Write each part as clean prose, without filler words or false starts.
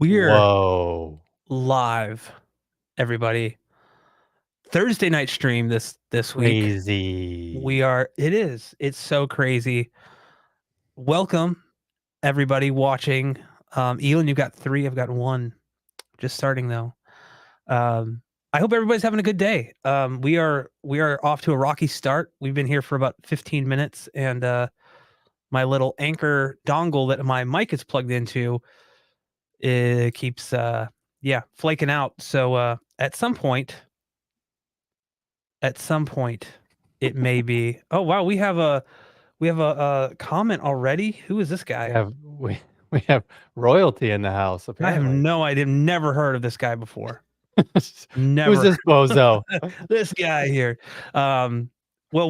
We're Whoa. live, everybody. Thursday night stream this week. Crazy. It's so crazy. Welcome everybody watching. Elon, you've got 3, I've got 1. Just starting though. I hope everybody's having a good day. We are off to a rocky start. We've been here for about 15 minutes and my little Anchor dongle that my mic is plugged into it keeps flaking out. So at some point it may be. Oh wow, we have a comment already. Who is this We guy? have we we have royalty in the house, I have apparently. no idea. Never heard of this guy before. Who's Never. this bozo? This guy here. Well,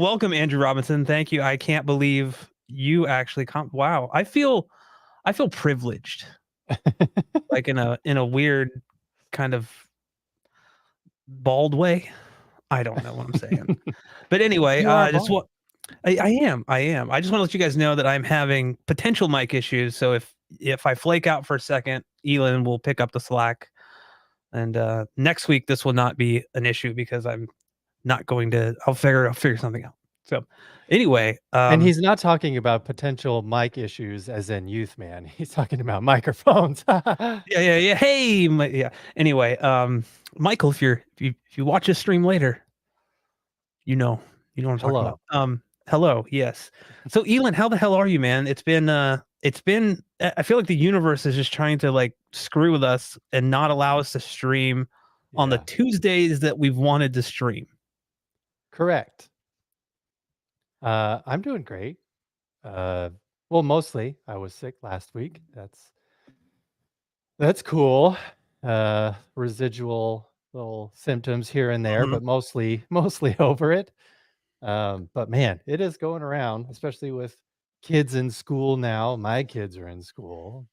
welcome Andrew Robinson. Thank you. I can't believe you actually wow. I feel privileged. Like in a weird kind of bald way. I don't know what I'm saying. But anyway, You are just bald. what I am. I just want to let you guys know that I'm having potential mic issues. So if I flake out for a second, Elon will pick up the slack. And next week this will not be an issue because I'm not going to. I'll figure something out. So anyway, And he's not talking about potential mic issues as in youth man. He's talking about microphones. yeah. Hey, yeah. Anyway, Michael, if you watch this stream later, you know what I'm talking about. Hello. Hello, yes. So Elon, how the hell are you, man? It's been I feel like the universe is just trying to like screw with us and not allow us to stream on the Yeah. Tuesdays that we've wanted to stream. Correct. I'm doing great. Well, mostly I was sick last week. That's cool. Residual little symptoms here and there, Mhm. but mostly over it. But man, it is going around, especially with kids in school now. My kids are in school,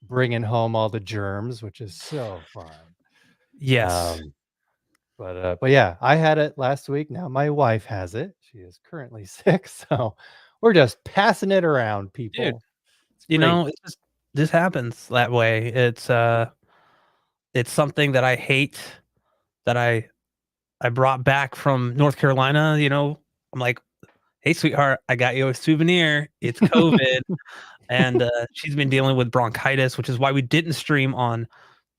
bringing home all the germs, which is so fun. Yes. Um, but yeah, I had it last week. Now my wife has it. She is currently sick, so we're just passing it around, Dude, people. It's great. it just happens that way. It's something that I hate that I brought back from North Carolina, I'm like, "Hey, sweetheart, I got you a souvenir. It's COVID." And she's been dealing with bronchitis, which is why we didn't stream on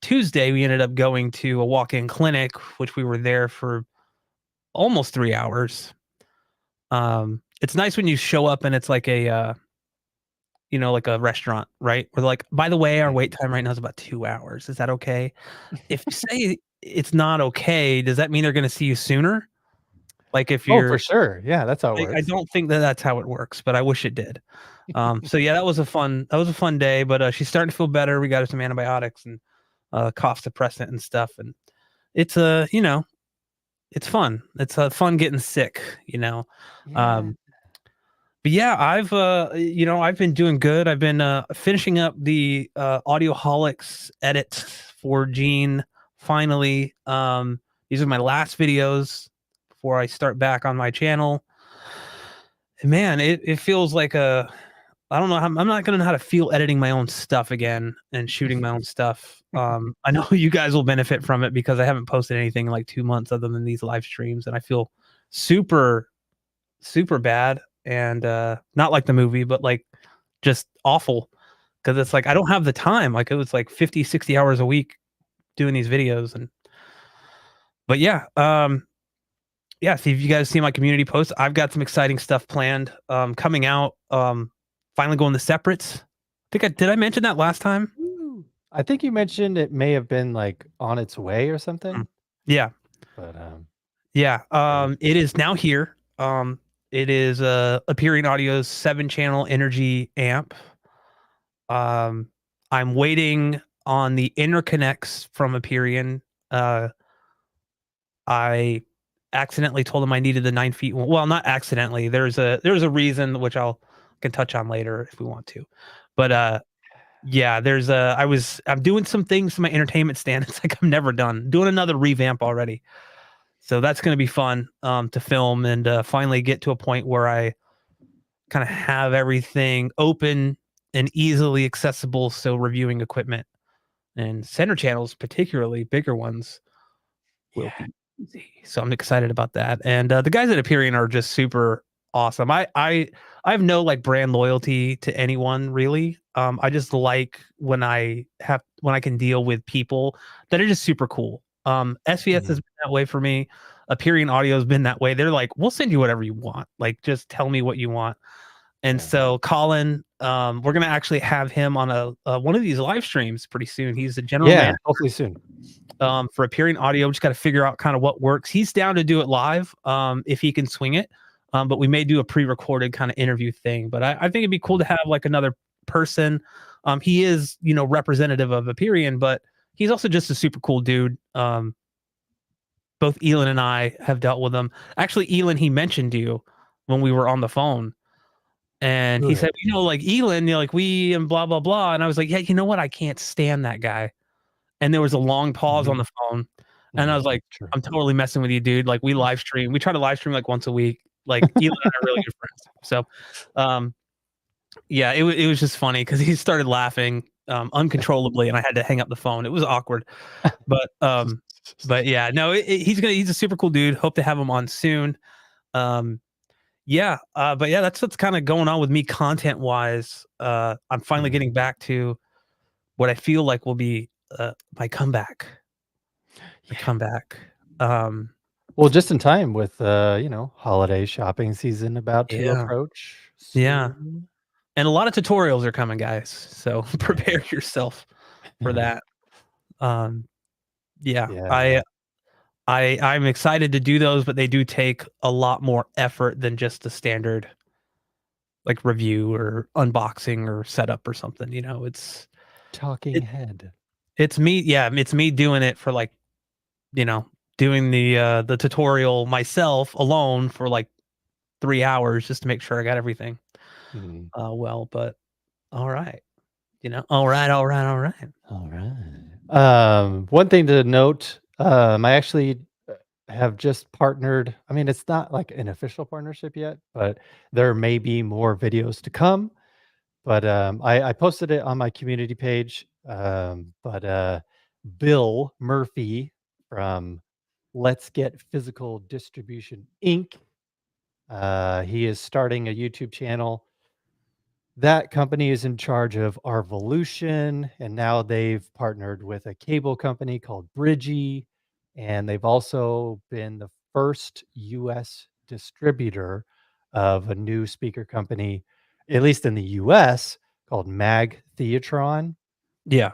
Tuesday. We ended up going to a walk-in clinic, which we were there for almost 3 hours. It's nice when you show up and it's like like a restaurant, right? Where they're like, "By the way, our wait time right now is about 2 hours. Is that okay?" If you say it's not okay, does that mean they're gonna see you sooner? Like if Oh, for you're sure. Yeah, that's how it I works. don't think that that's how it works, but I wish it did. So yeah, that was a fun day, but she's starting to feel better. We got her some antibiotics and cough suppressant and stuff, and it's it's fun. It's fun getting sick, you know. Yeah. Um, but yeah, I've been doing good. I've been finishing up the Audioholics edits for Gene. Finally, these are my last videos before I start back on my channel. And man, it feels like a I don't know. I'm not gonna know how to feel editing my own stuff again and shooting my own stuff. I know you guys will benefit from it because I haven't posted anything in like 2 months other than these live streams, and I feel super, super bad and not like the movie, but like just awful because it's like I don't have the time. Like it was like 50, 60 hours a week doing these videos, and but yeah. See if you guys see my community posts. I've got some exciting stuff planned coming out. Finally going the separates. Did I mention that last time? Woo. I think you mentioned it may have been, like, on its way or Mm. something, Yeah. but, Yeah. great. It is now here. It is Appearing Audio's 7-channel energy amp. Um, I'm waiting on the interconnects from Aperion. I accidentally told him I needed the 9 feet. Well, not accidentally. There's a reason which can touch on later if we want to. But yeah, I'm doing some things to my entertainment stand. It's like I'm never done. Doing another revamp already. So that's going to be fun to film and finally get to a point where I kind of have everything open and easily accessible so reviewing equipment and center channels, particularly bigger ones, will Yeah. be easy. So I'm excited about that. And the guys at Aperion are just super awesome. I have no like brand loyalty to anyone really. I just like when I can deal with people that are just super cool. SVS has Mhm. been that way for me. Aperion Audio has been that way. They're like, we'll send you whatever you want. Like, just tell me what you want. And Yeah. so Colin, we're gonna actually have him on a one of these live streams pretty soon. He's the general Yeah, manager hopefully soon. for Appearing Audio. Just got to figure out kind of what works. He's down to do it live if he can swing it. But we may do a pre-recorded kind of interview thing. But I think it'd be cool Mhm. to have like another person. He is, representative of Aperion, but he's also just a super cool dude. Both Elon and I have dealt with him. Actually, Elon, he mentioned you when we were on the phone. And he said, Good. like Elon, like we and blah, blah, blah. And I was like, yeah, you know what? I can't stand that guy. And there was a long pause on Mhm. the phone. And I Mhm. was like, Sure. I'm totally messing with you, dude. Like we live stream. We try to live stream like once a week. Like Elon and I are really good friends. So um yeah, it was just funny because he started laughing uncontrollably and I had to hang up the phone. It was awkward. But yeah, no, he's a super cool dude. Hope to have him on soon. Um yeah, but yeah, that's what's kind of going on with me content wise. I'm finally Mhm. getting back to what I feel like will be my comeback. My Yeah. comeback. Um, Well, just in time with, holiday shopping season about to yeah, approach yeah, soon. and a lot of tutorials are coming, guys. So Yeah. prepare yourself for that. Um, yeah, Yeah. I'm excited to do those, but they do take a lot more effort than just the standard like review or unboxing or setup or something. Talking It head. it's me. Yeah, it's me doing it for like you know doing the tutorial myself alone for like 3 hours just to make sure I got everything Mhm. well. But all right. All right, all right, all right. Alright. One thing to note, I actually, have just partnered. I mean, it's not like an official partnership yet, but there may be more videos to come. But, I posted it on my community page, but, Bill Murphy from Let's Get Physical Distribution Inc., he is starting a YouTube channel. That company is in charge of Arvolution, and now they've partnered with a cable company called Bridgie, and they've also been the first US distributor of a new speaker company, at least in the US, called Mag Theatron. Yeah.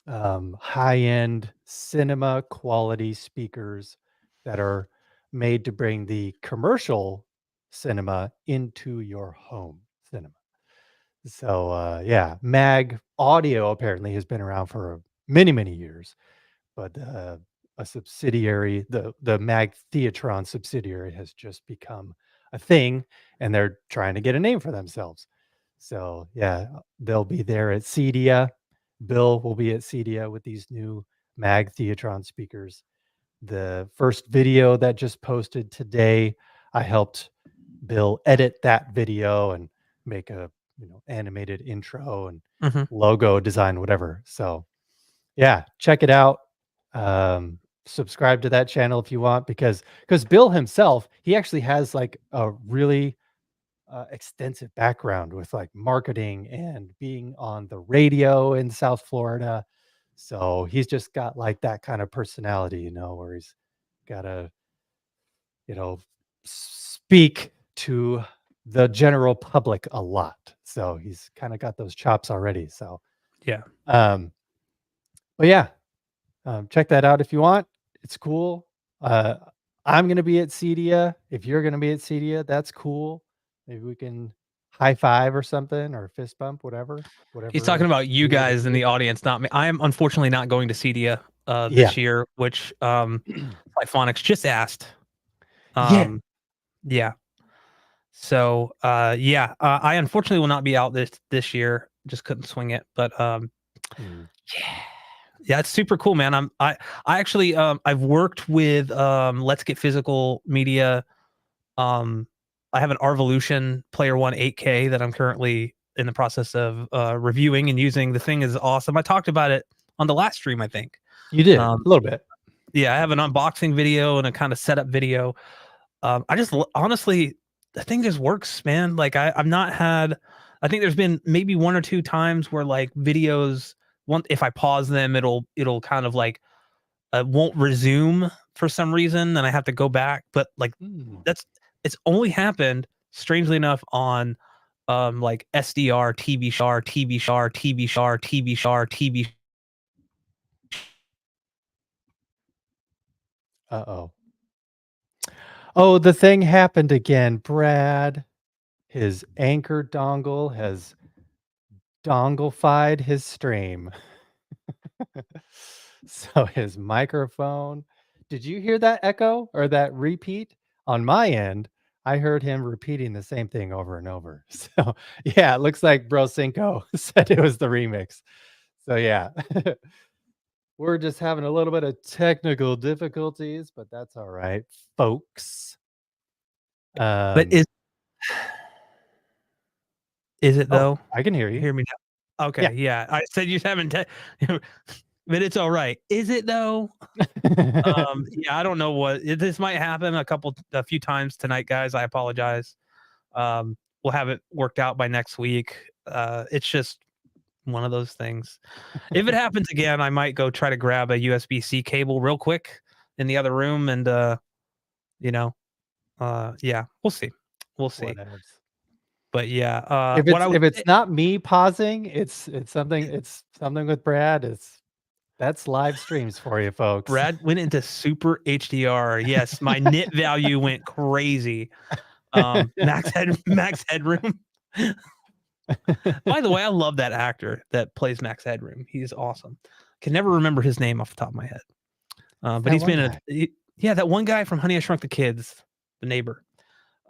High-end cinema quality speakers that are made to bring the commercial cinema into your home cinema. So, yeah, Mag Audio apparently has been around for many, many years, but, a subsidiary, the Mag Theatron subsidiary has just become a thing, and they're trying to get a name for themselves. So, yeah, they'll be there at Cedia. Bill will be at Cedia with these new Mag Theatron speakers. The first video that just posted today, I helped Bill edit that video and make a, animated intro and Mhm. logo design, whatever. So, yeah, check it out. Subscribe to that channel if you want because Bill himself, he actually has like a really extensive background with like marketing and being on the radio in South Florida. So he's just got like that kind of personality, where he's got to, speak to the general public a lot. So he's kind of got those chops already. So, Yeah. um, but yeah, check that out if you want. It's cool. Uh, I'm gonna be at Cedia. If you're gonna be at Cedia, that's cool. Maybe we can high five or something or fist bump, He's whatever talking about you you want guys to in do. the audience, not me. I am unfortunately not going to Cedia Yeah. this year, which Phonics just asked. Yeah. Um yeah. So yeah, I unfortunately will not be out this year. Just couldn't swing it. But Mm, yeah. Yeah, it's super cool, man. I actually I've worked with Let's Get Physical Media. Um I have an Arvolution Player One 8K that I'm currently in the process of reviewing and using. The thing is awesome. I talked about it on the last stream, I think. You did Um, a little bit. yeah, I have an unboxing video and a kind of setup video. I just honestly, the thing just works, man. Like I've not had. I think there's been maybe one or two times where like videos, one if I pause them, it'll kind of like won't resume for some reason, and I have to go back. But like Mm. that's it's only happened strangely enough on like SDR, TV. Uh-oh. Oh, the thing happened again, Brad. His Anchor dongle has donglefied his stream. So his microphone. Did you hear that echo or that repeat? On my end, I heard him repeating the same thing over and over. So yeah, it looks like Bro Cinco said it was the remix. So yeah. We're just having a little bit of technical difficulties, but that's all right, folks. But Um, is it oh, though? I can hear you. Hear me now? Yeah. Okay, yeah. I said you haven't, but it's all right. Is it though? Yeah, I don't know this might happen a few times tonight, guys. I apologize. We'll have it worked out by next week. It's just one of those things. If it happens again, I might go try to grab a USB-C cable real quick in the other room and you know, yeah, we'll see. We'll see. Whatevs. But yeah, If what it's I would if it's not me pausing, it's something with Brad. That's live streams for you folks. Brad went into super HDR. Yes, my nit value went crazy. Max Headroom. By the way, I love that actor that plays Max Headroom. He's awesome. Can never remember his name off the top of my head. But That he's one been guy. yeah, that one guy from Honey I Shrunk the Kids, the neighbor.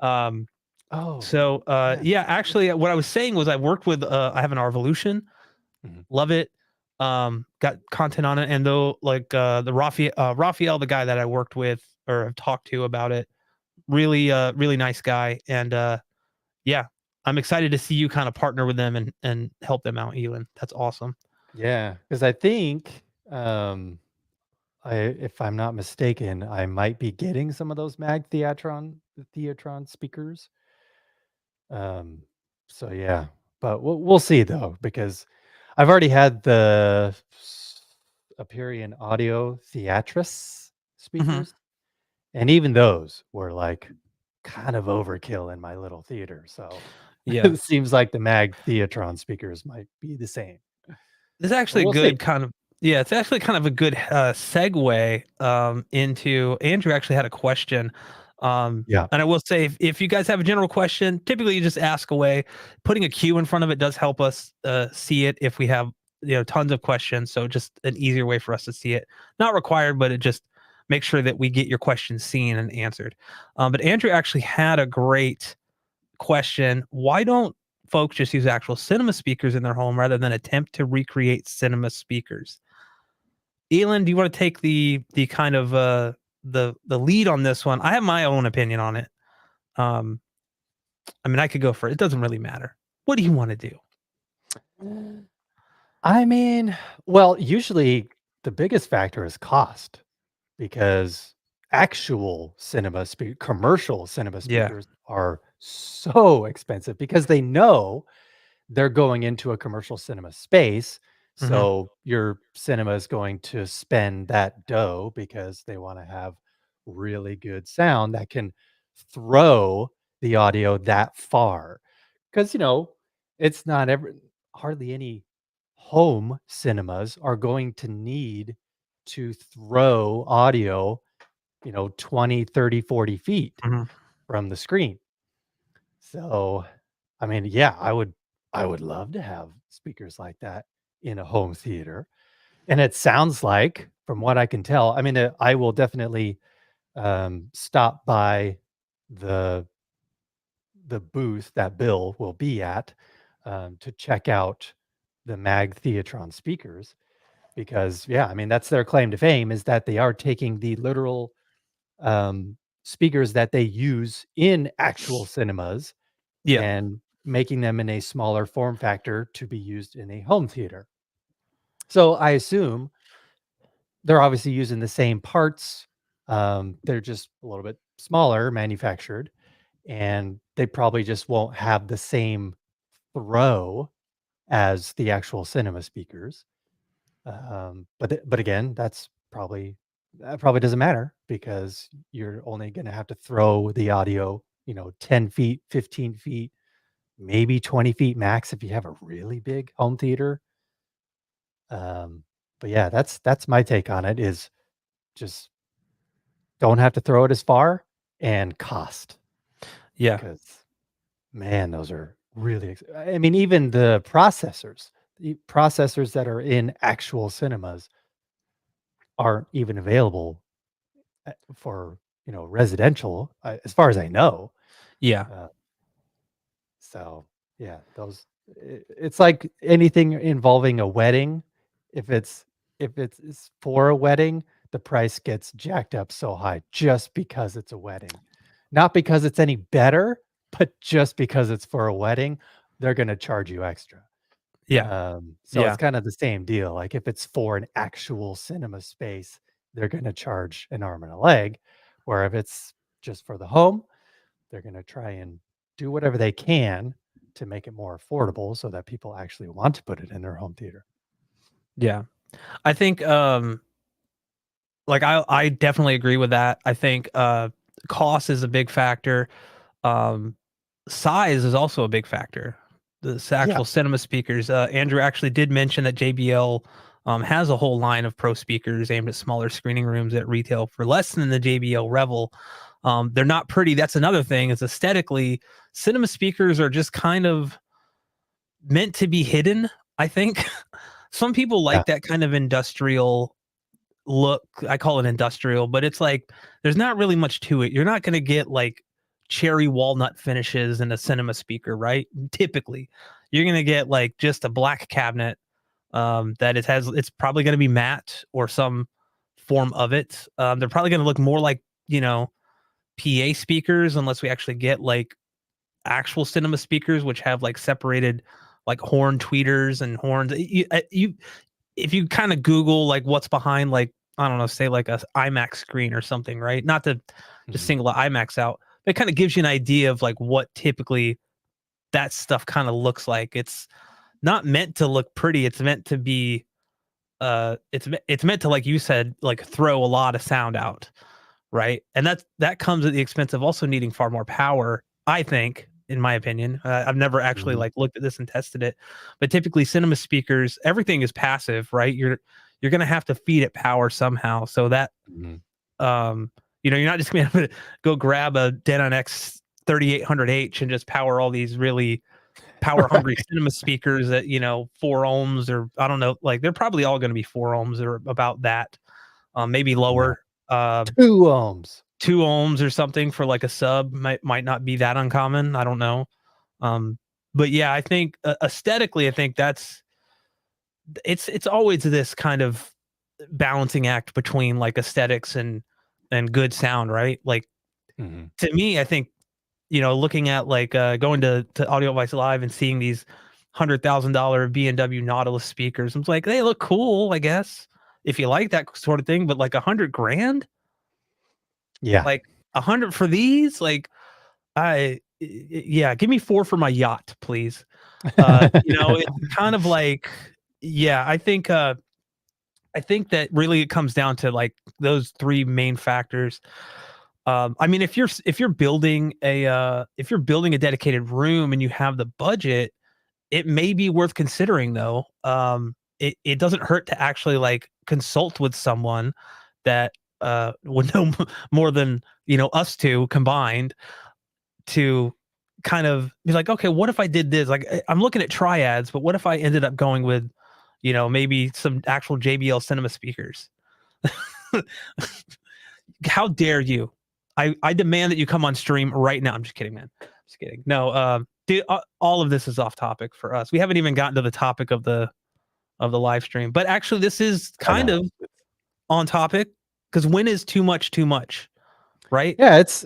Um, Oh, so yeah. yeah, actually, what I was saying was I worked with I have an Arvolution, Mhm. love it. Got content on it, and though like the Raphael, the guy that I worked with or have talked to about it, really nice guy, and yeah, I'm excited to see you kind of partner with them and help them out, Elon. That's awesome. Yeah, because I think, if I'm not mistaken, I might be getting some of those Theatron speakers. Um, so yeah, but we'll see though, because I've already had the Aperion Audio Theatris Hmm. speakers, and even those were like kind of overkill in my little theater. So Yeah. it seems like the Mag Theatron speakers might be the same. It's But actually a we'll see. good kind of yeah, it's actually kind of a good segue into Andrew actually had a question. Yeah. And I will say if you guys have a general question, typically you just ask away. Putting a Q in front of it does help us see it if we have tons of questions. So just an easier way for us to see it. Not required, but it just makes sure that we get your questions seen and answered. But Andrew actually had a great question. Why don't folks just use actual cinema speakers in their home rather than attempt to recreate cinema speakers? Elon, do you want to take the kind of the lead on this one? I have my own opinion on it. Um, I mean, I could go for it. It doesn't really matter. What do you want to do? I mean, well, usually the biggest factor is cost, because commercial cinema Yeah. speakers are so expensive because they know they're going into a commercial cinema space. Hmm. So your cinema is going to spend that dough because they want to have really good sound that can throw the audio that far. Because, it's not hardly any home cinemas are going to need to throw audio, 20, 30, 40 feet Hmm. from the screen. So, I mean, yeah, I would love to have speakers like that in a home theater. And it sounds like, from what I can tell, I mean, I will definitely stop by the booth that Bill will be at, to check out the Mag Theatron speakers, because yeah, I mean, that's their claim to fame, is that they are taking the literal speakers that they use in actual cinemas Yeah. and making them in a smaller form factor to be used in a home theater. So I assume they're obviously using the same parts. They're just a little bit smaller manufactured, and they probably just won't have the same throw as the actual cinema speakers. But again, that probably doesn't matter because you're only going to have to throw the audio, 10 feet, 15 feet, maybe 20 feet max if you have a really big home theater. Um, but yeah, that's my take on it is just don't have to throw it as far and cost Yeah. because man, those are really I mean, even the processors that are in actual cinemas aren't even available for, residential, as far as I know. Yeah. Uh, so yeah, it's like anything involving a wedding. If it's for a wedding, the price gets jacked up so high just because it's a wedding. Not because it's any better, but just because it's for a wedding, they're gonna charge you extra. Yeah. So it's Yeah. kind of the same deal. Like if it's for an actual cinema space, they're gonna charge an arm and a leg. Where if it's just for the home, they're gonna try and do whatever they can to make it more affordable so that people actually want to put it in their home theater. Yeah. I think like I definitely agree with that. I think cost is a big factor. Um size is also a big factor. Yeah. Actual cinema speakers. Andrew actually did mention that JBL has a whole line of pro speakers aimed at smaller screening rooms at retail for less than the JBL Revel. They're not pretty. That's another thing. Is aesthetically, cinema speakers are just kind of meant to be hidden. I think some people Yeah. like that kind of industrial look. I call it industrial, but it's like there's not really much to it. You're not going to get like cherry walnut finishes in a cinema speaker, right? Typically, you're going to get like just a black cabinet that it has. It's probably going to be matte or some form of it. They're probably going to look more like PA speakers unless we actually get like actual cinema speakers, which have like separated like horn tweeters and horns. You if you kind of Google like what's behind like I don't know, say like a IMAX screen or something, right? Not to just Mhm. single IMAX out, but it kind of gives you an idea of like what typically that stuff kind of looks like. It's not meant to look pretty. It's meant to be it's meant to like you said like throw a lot of sound out, right? And that comes at the expense of also needing far more power, I think, in my opinion. I've never actually Mhm. like looked at this and tested it, but typically cinema speakers, everything is passive, right? You're gonna have to feed it power somehow. So that Mhm. um, you're not just gonna be able to go grab a Denon X 3800H and just power all these really power hungry Right. cinema speakers at 4 ohms or I don't know, like they're probably all going to be 4 ohms or about that, maybe Yeah. lower. Um, 2 ohms. 2 ohms or something for like a sub might not be that uncommon. I don't know. Um, but yeah, I think aesthetically, I think it's always this kind of balancing act between like aesthetics and good sound, right? Like Mhm. to me, I think looking at like going to Audio Device Live and seeing these $100,000 B&W Nautilus speakers, I'm like they look cool, I guess, if you like that sort of thing. But like 100 grand, Yeah. like 100 for these, like yeah, give me 4 for my yacht, please. It's kind of like, yeah, I think that really it comes down to like those 3 main factors. I mean, if you're building a dedicated room and you have the budget, it may be worth considering though. It doesn't hurt to actually like consult with someone that would know more than us two combined to kind of be like, okay, what if I did this? Like, I'm looking at triads, but what if I ended up going with, maybe some actual JBL cinema speakers? How dare you? I demand that you come on stream right now. I'm just kidding, man. Just kidding. No, dude, all of this is off topic for us. We haven't even gotten to the topic of the live stream, but actually, this is I kind know. of on topic because when is too much too much, right? Yeah, it's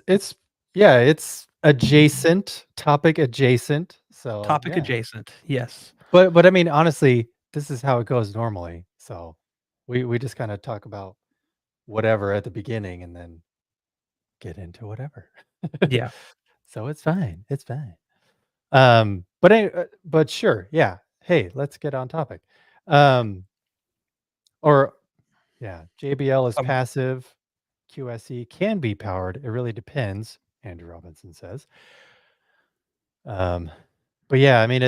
yeah, it's adjacent, topic adjacent. So, Topic yeah. adjacent. Yes. But I mean, honestly, this is how it goes normally. So we just kind of talk about whatever at the beginning and then get into whatever. Yeah. So it's fine. It's fine. But sure, yeah. Hey, let's get on topic. Um, or yeah, JBL is Um, passive. QSE can be powered. It really depends. Andrew Robinson says. Um, but yeah, I mean,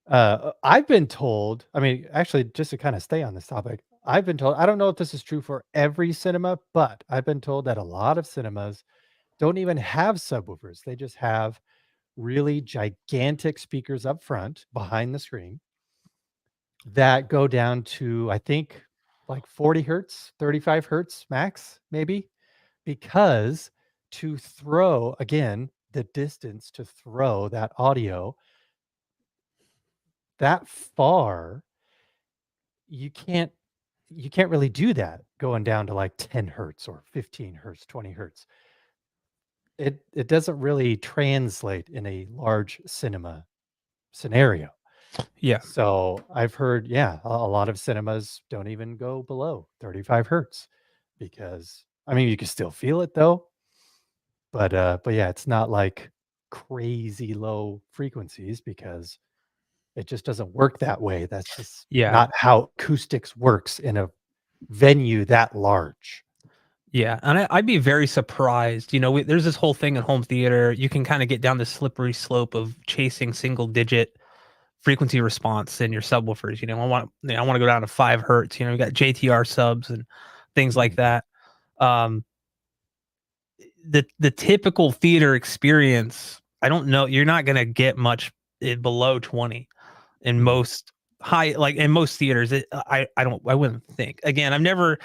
I've been told. I mean, actually, just to kind of stay on this topic, I've been told. I don't know if this is true for every cinema, but I've been told that a lot of cinemas don't even have subwoofers. They just have really gigantic speakers up front behind the screen that go down to, I think, like 40 hertz, 35 hertz max, maybe, because to throw, again, the distance to throw that audio that far, you can't you can't really do that going down to like 10 hertz or 15 hertz, 20 hertz. It doesn't really translate in a large cinema scenario. yeah. So I've heard, yeah, a lot of cinemas don't even go below 35 hertz because I mean you can still feel it though, but yeah, it's not like crazy low frequencies because it just doesn't work that way. That's just Yeah. not how acoustics works in a venue that large. Yeah, and I'd be very surprised. There's this whole thing in home theater. You can kind of get down the slippery slope of chasing single digit frequency response in your subwoofers. I want to go down to 5 hertz. We got JTR subs and things like Mhm. that. Um, the typical theater experience, I don't know. You're not gonna get much below 20 in Mhm. most in most theaters. I wouldn't think. Again, I've never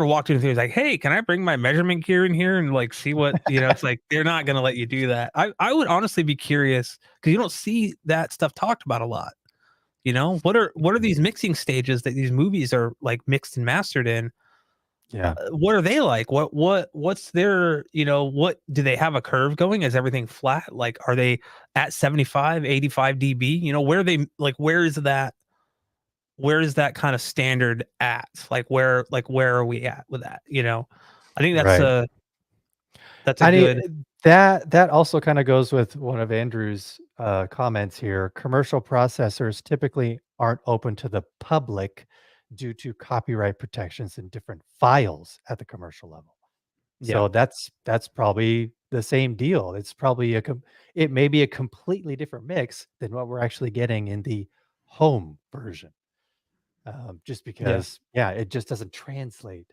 walked into theaters like, "Hey, can I bring my measurement gear in here and like see what?" It's like they're not gonna let you do that. I would honestly be curious because you don't see that stuff talked about a lot. What are Mhm. these mixing stages that these movies are like mixed and mastered in? Yeah, What are they like? What's their, what do they have a curve going? Is everything flat? Like, are they at 75, 85 dB? Where are they like where is that kind of standard at? Like where are we at with that? I think that's right. a that's a I need good that also kinda goes with one of Andrew's, comments here. Commercial processors typically aren't open to the public due to copyright protections in different files at the commercial level. yeah, So that's probably the same deal. It may be a completely different mix than what we're actually getting in the home version, just yeah, because, yeah, it just doesn't translate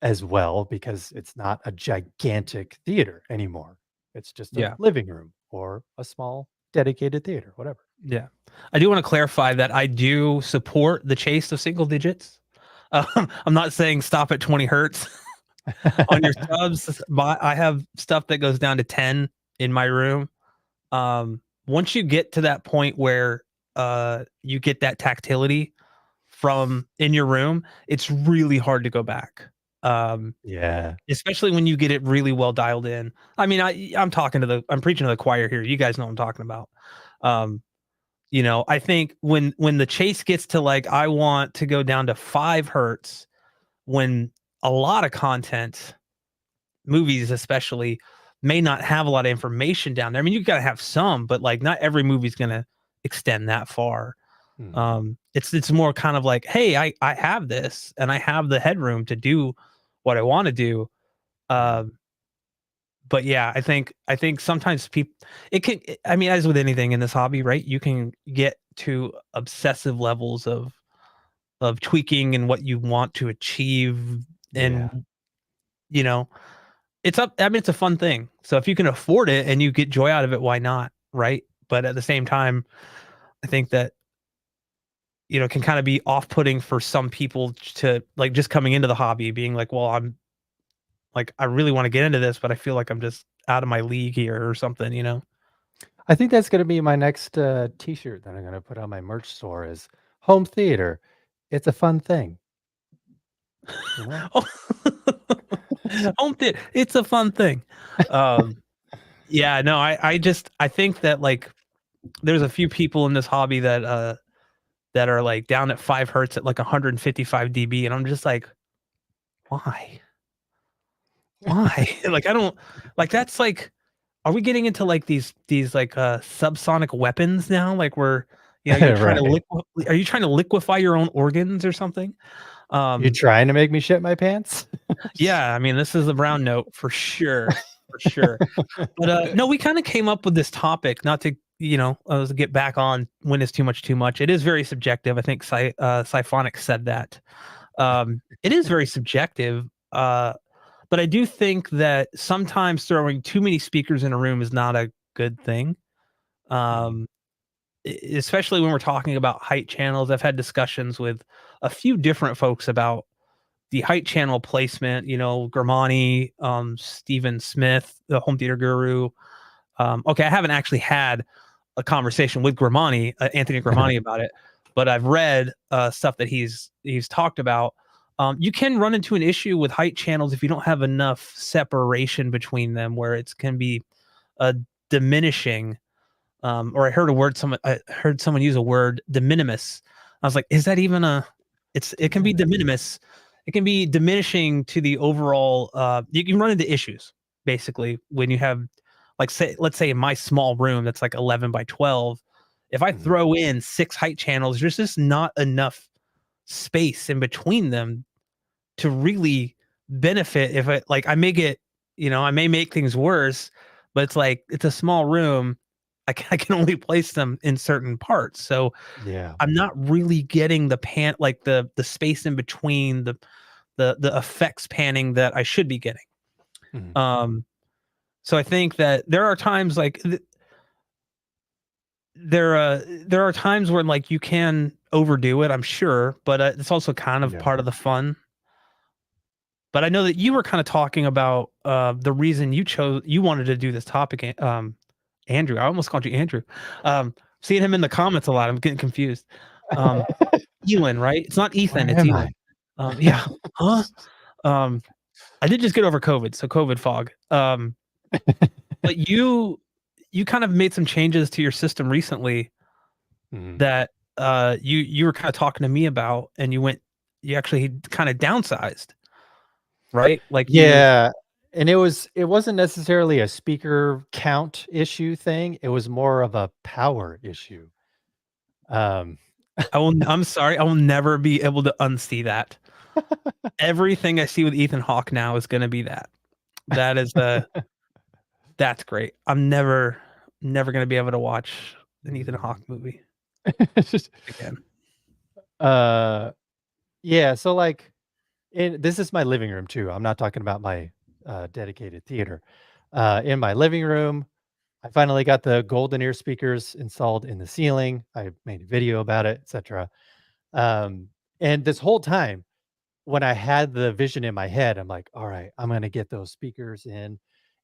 as well because it's not a gigantic theater anymore. It's just a yeah, living room or a small dedicated theater, whatever. yeah. I do want to clarify that I do support the chase of single digits. I'm not saying stop at 20 hertz on your subs. I have stuff that goes down to 10 in my room. Once you get to that point where you get that tactility from in your room, it's really hard to go back. Um, Yeah. especially when you get it really well dialed in. I mean, I'm preaching to the choir here. You guys know what I'm talking about. Um, I think when the chase gets to like I want to go down to 5 hertz when a lot of content, movies especially, may not have a lot of information down there. I mean, you gotta have some, but like not every movie's gonna extend that far. Mhm. It's more kind of like, hey, I have this and I have the headroom to do what I want to do. Mhm. Um, but yeah, I think sometimes people I mean, as with anything in this hobby, right? You can get to obsessive levels of tweaking and what you want to achieve. Yeah. And you know, I mean, it's a fun thing. So if you can afford it and you get joy out of it, why not? Right. But at the same time, I think that it can kind of be off-putting for some people to like just coming into the hobby being like, well, I'm like, I really want to get into this, but I feel like I'm just out of my league here or something. I think that's gonna be my next, T-shirt that I'm gonna put on my merch store is home theater. It's a fun thing, you know? Oh, home theater. It's a fun thing. Um, yeah, no, I think that like there's a few people in this hobby that that are like down at 5 hertz at like 155 dB, and I'm just like, why? Why? Like I don't like that's like are we getting into like these like subsonic weapons now? Like we're you're trying to Right. are you trying to liquefy your own organs or something? You Um trying to make me shit my pants? yeah, I mean this is the brown note for sure. For sure. But no, we kind of came up with this topic not to get back on when is too much too much. It is very subjective. I think Siphonic said that. It is very subjective. But I do think that sometimes throwing too many speakers in a room is not a good thing. Mhm. Um, Especially when we're talking about height channels. I've had discussions with a few different folks about the height channel placement. Gramani, Stephen Smith, the home theater guru. Okay, I haven't actually had a conversation with Gramani, Anthony Gramani, about it, but I've read stuff that he's talked about. You can run into an issue with height channels if you don't have enough separation between them, where it can be a diminishing. Or I heard someone use a word de minimis. I was like, is that even a? De It can be de minimis. minimis. It can be diminishing to the overall. You can run into issues basically when you have like let's say in my small room that's like 11 by 12, if I Mhm. throw in 6 height channels, there's just not enough space in between them to really benefit. If I like I may get, I may make things worse, but it's like it's a small room. I can only place them in certain parts. So Yeah. I'm not really getting like the space in between the effects panning that I should be getting. Mhm. Um so I think that there are times like there are times when like you can overdo it, I'm sure, but it's also kind of Yeah. part of the fun. But I know that you were kind of talking about the reason you wanted to do this topic, Andrew. I almost called you Andrew. Seeing him in the comments a lot, I'm getting confused. Um, Elon, right? It's not Ethan, Where it's am I? Elon. Yeah, huh? Um, I did just get over COVID, so COVID fog. But you kind of made some changes to your system recently Mhm. that you were kind of talking to me about, and you actually kind of downsized, right? Like you Yeah, and it wasn't necessarily a speaker count issue thing, it was more of a power issue. Um, I'm sorry, I will never be able to unsee that. Everything I see with Ethan Hawke now is gonna be that. That is the that's great. I'm never gonna be able to watch an Ethan Hawke mm. movie It's just again. uh, yeah, so, like, this is my living room too, I'm not talking about my, dedicated theater. In my living room, I finally got the golden ear speakers installed in the ceiling, I made a video about it, etcetera. Um, and this whole time, when I had the vision in my head, I'm like, "All right, I'm gonna get those speakers in,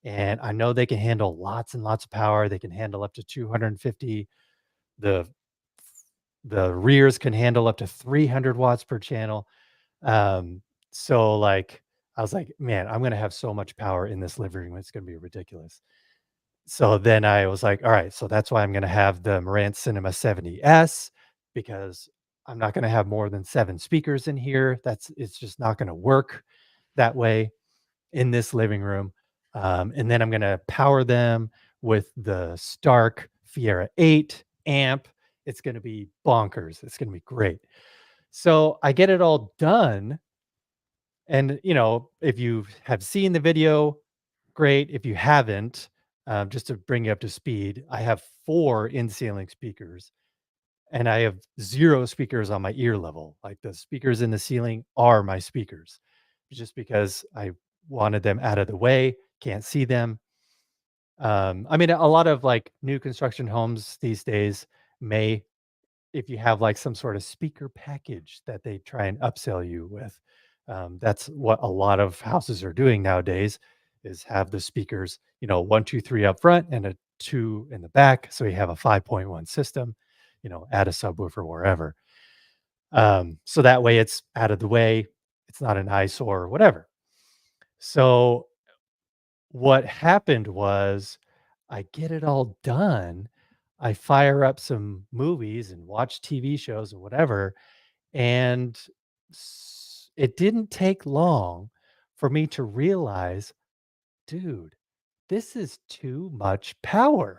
and I know they can handle lots and lots of power. They can handle up to 250. The the rears can handle up to 300 watts per channel." Um, so, like, I was like, "Man, I'm gonna have so much power in this living room. It's gonna be ridiculous." So then I was like, "All right, so that's why I'm gonna have the Marantz Cinema 70S because I'm not gonna have more than 7 speakers in here. It's just not gonna work that way in this living room. And then I'm gonna power them with the Stark Fiera 8 amp. It's gonna be bonkers. It's gonna be great." So I get it all done, and, if you have seen the video, great. If you haven't, just to bring you up to speed, I have 4 in-ceiling speakers, and I have 0 speakers on my ear level. Like, the speakers in the ceiling are my speakers, just because I wanted them out of the way, can't see them. I mean, a lot of, like, new construction homes these days may, if you have, like, some sort of speaker package that they try and upsell you with. That's what a lot of houses are doing nowadays, is have the speakers, 1, 2, 3 up front and a 2 in the back, so you have a 5.1 system, add a subwoofer wherever. So that way it's out of the way, it's not an eyesore or whatever. So what happened was I get it all done. I fire up some movies and watch TV shows or whatever, and it didn't take long for me to realize, dude, this is too much power.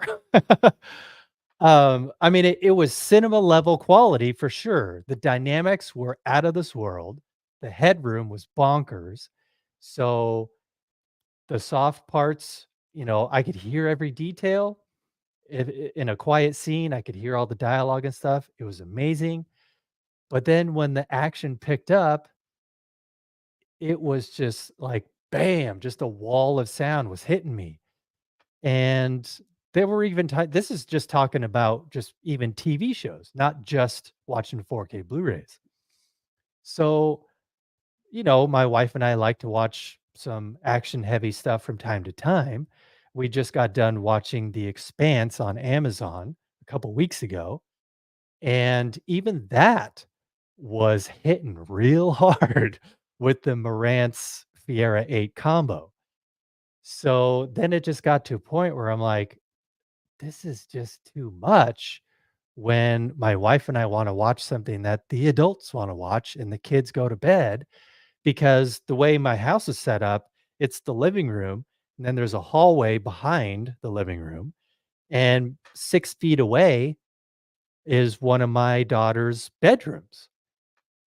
I mean, it was cinema level quality for sure. The dynamics were out of this world. The headroom was bonkers. So the soft parts, I could hear every detail. If in a quiet scene, I could hear all the dialogue and stuff. It was amazing. But then when the action picked up, it was just like bam, just a wall of sound was hitting me. And there were even this is just talking about just even TV shows, not just watching 4K Blu-rays. So, my wife and I like to watch some action heavy stuff from time to time. We just got done watching The Expanse on Amazon a couple weeks ago, and even that was hitting real hard with the Marantz Fiera 8 combo. So then it just got to a point where I'm like, this is just too much when my wife and I want to watch something that the adults want to watch and the kids go to bed, because the way my house is set up, it's the living room and then there's a hallway behind the living room, and 6 feet away is one of my daughter's bedrooms.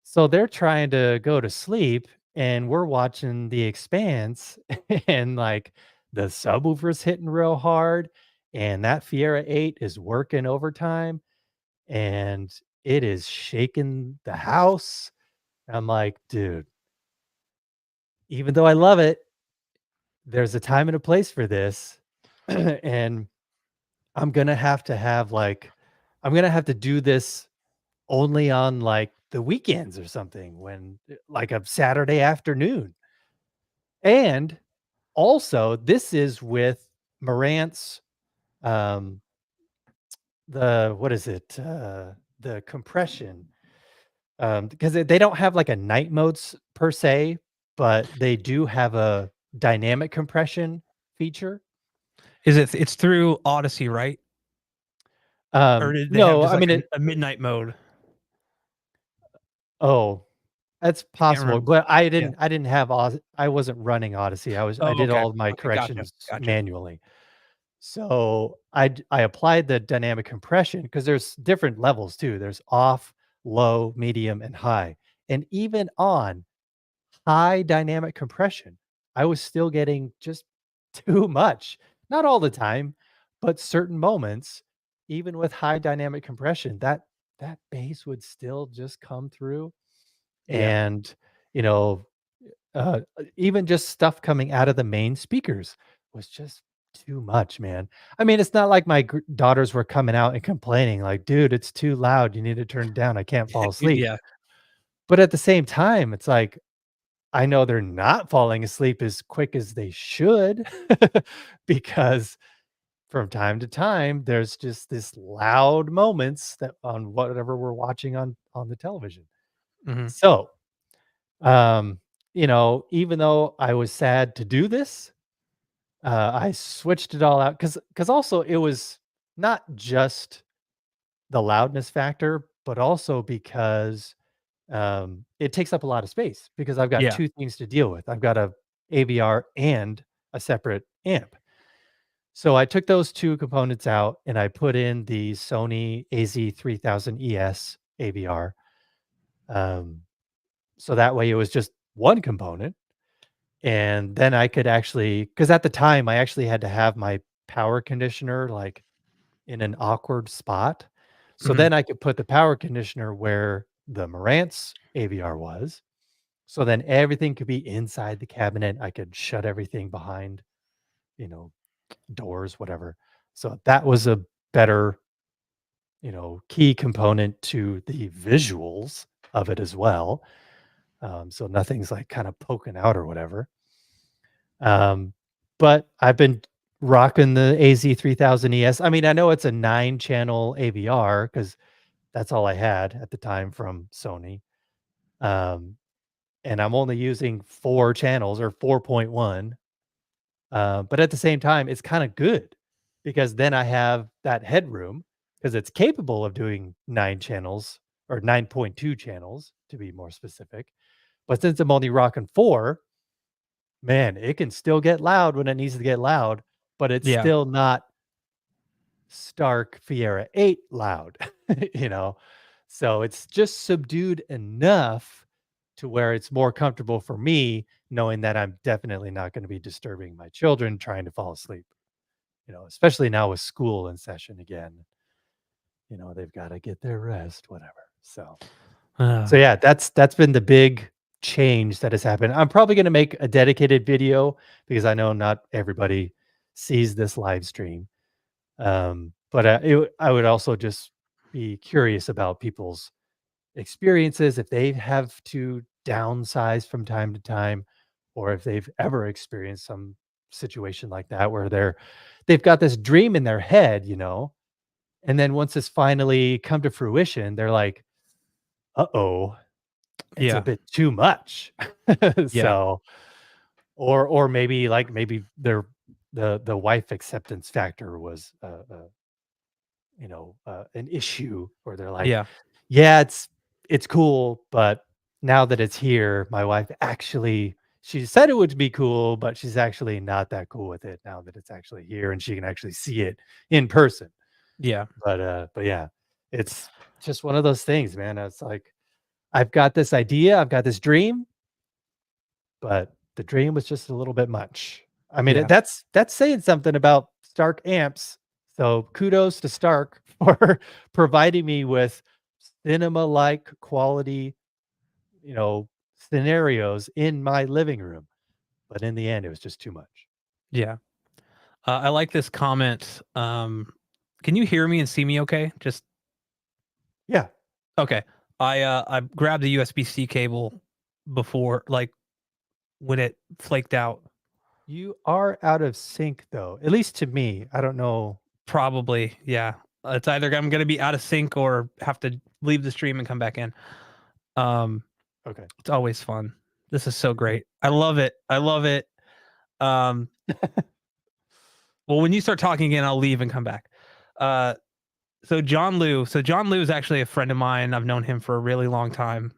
So they're trying to go to sleep and we're watching The Expanse and like the subwoofer's hitting real hard and that Fiera 8 is working overtime and it is shaking the house. I'm like, dude, even though I love it, there's a time and a place for this. And I'm gonna have to do this only on like the weekends or something, when like a Saturday afternoon. And also, this is with Marantz, um, the what is it? The compression. Because they don't have like a night modes per se, but they do have a dynamic compression feature. It's through Odyssey, right? Or did they have No, just I like mean it. a midnight mode? Oh, that's I can't possible, remember. but Yeah. I didn't have I wasn't running Odyssey. I Oh, did okay. all of my Okay, gotcha, corrections gotcha. manually. So I applied the dynamic compression because there's different levels too. There's off, low, medium, and high. And even on high dynamic compression, I was still getting just too much. Not all the time, but certain moments, even with high dynamic compression, that bass would still just come through. Yeah. And, you know, even just stuff coming out of the main speakers was just too much, man. I mean, it's not like my daughters were coming out and complaining, like, dude, it's too loud. You need to turn it down. I can't fall asleep. Yeah. But at the same time, it's like, I know they're not falling asleep as quick as they should because from time to time, there's just this loud moments that on whatever we're watching on the television. Mhm. So, um, even though I was sad to do this, I switched it all out because also it was not just the loudness factor, but also because it takes up a lot of space because I've got Yeah. 2 things to deal with. I've got a AVR and a separate amp. So I took those 2 components out and I put in the Sony AZ3000 ES AVR. Um, so that way it was just one component. And then I could actually, because at the time I actually had to have my power conditioner like in an awkward spot. So Mhm. then I could put the power conditioner where the Marantz AVR was. So then everything could be inside the cabinet. I could shut everything behind, you know, doors, whatever. So that was a better, key component to the visuals of it as well. So nothing's like kind of poking out or whatever. But I've been rocking the AZ3000 ES. I mean, I know it's a 9-channel AVR because that's all I had at the time from Sony. Um, and I'm only using 4 channels or 4.1. But at the same time, it's kind of good because then I have that headroom because it's capable of doing 9 channels or 9.2 channels to be more specific. But since I'm only rocking 4, man, it can still get loud when it needs to get loud, but it's Yeah. still not stark Fiera 8 loud, you know? So it's just subdued enough to where it's more comfortable for me knowing that I'm definitely not gonna be disturbing my children trying to fall asleep, especially now with school in session again. They've gotta get their rest, whatever. So Uh, yeah, that's been the big change that has happened. I'm probably gonna make a dedicated video because I know not everybody sees this live stream. But I would also just be curious about people's experiences if they have to downsize from time to time, or if they've ever experienced some situation like that where they've got this dream in their head, and then once it's finally come to fruition, they're like, "Uh-oh, it's a yeah. bit too much." Yeah. So, or maybe the wife acceptance factor was an issue where they're like, Yeah. "Yeah, it's cool, but now that it's here, my wife actually she said it would be cool, but she's actually not that cool with it now that it's actually here and she can actually see it in person." Yeah. But yeah, it's just one of those things, man. It's like I've got this idea, I've got this dream, but the dream was just a little bit much. I mean, Yeah. that's saying something about Stark amps. So kudos to Stark for providing me with cinema-like quality, you know, scenarios in my living room. But in the end, it was just too much. Yeah. I like this comment. Can you hear me and see me okay? Just Yeah, okay. I grabbed the USB-C cable before, like, when it flaked out. you are out of sync though, at least to me. I don't know. Probably, yeah. It's either I'm gonna be out of sync or have to leave the stream and come back in. Um, Okay. it's always fun. This is so great. I love it. I love it. Um, well, when you start talking again, I'll leave and come back. Uh, so John Liu is actually a friend of mine. I've known him for a really long time,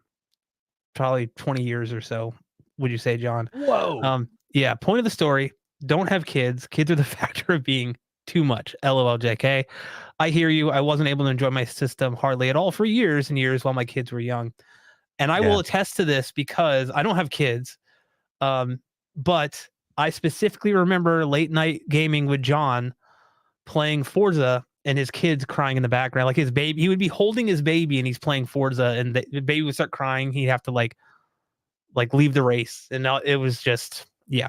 probably 20 years or so. Would you say, John? Whoa. Yeah. Point of the story: don't have kids. Kids are the factor of being too much. LOL, JK. I hear you. I wasn't able to enjoy my system hardly at all for years and years while my kids were young. And I will Yeah. attest to this because I don't have kids. Um, but I specifically remember late night gaming with John playing Forza and his kids crying in the background. Like his baby, he would be holding his baby and he's playing Forza and the baby would start crying. He'd have to like leave the race. And now it was just, yeah.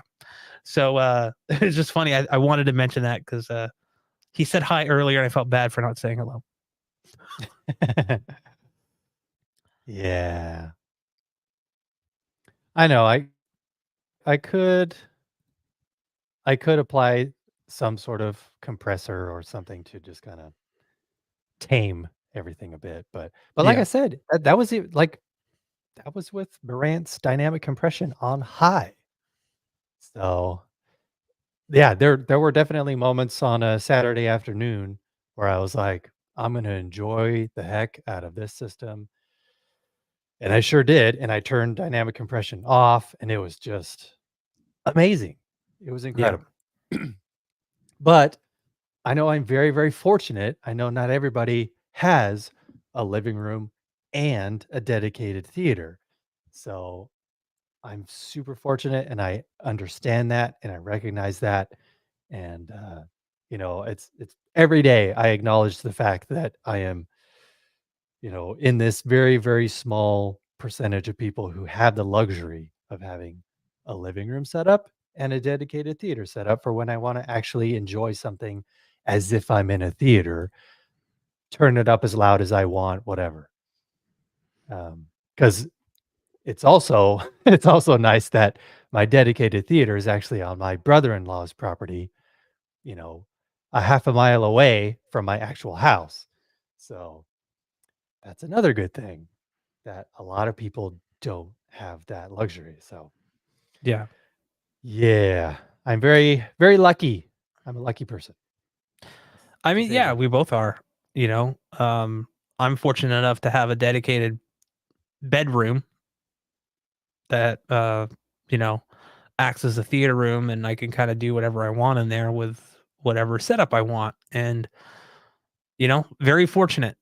So it's just funny. I wanted to mention that because he said hi earlier and I felt bad for not saying hello. Yeah. I know. I could I could apply some sort of compressor or something to just kind of tame everything a bit, but like I Yeah. said, that was it. Like that was with Marant's dynamic compression on high. So yeah, there were definitely moments on a Saturday afternoon where I was like, I'm gonna enjoy the heck out of this system, and I sure did. And I turned dynamic compression off, and it was just amazing. It was Yeah. incredible. But I know I'm very, very fortunate. I know not everybody has a living room and a dedicated theater. So I'm super fortunate and I understand that and I recognize that. And, it's every day I acknowledge the fact that I am, in this very, very small percentage of people who have the luxury of having a living room set up and a dedicated theater set up for when I want to actually enjoy something as if I'm in a theater, turn it up as loud as I want, whatever. Because it's also it's also nice that my dedicated theater is actually on my brother-in-law's property, you know, a half a mile away from my actual house. So that's another good thing that a lot of people don't have that luxury. So Yeah. yeah, I'm very, very lucky. I'm a lucky person, I to mean, say the yeah, least. we both are. you know. I'm fortunate enough to have a dedicated bedroom that you know, acts as a theater room, and I can kind of do whatever I want in there with whatever setup I want. And very fortunate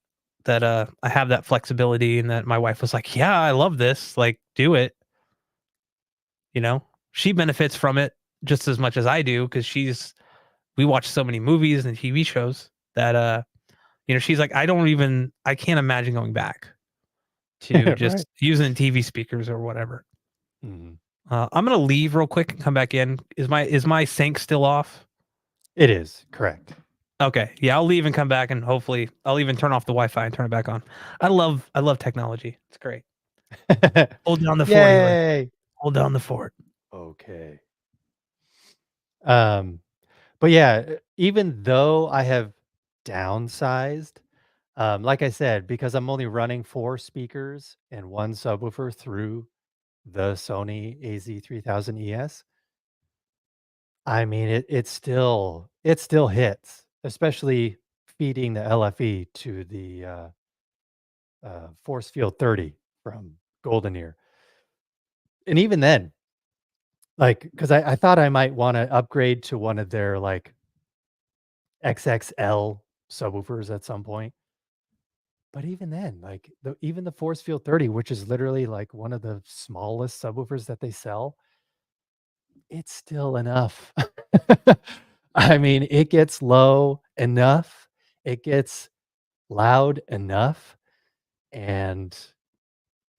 that I have that flexibility and that my wife was like, "Yeah, I love this. Like, do it." You know, she benefits from it just as much as I do because we watch so many movies and TV shows that she's like, I can't imagine going back to Right. just using TV speakers or whatever. Mhm. I'm gonna leave real quick and come back in. Is my sync still off? It is, correct. Okay, yeah, I'll leave and come back, and hopefully, I'll even turn off the Wi-Fi and turn it back on. I love technology. It's great. Hold down the fort, Eli. Yay! Hold down the fort. Okay. Um, but yeah, even though I have downsized, like I said, because I'm only running 4 speakers and 1 subwoofer through the Sony AZ3000 ES, I mean, it still hits, especially feeding the LFE to the, Force Field 30 from Golden Ear. And even then, like, because I thought I might wanna upgrade to one of their, like, XXL subwoofers at some point, but even then, like, even the Force Field 30, which is literally, like, one of the smallest subwoofers that they sell, it's still enough. I mean, it gets low enough, it gets loud enough, and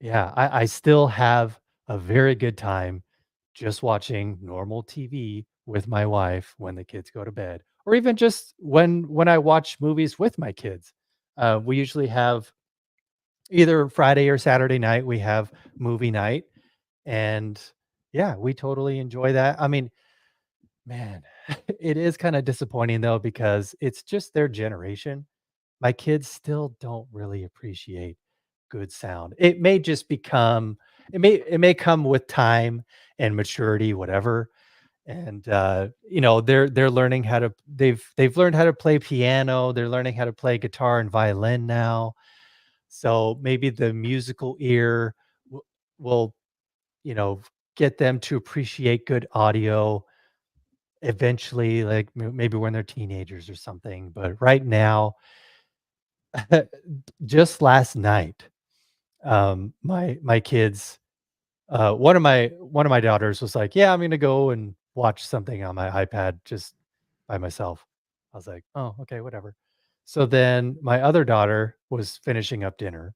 yeah, I still have a very good time just watching normal TV with my wife when the kids go to bed, or even just when I watch movies with my kids. We usually have either Friday or Saturday night, we have movie night, and yeah, we totally enjoy that. I mean, man, it is kinda disappointing though because it's just their generation. My kids still don't really appreciate good sound. It may come with time and maturity, whatever. And they're learning how to they've learned how to play piano, they're learning how to play guitar and violin now. So maybe the musical ear will, you know, get them to appreciate good audio eventually, like maybe when they're teenagers or something. But right now, just last night, my kids, one of my daughters was like, "Yeah, I'm gonna go and watch something on my iPad just by myself." I was like, "Oh, okay, whatever." So then my other daughter was finishing up dinner,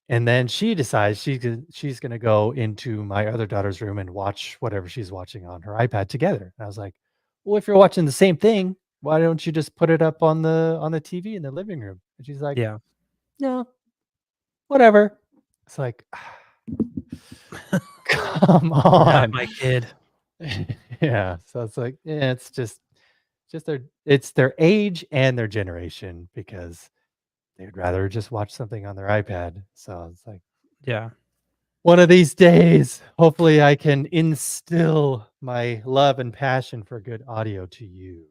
and then she decides she's gonna go into my other daughter's room and watch whatever she's watching on her iPad together. And I was like, "Well, if you're watching the same thing, why don't you just put it up on the TV in the living room?" And she's like, Yeah. "No, whatever." It's like, come Not on. my kid. Yeah, so it's like, yeah, it's just their age and their generation because they'd rather just watch something on their iPad. So it's like, Yeah. one of these days, hopefully I can instill my love and passion for good audio to you,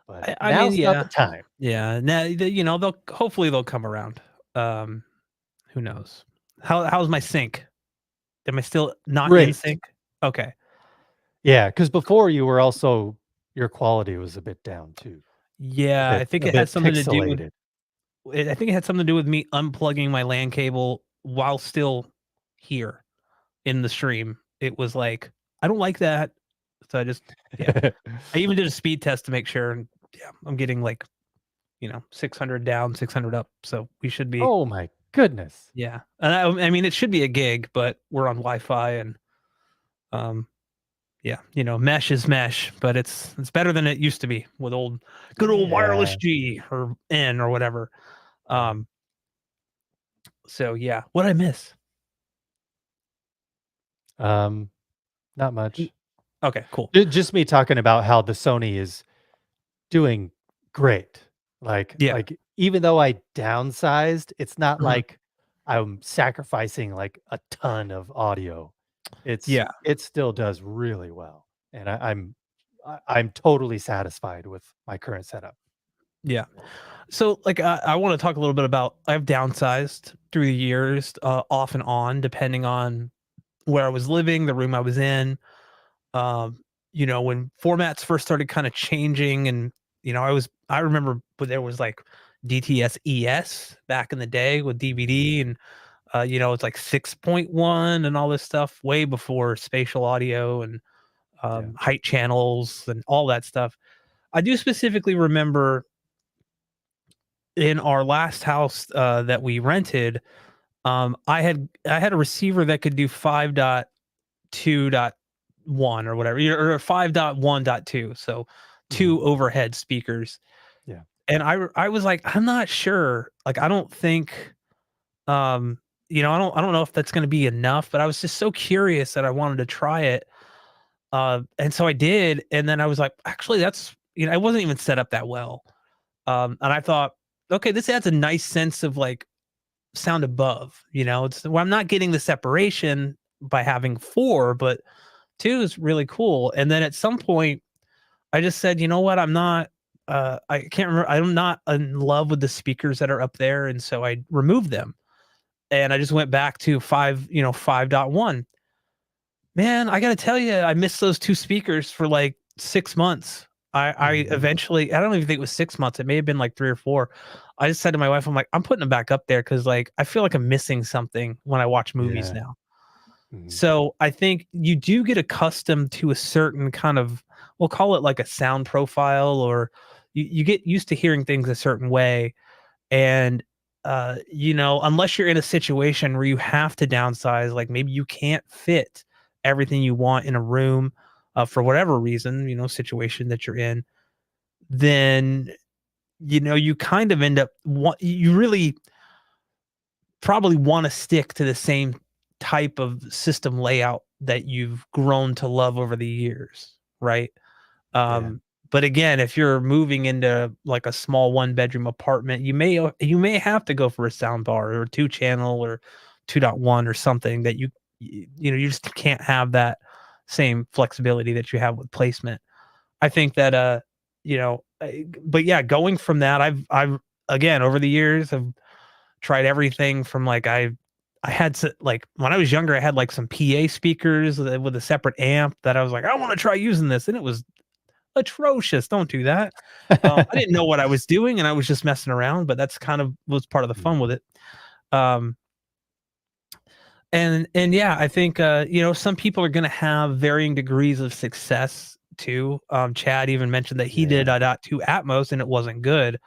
but I mean, now's not the yeah. time. Yeah. Now, they'll come around. Um, who knows? How's my sync? Am I still not in Great. sync? Okay. Yeah, because before you were also your quality was a bit down too, a Yeah, bit I think a it had bit something to do with pixelated. I think it had something to do with me unplugging my LAN cable while still here in the stream. It was like, I don't like that. So yeah. I even did a speed test to make sure, and yeah, I'm getting like, 600 down, 600 up. So we should be, Oh my goodness. yeah. And I mean, it should be a gig, but we're on Wi-Fi and, um, yeah, mesh is mesh, but it's better than it used to be with good old wireless Yeah, G or N or whatever. right. Um, so yeah, what I miss? Um, Not N- much. Okay, cool. Just me talking about how the Sony is doing great. Yeah. Like even though I downsized, it's not Mhm. like I'm sacrificing like a ton of audio. Yeah. It still does really well, and I'm totally satisfied with my current setup. Yeah. So, like, I want to talk a little bit about I've downsized through the years, off and on, depending on where I was living, the room I was in. Um, when formats first started kind of changing, and I remember when there was like DTS ES back in the day with DVD, and it's like 6.1 and all this stuff way before spatial audio and Yeah. height channels and all that stuff. I do specifically remember in our last house that we rented, I had a receiver that could do 5.2.1 or whatever, or 5.1.2, so Mhm. two overhead speakers. Yeah. And I was like, I'm not sure. Like, I don't think, I don't know if that's going to be enough. But I was just so curious that I wanted to try it. And so I did, and then I was like, actually, I wasn't even set up that well. And I thought, okay, this adds a nice sense of like sound above. I'm not getting the separation by having four, but two is really cool. And then at some point, I just said, you know what, I can't remember. I'm not in love with the speakers that are up there, and so I removed them, and I just went back to 5.1. Man, I gotta tell you, I missed those two speakers for like 6 months. I Mhm. eventually, I don't even think it was 6 months. It may have been like 3 or 4. I just said to my wife, I'm like, I'm putting them back up there because like I feel like I'm missing something when I watch movies Yeah. now. Mhm. So I think you do get accustomed to a certain kind of, we'll call it like a sound profile, or you get used to hearing things a certain way. And, unless you're in a situation where you have to downsize, like maybe you can't fit everything you want in a room for whatever reason, situation that you're in, then, you kind of end up, you really probably want to stick to the same type of system layout that you've grown to love over the years, right? Yeah. But again, if you're moving into like a small one bedroom apartment, you may have to go for a sound bar or two channel or 2.1 or something that you just can't have that same flexibility that you have with placement. I think that but yeah, going from that, I've again over the years I've tried everything from like I had like when I was younger, I had like some PA speakers with a separate amp that I was like, I want to try using this, and it was atrocious. Don't do that. I didn't know what I was doing, and I was just messing around. But that's kind of was part of the fun Mhm. with it. Um, and yeah, I think some people are going to have varying degrees of success too. Chad even mentioned that he did Yeah. a dot two Atmos, and it wasn't good.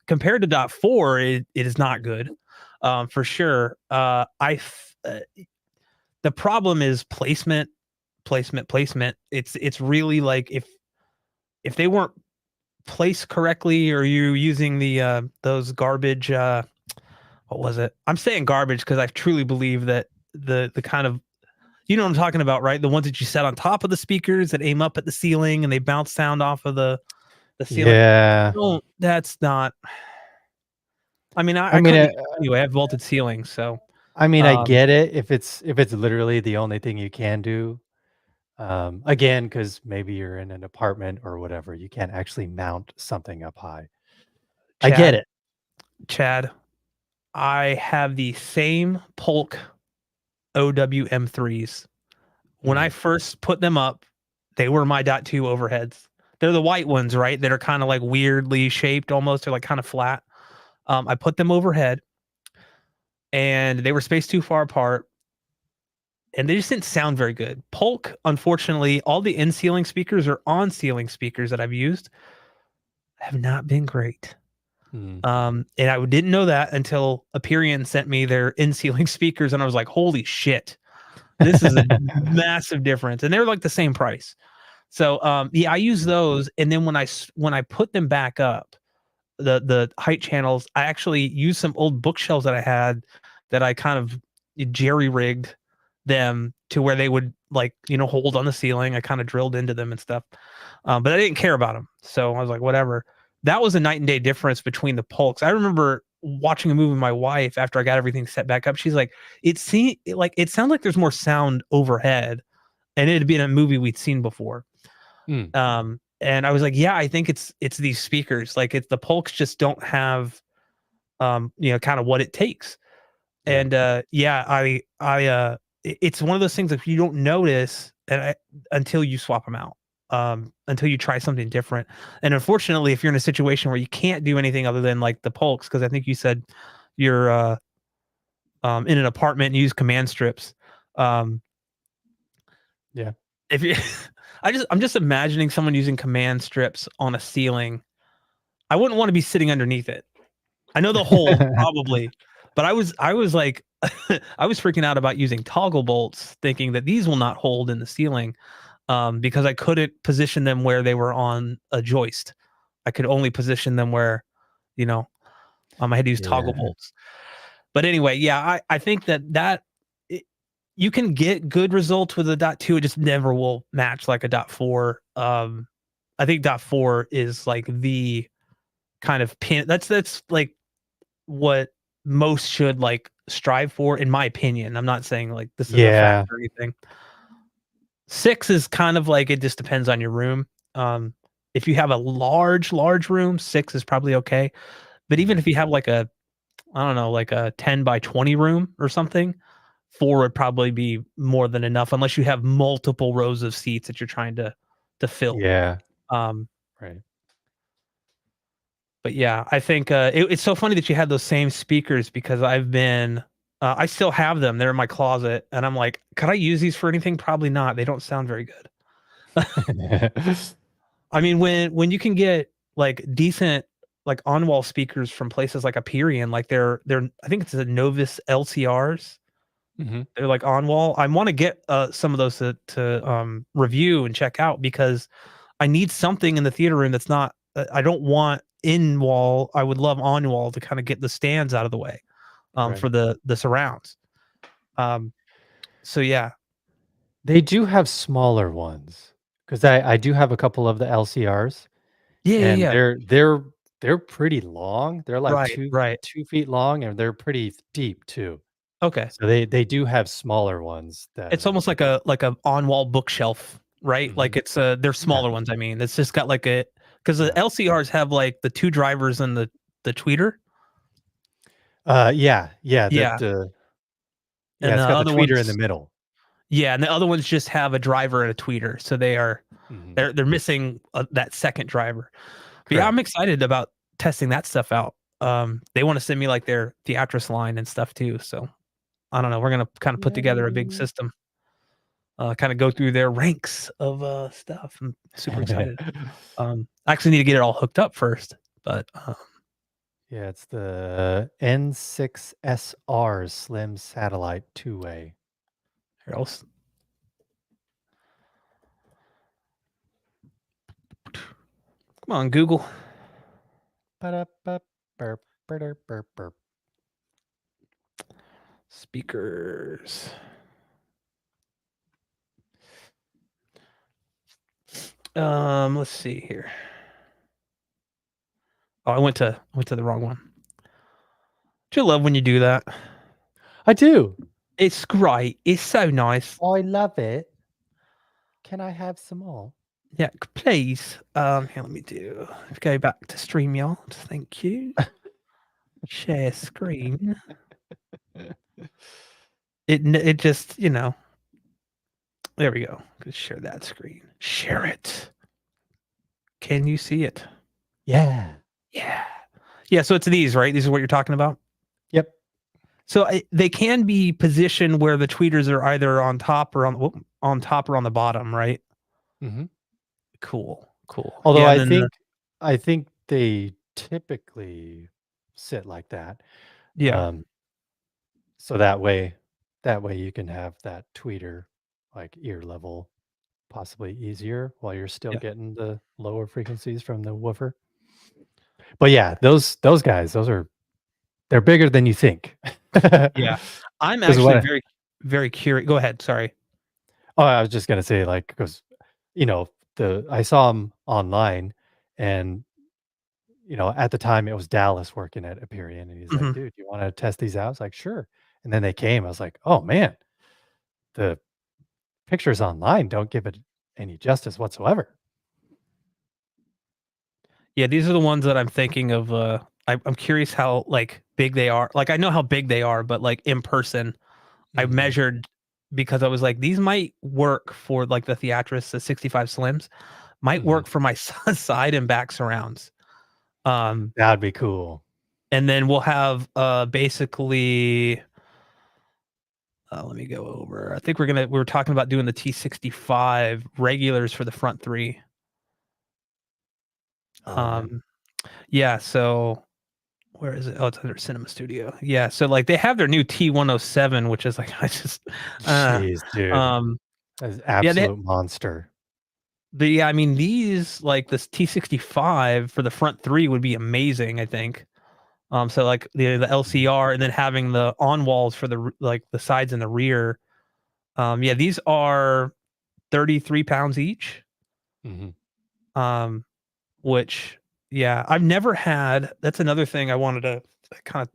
Compared to dot four, it is not good, for sure. The problem is placement, placement, placement. It's really like if they weren't placed correctly, or you using those garbage. What was it? I'm saying garbage because I truly believe that the kind of, what I'm talking about, right? The ones that you set on top of the speakers that aim up at the ceiling and they bounce sound off of the ceiling. Yeah. No, that's not. I mean, I I mean, couldn't use it anyway. I have vaulted ceilings, so I um, get it if it's literally the only thing you can do. Again, because maybe you're in an apartment or whatever, you can't actually mount something up high. I get Chad, it. Chad, I have the same Polk OWM3s. When I Mm. first put them up, they were my dot two overheads. They're the white ones, right? That are kind of like weirdly shaped almost, or like kind of flat. I put them overhead, and they were spaced too far apart, and they just didn't sound very good. Polk, unfortunately, all the in ceiling speakers or on ceiling speakers that I've used have not been great. Mm. And I didn't know that until Aperion sent me their in ceiling speakers, and I was like, holy shit, this is a massive difference. And they're like the same price. So yeah, I use Mm. those, and then when I put them back up, the height channels, I actually used some old bookshelves that I had that I kind of jerry rigged them to where they would like hold on the ceiling. I kind of drilled into them and stuff, but I didn't care about them, so I was like, whatever. That was a night and day difference between the Polks. I remember watching a movie with my wife after I got everything set back up. She's like, it sounds like there's more sound overhead, and it had been a movie we'd seen before. Mm. And I was like, yeah, I think it's these speakers. Like it's the Polks just don't have kind of what it takes. Yeah. And yeah, it's one of those things that you don't notice until you swap them out. Until you try something different. And unfortunately, if you're in a situation where you can't do anything other than like the Polks, because I think you said you're in an apartment and use command strips. Um, Yeah. if you I'm just imagining someone using command strips on a ceiling. I wouldn't want to be sitting underneath it. I know the hold probably, but I was like I was freaking out about using toggle bolts, thinking that these will not hold in the ceiling, because I couldn't position them where they were on a joist. I could only position them where, you know, I had to use toggle Yeah. bolts. But anyway, yeah, I think that it, you can get good results with a dot two. It just never will match like a dot four. I think dot four is like the kind of pin. That's like what most should like strive for, in my opinion. I'm not saying like this is a fact Yeah. or anything. Six is kind of like it just depends on your room. If you have a large room, six is probably okay. But even Mhm. if you have like a, I don't know, like a 10 by 20 room or something, four would probably be more than enough unless you have multiple rows of seats that you're trying to fill. Yeah. Um, Right. but yeah, I think it's so funny that you had those same speakers because I still have them. They're in my closet, and I'm like, could I use these for anything? Probably not. They don't sound very good. I mean, when you can get like decent like on wall speakers from places like Aperion, like they're I think it's the Novus LCRs. Mhm. They're like on wall. I want to get some of those to review and check out because I need something in the theater room that's not. I don't want in wall. I would love on wall to kind of get the stands out of the way Right. for the surrounds. Um, so yeah, They do have smaller ones because I do have a couple of the LCRs, yeah, yeah, and yeah. they're pretty long. They're like Right, right. 2 feet long, and they're pretty deep too. Okay. So they do have smaller ones that It's are almost like a on wall bookshelf, right? Like Mhm. it's they're Yeah. smaller ones. I mean, it's just got like a because the Yeah. LCRs have like the two drivers and the tweeter. Yeah, yeah, Yeah, yeah, and the it's got the other tweeter in the ones, middle. yeah, and the other ones just have a driver and a tweeter, so Mhm. they're missing that second driver. But yeah, I'm Correct. excited about testing that stuff out. They want to send me like their Theatris line and stuff too. So I don't know. We're gonna kind of put together a big Yay. system. Kind of go through their ranks of stuff. I'm super excited. I actually need to get it all hooked up first, but Yeah, it's the N6SR Slim Satellite two-way. here else. Come on, Google Ba-da-ba, burp, burp, burp, burp. speakers. Let's see here. Oh, I went to the wrong one. Do you love when you do that? I do. It's great. It's so nice. I love it. Can I have some more? Yeah, please. Here, let me go back to StreamYard. Thank you. Share screen. It just, there we go. Just share that screen. Share it. Can you see it? Yeah. Yeah. Yeah, so it's these, right? These are what you're talking about? Yep. So they can be positioned where the tweeters are either on top or on top or on the bottom, right? Mhm. Cool. Cool. Although Yeah, and then I think they typically sit like that. yeah. Um, so that way you can have that tweeter like ear level possibly easier while you're still Yeah. getting the lower frequencies from the woofer. But yeah, those guys, they're bigger than you think. Yeah. I'm 'Cause actually what very, very curious. Go ahead. Sorry. Oh, I was just gonna say, like, because I saw him online, and at the time it was Dallas working at Aperion, and he's like, Mhm. "Dude, you want to test these out?" I was like, "Sure." And then they came. I was like, "Oh man, the pictures online don't give it any justice whatsoever." Yeah, these are the ones that I'm thinking of. I'm curious how like big they are. Like I know how big they are, but like in person, I Mhm, measured because I was like, these might work for like the Theatrus, the 65 Slims, might mhm. work for my side and back surrounds. Um, That'd be cool. and then we'll have basically let me go over. I think we were talking about doing the T65 regulars for the front three. Oh, yeah. Um, yeah, so where is it? Oh, it's under Cinema Studio. Yeah, so like they have their new T107, which is like I just uh Jeez, dude. um That's an yeah, absolute monster. yeah, I mean these like this T65 for the front three would be amazing, I think. So like the Mhm, LCR and then having the on walls for the like the sides and the rear. Yeah, these are 33 pounds each. mhm. Um, which yeah, I've never had. That's another thing I wanted to kind of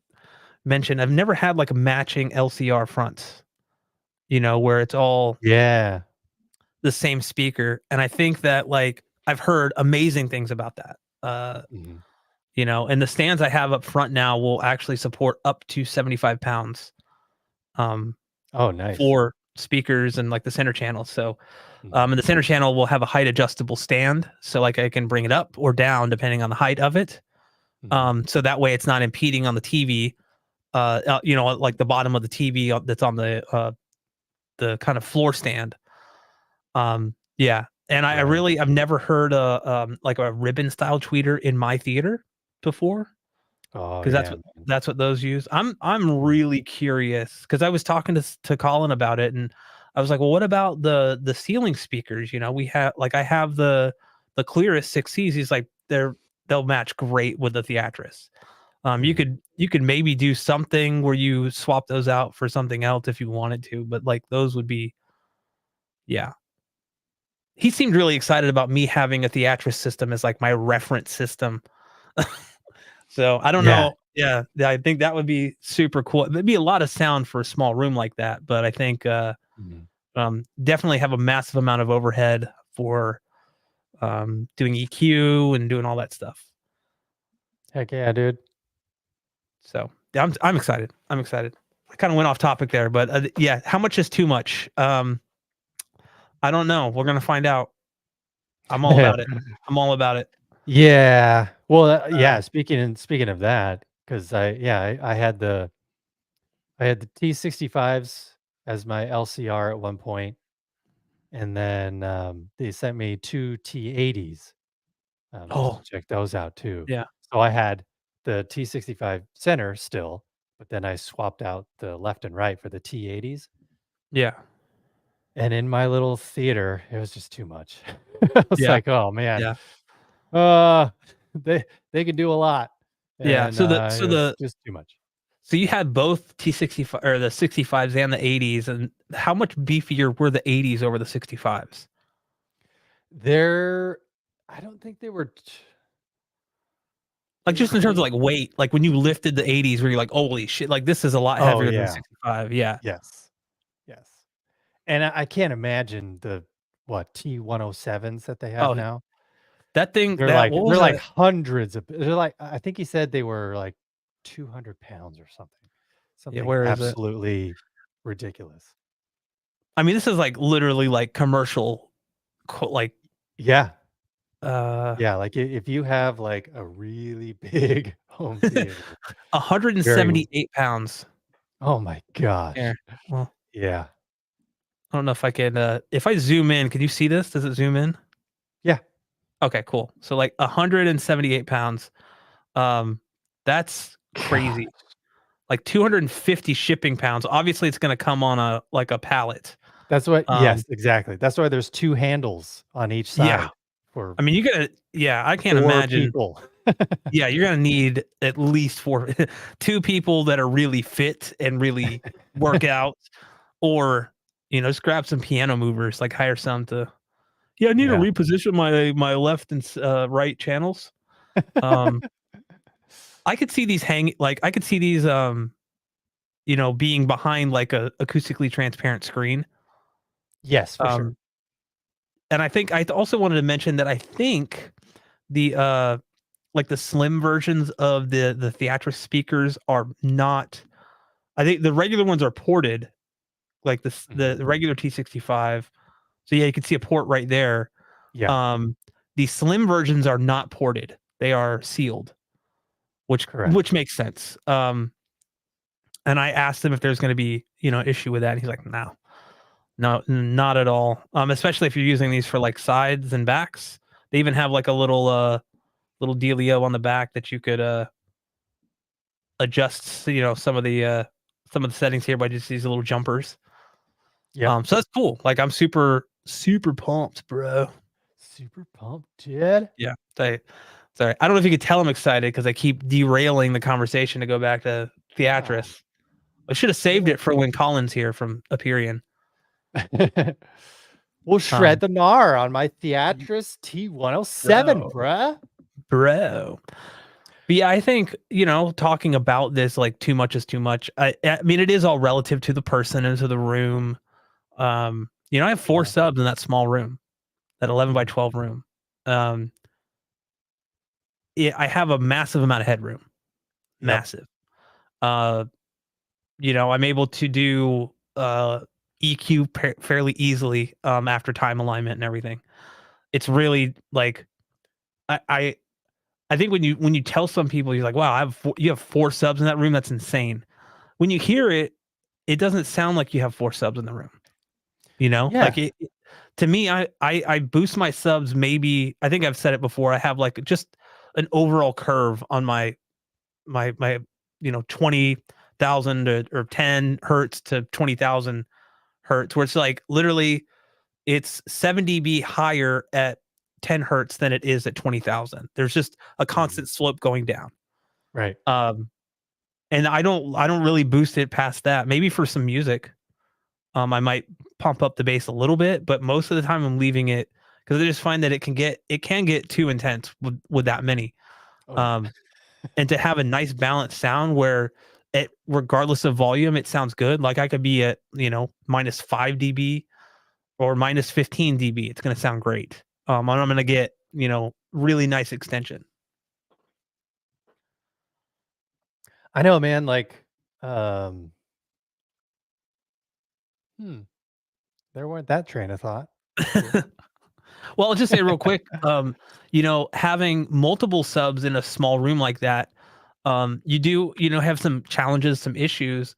mention. I've never had like a matching LCR fronts. Where it's all Yeah. the same speaker. And I think that like I've heard amazing things about that. Mhm. And the stands I have up front now will actually support up to 75 pounds um Oh, nice. for speakers and like the center channel. So Mhm, and the center channel will have a height adjustable stand. So like I can bring it up or down depending on the height of it. mhm. So that way it's not impeding on the TV. Like the bottom of the TV that's on the kind of floor stand. Yeah, and I Right. really I've never heard like a ribbon style tweeter in my theater before Oh, because yeah, man. that's what those use. I'm Mhm, really curious because I was talking to Colin about it, and I was like, well, what about the ceiling speakers? We have like I have the clearest 6Cs. He's like they'll match great with the Theatrus. mhm. You could maybe do something where you swap those out for something else if you wanted to, but like those would be yeah. He seemed really excited about me having a Theatrus system as like my reference system. So I don't Yeah. know. Yeah, I think that would be super cool. There'd be a lot of sound for a small room like that, but I think Mhm. definitely have a massive amount of overhead for doing EQ and doing all that stuff. Heck yeah, dude. So yeah, I'm excited. I'm excited. I kind of went off topic there, but yeah, how much is too much? I don't know. We're gonna find out. I'm all about it. I'm all about it. Yeah. Well, Uh, yeah, speaking of that, 'cause I had the T65s as my LCR at one point, and then, they sent me 2 T80s, just to oh check those out too. yeah, So I had the T65 center still, but then I swapped out the left and right for the T80s, yeah, and in my little theater, it was just too much. I was yeah, like, "Oh, man, yeah. uh, they they could do a lot, Yeah, and, it was just too much." so you had both T65 or the 65s and the 80s, and how much beefier were the 80s over the 65s? They're I don't think Like, they were just in terms of, pretty. like, weight, like, when you lifted the 80s where you're like, "Holy shit, like, this is a lot Oh, heavier than the yeah. 65." Yeah. Yes. Yes. And I can't imagine the T107s that they have Oh, now. that thing that what They're was like that? hundreds of they're like I think he said they were like 200 pounds or something. Yeah, Something where is it? absolutely ridiculous. I mean, this is, like, literally, like, commercial like, Yeah. uh, Yeah, like, if you have, like, a really big home theater, very 178 pounds. oh my Here, gosh. well, Yeah. I don't know if I can, if I zoom in, can you see this? Does it zoom in? Yeah. Okay, cool. So, like, 178 pounds. Um, that's God. crazy. Like 250 shipping pounds. Obviously, it's gonna come on a like a pallet. That's what Um, yes, exactly. That's why there's 2 handles on each yeah. side for I mean, you gotta yeah, I can't 4 imagine. people. Yeah, you're gonna need at least 4 2 people that are really fit and really work out, or, just grab some piano movers, like, hire some to "Yeah, I need to Yeah. reposition my left and right channels." Um, I could see these I could see these, being behind, like, a acoustically transparent screen. Yes, for sure. Um And I think I also wanted to mention that I think the like the slim versions of the theatric speakers are not. I think the regular ones are ported, like Mhm. the regular T65. So yeah, you can see a port right there. Yeah, Um, the slim versions are not ported; they are sealed, which correct. makes sense. And I asked him if there's going to be issue with that. And he's like, no, no, not at all. Especially if you're using these for like sides and backs. They even have like a little dealio on the back that you could adjust, some of the settings here by just these little jumpers. Yep. So that's cool. Like I'm super super pumped, bro. Super pumped, dude. Yeah. Sorry. I don't know if you could tell I'm excited because I keep derailing the conversation to go back to Nah, Theatris. I should have saved good. it for when Colin's here from Aperion. We'll shred Um, the gnar on my Theatris T107, bro, bruh. bro. But yeah, I think, talking about this like too much is too much. I mean, it is all relative to the person and to the room. I have four Yeah. subs in that small room, that 11 by Mhm. 12 room. Um, I have a massive amount of headroom, Yep. massive. Uh, I'm able to do EQ fairly easily after time alignment and everything. It's really like I, I I think when you tell some people you're like, wow, you have four subs in that room. That's insane. When you hear it, it doesn't sound like you have four subs in the room. Like Yeah. to me, I boost my subs. Maybe I think I've said it before. I have like just an overall curve on my 20,000 or 10 hertz to 20,000 hertz, where it's like literally it's 7 dB higher at 10 hertz than it is at 20,000. There's just a Mhm. constant slope going down. Right. Um, and I don't really boost it past that. Maybe for some music, I might pump up the bass a little bit, but most of the time I'm leaving it because I just find that it can get too intense with that many. Oh, yeah. Um, and to have a nice balanced sound where it regardless of volume, it sounds good. Like I could be at minus 5 dB or minus 15 dB. It's gonna sound great. And I'm gonna get really nice extension. I know, man, like, um hmm, there went that train of thought. Thank you. Well, I'll just say real quick, having multiple subs in a small room like that, you do, have some challenges, some issues.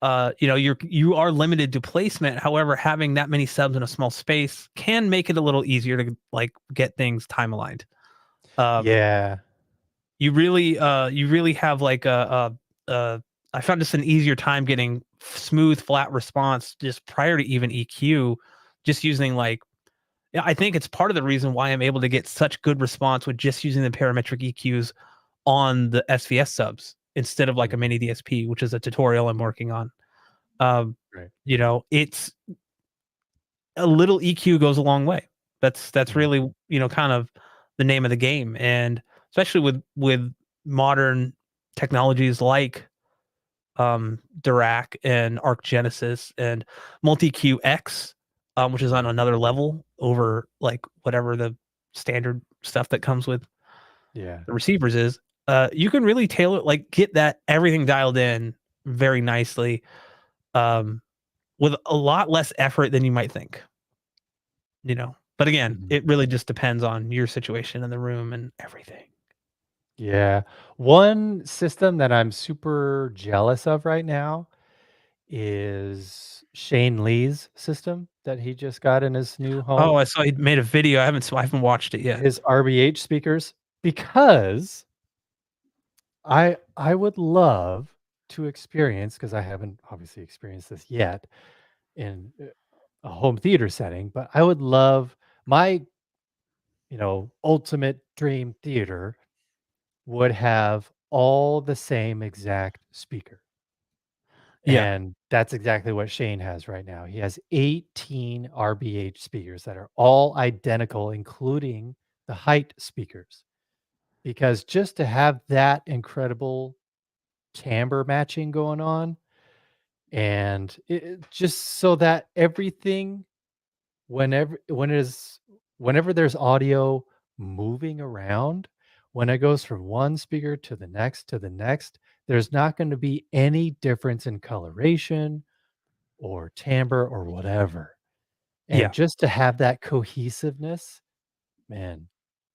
You are limited to placement. However, having that many subs in a small space can make it a little easier to like get things time aligned. Um, Yeah. you really have like I found just an easier time getting smooth, flat response just prior to even EQ, just using like yeah, I think it's part of the reason why I'm able to get such good response with just using the parametric EQs on the SVS subs instead of like a Mhm. mini DSP, which is a tutorial I'm working on. Um, Right. it's a little EQ goes a long way. That's Mhm. really, kind of the name of the game. And especially with modern technologies like Dirac and Arc Genesis and Multi QX, which is on Mhm. another level over like whatever the standard stuff that comes with Yeah. the receivers is. You can really tailor like get that everything dialed in very nicely, um, with a lot less effort than you might think. But again, Mhm. it really just depends on your situation in the room and everything. Yeah. One system that I'm super jealous of right now is Shane Lee's system that he just got in his new Oh, home, I saw he made a video. I haven't watched it yet. his RBH speakers, because I would love to experience, because I haven't obviously experienced this yet in a home theater setting, but I would love my, ultimate dream theater would have all the same exact speaker. Yeah, And that's exactly what Shane has right now. He has 18 RBH speakers that are all identical, including the height speakers. Because just to have that incredible timbre matching going on, and just so that everything, whenever when it is whenever there's audio moving around, when it goes from one speaker to the next, there's not going to be any difference in coloration or timbre or whatever. And Yeah. just to have that cohesiveness, man,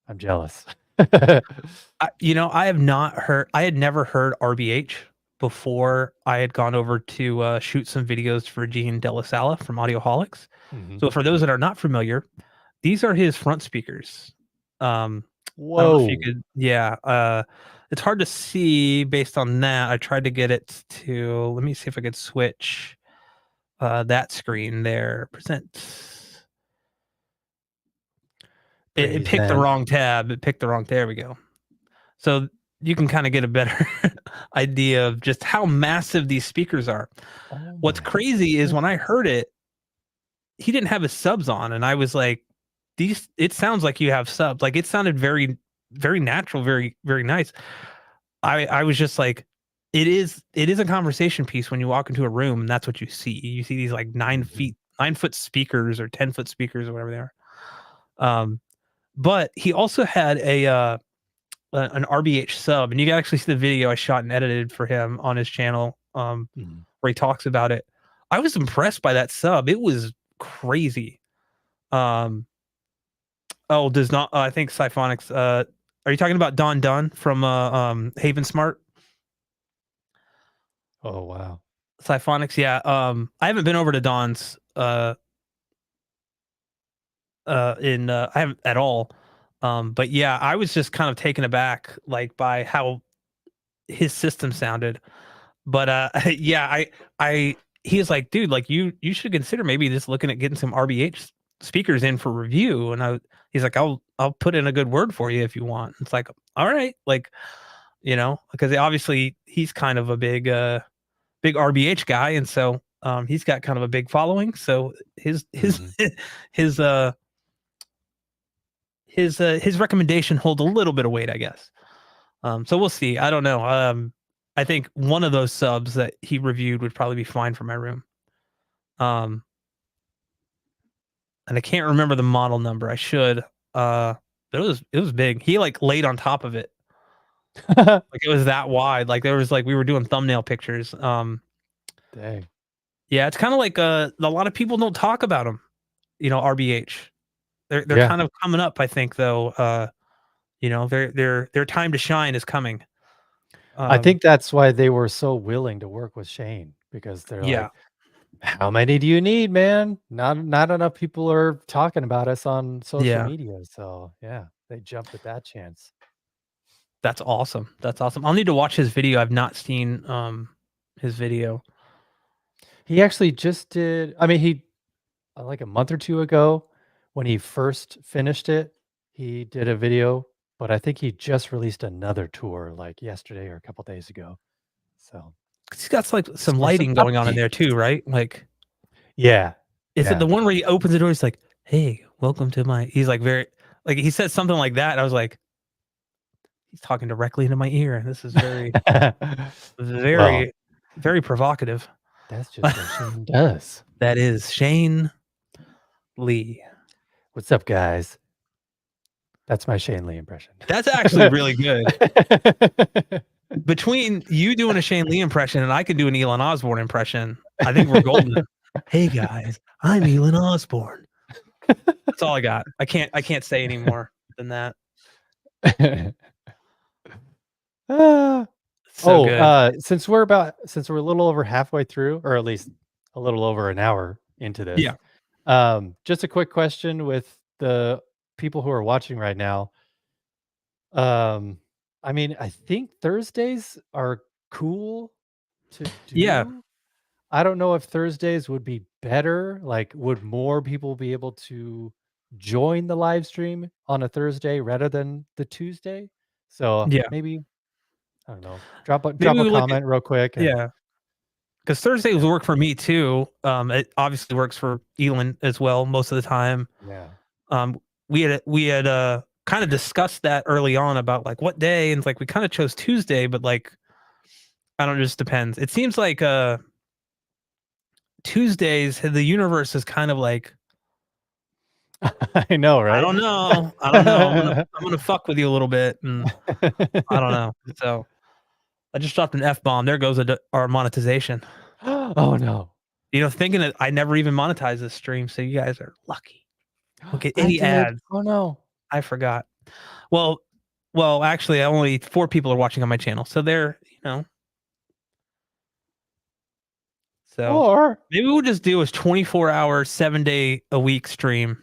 I'm jealous. I have not heard. I had never heard RBH before I had gone over to shoot some videos for Gene Delasala from Audioholics. Mhm. So for those that are not familiar, these are his front speakers. Um, I don't know if you Whoa. could. Yeah. It's hard to see based on that. I tried to get it to. Let me see if I could switch that screen there. Present. It Praise picked the man. wrong tab. It picked the wrong. There we go. So you can kind of get a better idea of just how massive these speakers are. Oh What's my crazy is when I goodness. heard it, he didn't have his subs on, and I was like, "These." It sounds like you have subs. Like it sounded very, very natural, very, very nice. I was just like, it is a conversation piece when you walk into a room and that's what you see. You see these like Mhm. 9-foot speakers or 10-foot speakers or whatever they are. But he also had an RBH sub, and you can actually see the video I shot and edited for him on his channel, Mhm. where he talks about it. I was impressed by that sub. It was crazy. Um, oh, does not I think Siphonics. Are you talking about Don Dunn from Haven Smart? Oh, wow. Siphonics, yeah. I haven't been over to Don's in I haven't at all. But yeah, I was just kind of taken aback like by how his system sounded. But yeah, I he was like, dude, like you should consider maybe just looking at getting some RBH speakers in for review. And he's like, I'll put in a good word for you if you want. It's like, all right, like, because obviously he's kind of a big RBH guy, and so he's got kind of a big following. So his Mhm. his uh his recommendation holds a little bit of weight, I guess. So we'll see. I don't know. I think one of those subs that he reviewed would probably be fine for my room. Um, and I can't remember the model number. I should. But it was big. He like laid on top of it. Like it was that wide. Like there was like we were doing thumbnail pictures. Dang. Yeah, it's kind of like a lot of people don't talk about him. RBH. They're Yeah. kind of coming up. I think though. Their time to shine is coming. I Um, think that's why they were so willing to work with Shane because they're yeah, like, "How many do you need, man? Not enough people are talking about us on social yeah. media." So, yeah, they jumped at that chance. That's awesome. That's awesome. I'll need to watch his video. I've not seen his video. He actually just did I mean, he like a month or 2 ago, when he first finished it, he did a video, but I think he just released another tour, like, yesterday or a couple days ago. So, 'Cause he's got like some some lighting going on in there updates. too, right? Like, Yeah, is it yeah. the one where he opens the door? He's like, "Hey, welcome to my." He's like very like he said something like that. I was like, he's talking directly into my ear. This is very, Well, very, very provocative. that's just what Shane does. That is Shane Lee. "What's up, guys?" That's my Shane Lee impression. That's actually really good. Between you doing a Shane Lee impression and I can do an Elon Osborne impression, I think we're golden. Hey guys, I'm Elon Osborne. That's all I got. I can't say any more than that. Ah. It's so Oh, good. since we're a little over halfway through, or at least a little over an hour into this, Yeah. just a quick question with the people who are watching right now. Um, I mean, I think Thursdays are cool to Yeah. do. I don't know if Thursdays would be better. Like, would more people be able to join the live stream on a Thursday rather than the Tuesday? So Yeah. maybe I don't know. Maybe Drop a we look at comment real quick and yeah. Because Thursdays yeah, work for me too. It obviously works for Elon as well most of the time. yeah. Um, we had kind of discussed that early on about like what day, and it's like we kind of chose Tuesday, but like I don't know, it just depends. It seems like Tuesdays the universe is kind of like I know, I right? don't know. I don't know. I'm gonna fuck with you a little bit, and I don't know. So I just dropped an F bomb. There goes our monetization. Oh, no. Thinking that I never even monetized this stream, so you guys are lucky. Don't get I any did. ads. Oh, no. I forgot. Well, actually, only 4 people are watching on my channel, so so Or maybe we'll just do a 24-hour, 7-day a week stream,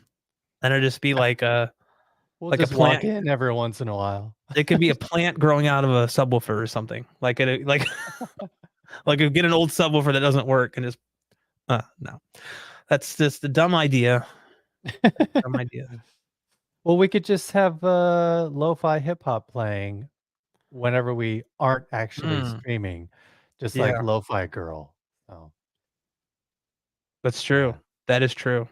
and it'll just be we'll like a just walk plant. in every once in a while. It could be a plant growing out of a subwoofer or something. Like get an old subwoofer that doesn't work and just no. That's just a dumb idea. Dumb idea. Well, we could just have, lo-fi hip hop playing whenever we aren't actually Mm, streaming, just like yeah, Lo-Fi Girl. Oh, that's true. yeah, That is true.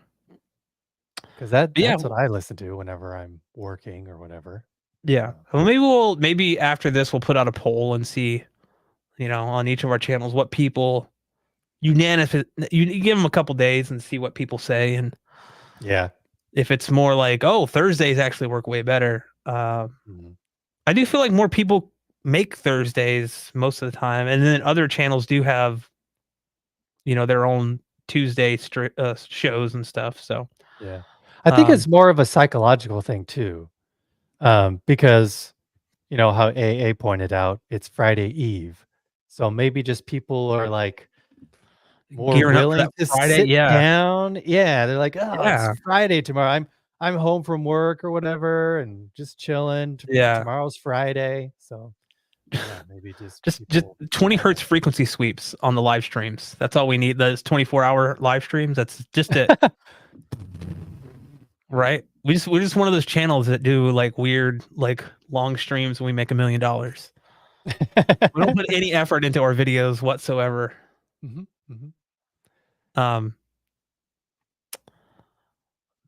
because But yeah, that's what I listen to whenever I'm working or whatever. yeah. So, Well, maybe after this we'll put out a poll and see, on each of our channels what people unanimous you give them a couple days and see what people say, and yeah. if it's more like, oh, Thursdays actually work way better. Mhm. I do feel like more people make Thursdays most of the time, and then other channels do have their own Tuesday shows and stuff. So, Yeah. I think um, it's more of a psychological thing too, because, how AA pointed out, it's Friday Eve. So maybe just people are, like, more gearing up for willing that to Friday, sit yeah, down. Yeah, they're like, "Oh, it's yeah, Friday tomorrow. I'm home from work or whatever and just chilling. yeah. Tomorrow's Friday." So, yeah, maybe just Just people 20 have hertz frequency sweeps on the live streams. That's all we need. Those 24-hour live streams. That's just it, that. right? We're just one of those channels that do like weird, like long streams, and we make $1 million. We don't put any effort into our videos whatsoever. Mhm, mhm. Um,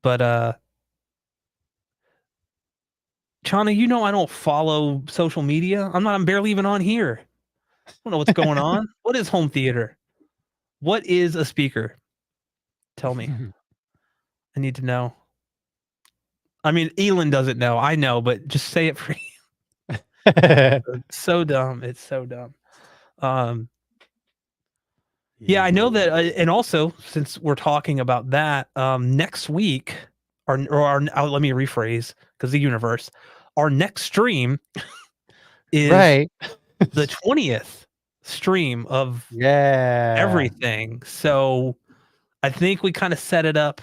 but Chana, I don't follow social media. I'm barely even on here. I don't know what's going on. What is home theater? What is a speaker? Tell me. I need to know. I mean, Elon doesn't know. I know, but just say it for me. It's so dumb. It's so dumb. Um, yeah, I know that, and also since we're talking about that, next week, let me rephrase because the universe, our next stream is Right. the 20th stream of Yeah. everything. So I think we kind of set it up,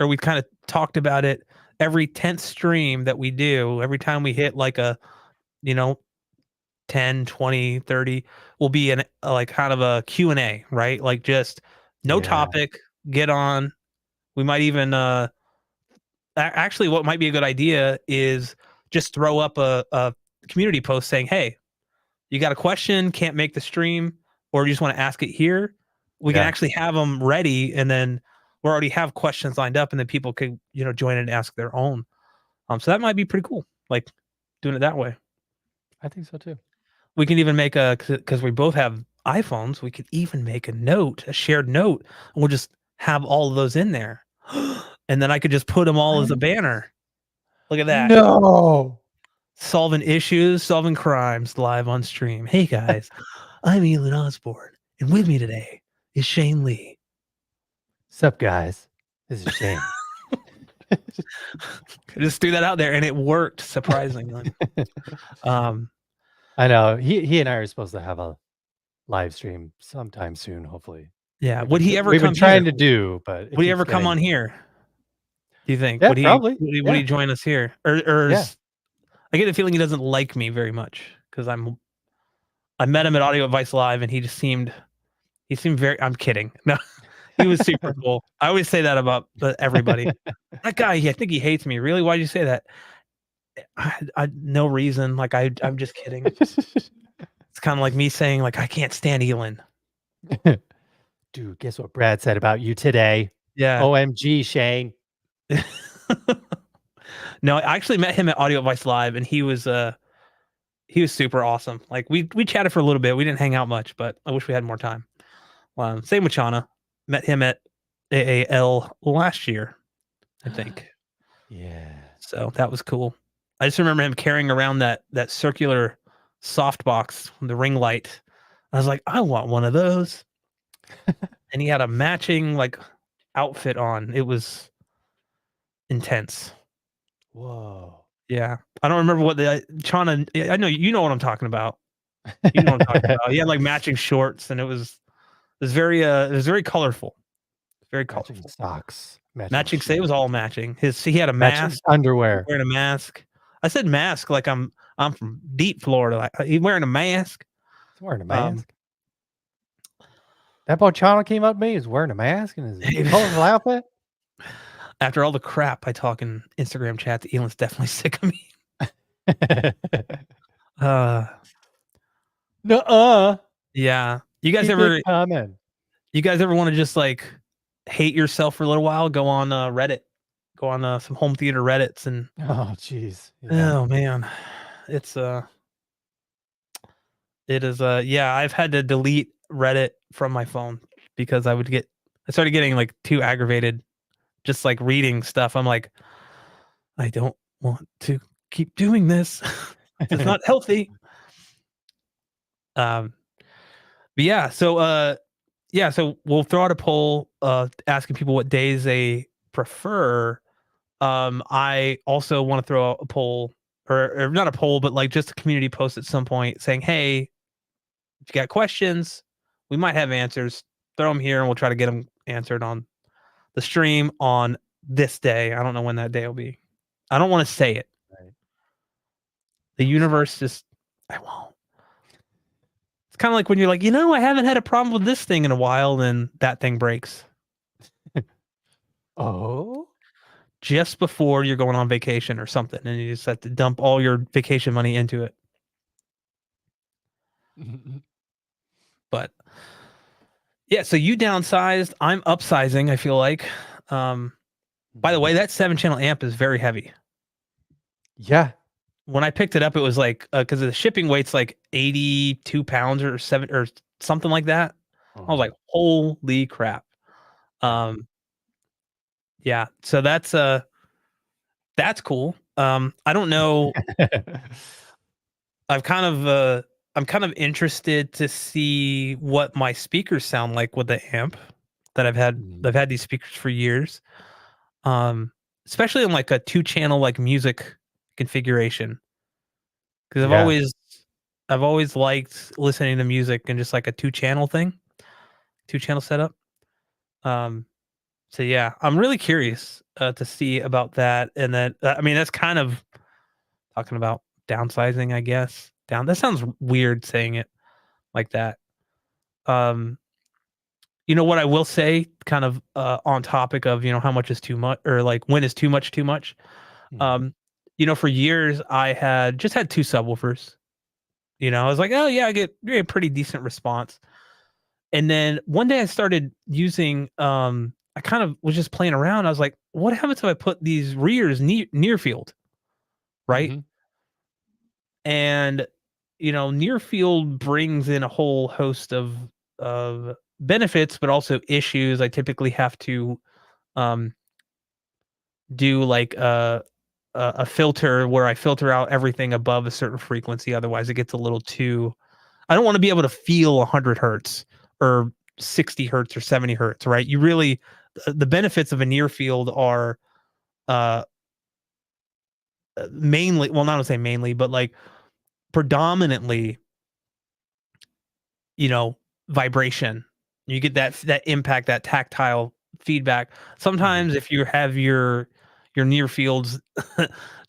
or we kind of talked about it. Every 10th stream that we do, every time we hit like a, you know, 10, 20, 30, will be an like kind of a Q&A, right? Like just no Yeah. topic, get on. We might even actually what might be a good idea is just throw up a community post saying, "Hey, you got a question, can't make the stream, or you just want to ask it here." We can Yeah. actually have them ready, and then we already have questions lined up, and then people could, join in and ask their own. So that might be pretty cool, like doing it that way. I think so too. We can even make because we both have iPhones, we could even make a shared note, and we'll just have all of those in there. And then I could just put them all as a What? banner. Look at that. No. Solving issues, solving crimes live on stream. Hey guys, I'm Elon Osborne, and with me today is Shane Lee. Sup, guys? This is Shane. I just threw that out there and it worked surprisingly. Um, I know. He and I are supposed to have a live stream sometime soon, hopefully. yeah. Would he ever We've been come here? trying to do, but it Would he keeps ever come on getting. here? Do you think? Yeah, probably. Would he Yeah. join us here? Or Yeah. I get the feeling he doesn't like me very much because I met him at Audio Advice Live and he seemed very. I'm kidding. No, he was super cool. I always say that about everybody. That guy, I think he hates me. Really? Why'd you say that? No reason. Like I'm just kidding. It's kind of like me saying like I can't stand Elon. Dude, guess what Brad said about you today? Yeah. OMG, Shane. No, I actually met him at Audio Advice Live, and he was super awesome. Like we chatted for a little bit. We didn't hang out much, but I wish we had more time. Same with Chana. Met him at AAL last year. I think. Yeah. So that was cool. I just remember him carrying around that circular softbox, the ring light. I was like, I want one of those. And he had a matching like outfit on. It was intense. Whoa. Yeah. I don't remember what the Chana. I know you know what I'm talking about. You know what I'm talking about. He had like matching shorts, and it was very colorful. Very Matching colorful. socks, matching Matching. Say it shoes, was all matching. He had a matching mask. He was underwear. wearing a mask. I said mask like I'm from deep Florida. Like he wearing a mask. He's wearing a Um, mask. That boy Chana came up to me, he's wearing a mask and his he- colorful outfit. after all the crap I talk in Instagram chats, Elon's definitely sick of me. Uh, Nuh-uh. yeah. Keep it coming. You guys ever want to just like hate yourself for a little while? Go on Reddit. Go on some home theater Reddits and Oh, jeez. Yeah. oh man, it's it is yeah. I've had to delete Reddit from my phone because I started getting like too aggravated just like reading stuff. I'm like, I don't want to keep doing this. It's not healthy. Um, but yeah, so we'll throw out a poll asking people what days they prefer. I also want to throw out a poll or not a poll, but like just a community post at some point saying, "Hey, if you got questions, we might have answers. Throw them here and we'll try to get them answered on the stream on this day." I don't know when that day will be. I don't want to say it. Right. The Don't say universe just I won't. It's kind of like when you're like, I haven't had a problem with this thing in a while, and that thing breaks oh? just before you're going on vacation or something, and you just have to dump all your vacation money into it. But yeah, so you downsized. I'm upsizing. I feel like. By the way, that 7-channel amp is very heavy. Yeah. When I picked it up, it was like because the shipping weight's like 82 pounds or something like that. I was Uh-huh. like, holy crap. Yeah. Yeah. So that's cool. I don't know. I've kind of I'm kind of interested to see what my speakers sound like with the amp that I've had. Mhm. I've had these speakers for years. Um, Especially in like a 2-channel like music configuration. Because Yeah. I've always liked listening to music in just like a 2-channel thing, 2-channel setup. Um, so yeah, I'm really curious to see about that. And that I mean that's kind of talking about downsizing, I guess. That sounds weird saying it like that. Um, what I will say, kind of on topic of how much is too much, or like when is too much too much. Mhm. Um, for years I had just had 2 subwoofers. I was like, oh yeah, I get a pretty decent response. And then one day I started using. I kind of was just playing around. I was like, what happens if I put these rears near field, right? Mhm. And near field brings in a whole host of benefits, but also issues. I typically have to um, do like a filter where I filter out everything above a certain frequency. Otherwise, it gets a little too. I don't want to be able to feel 100 hertz or 60 hertz or 70 hertz. Right? You really the benefits of a near field are uh mainly, well, not to say mainly, but like predominantly you know, vibration. You get that impact, that tactile feedback. Mhm. Sometimes if you have your near fields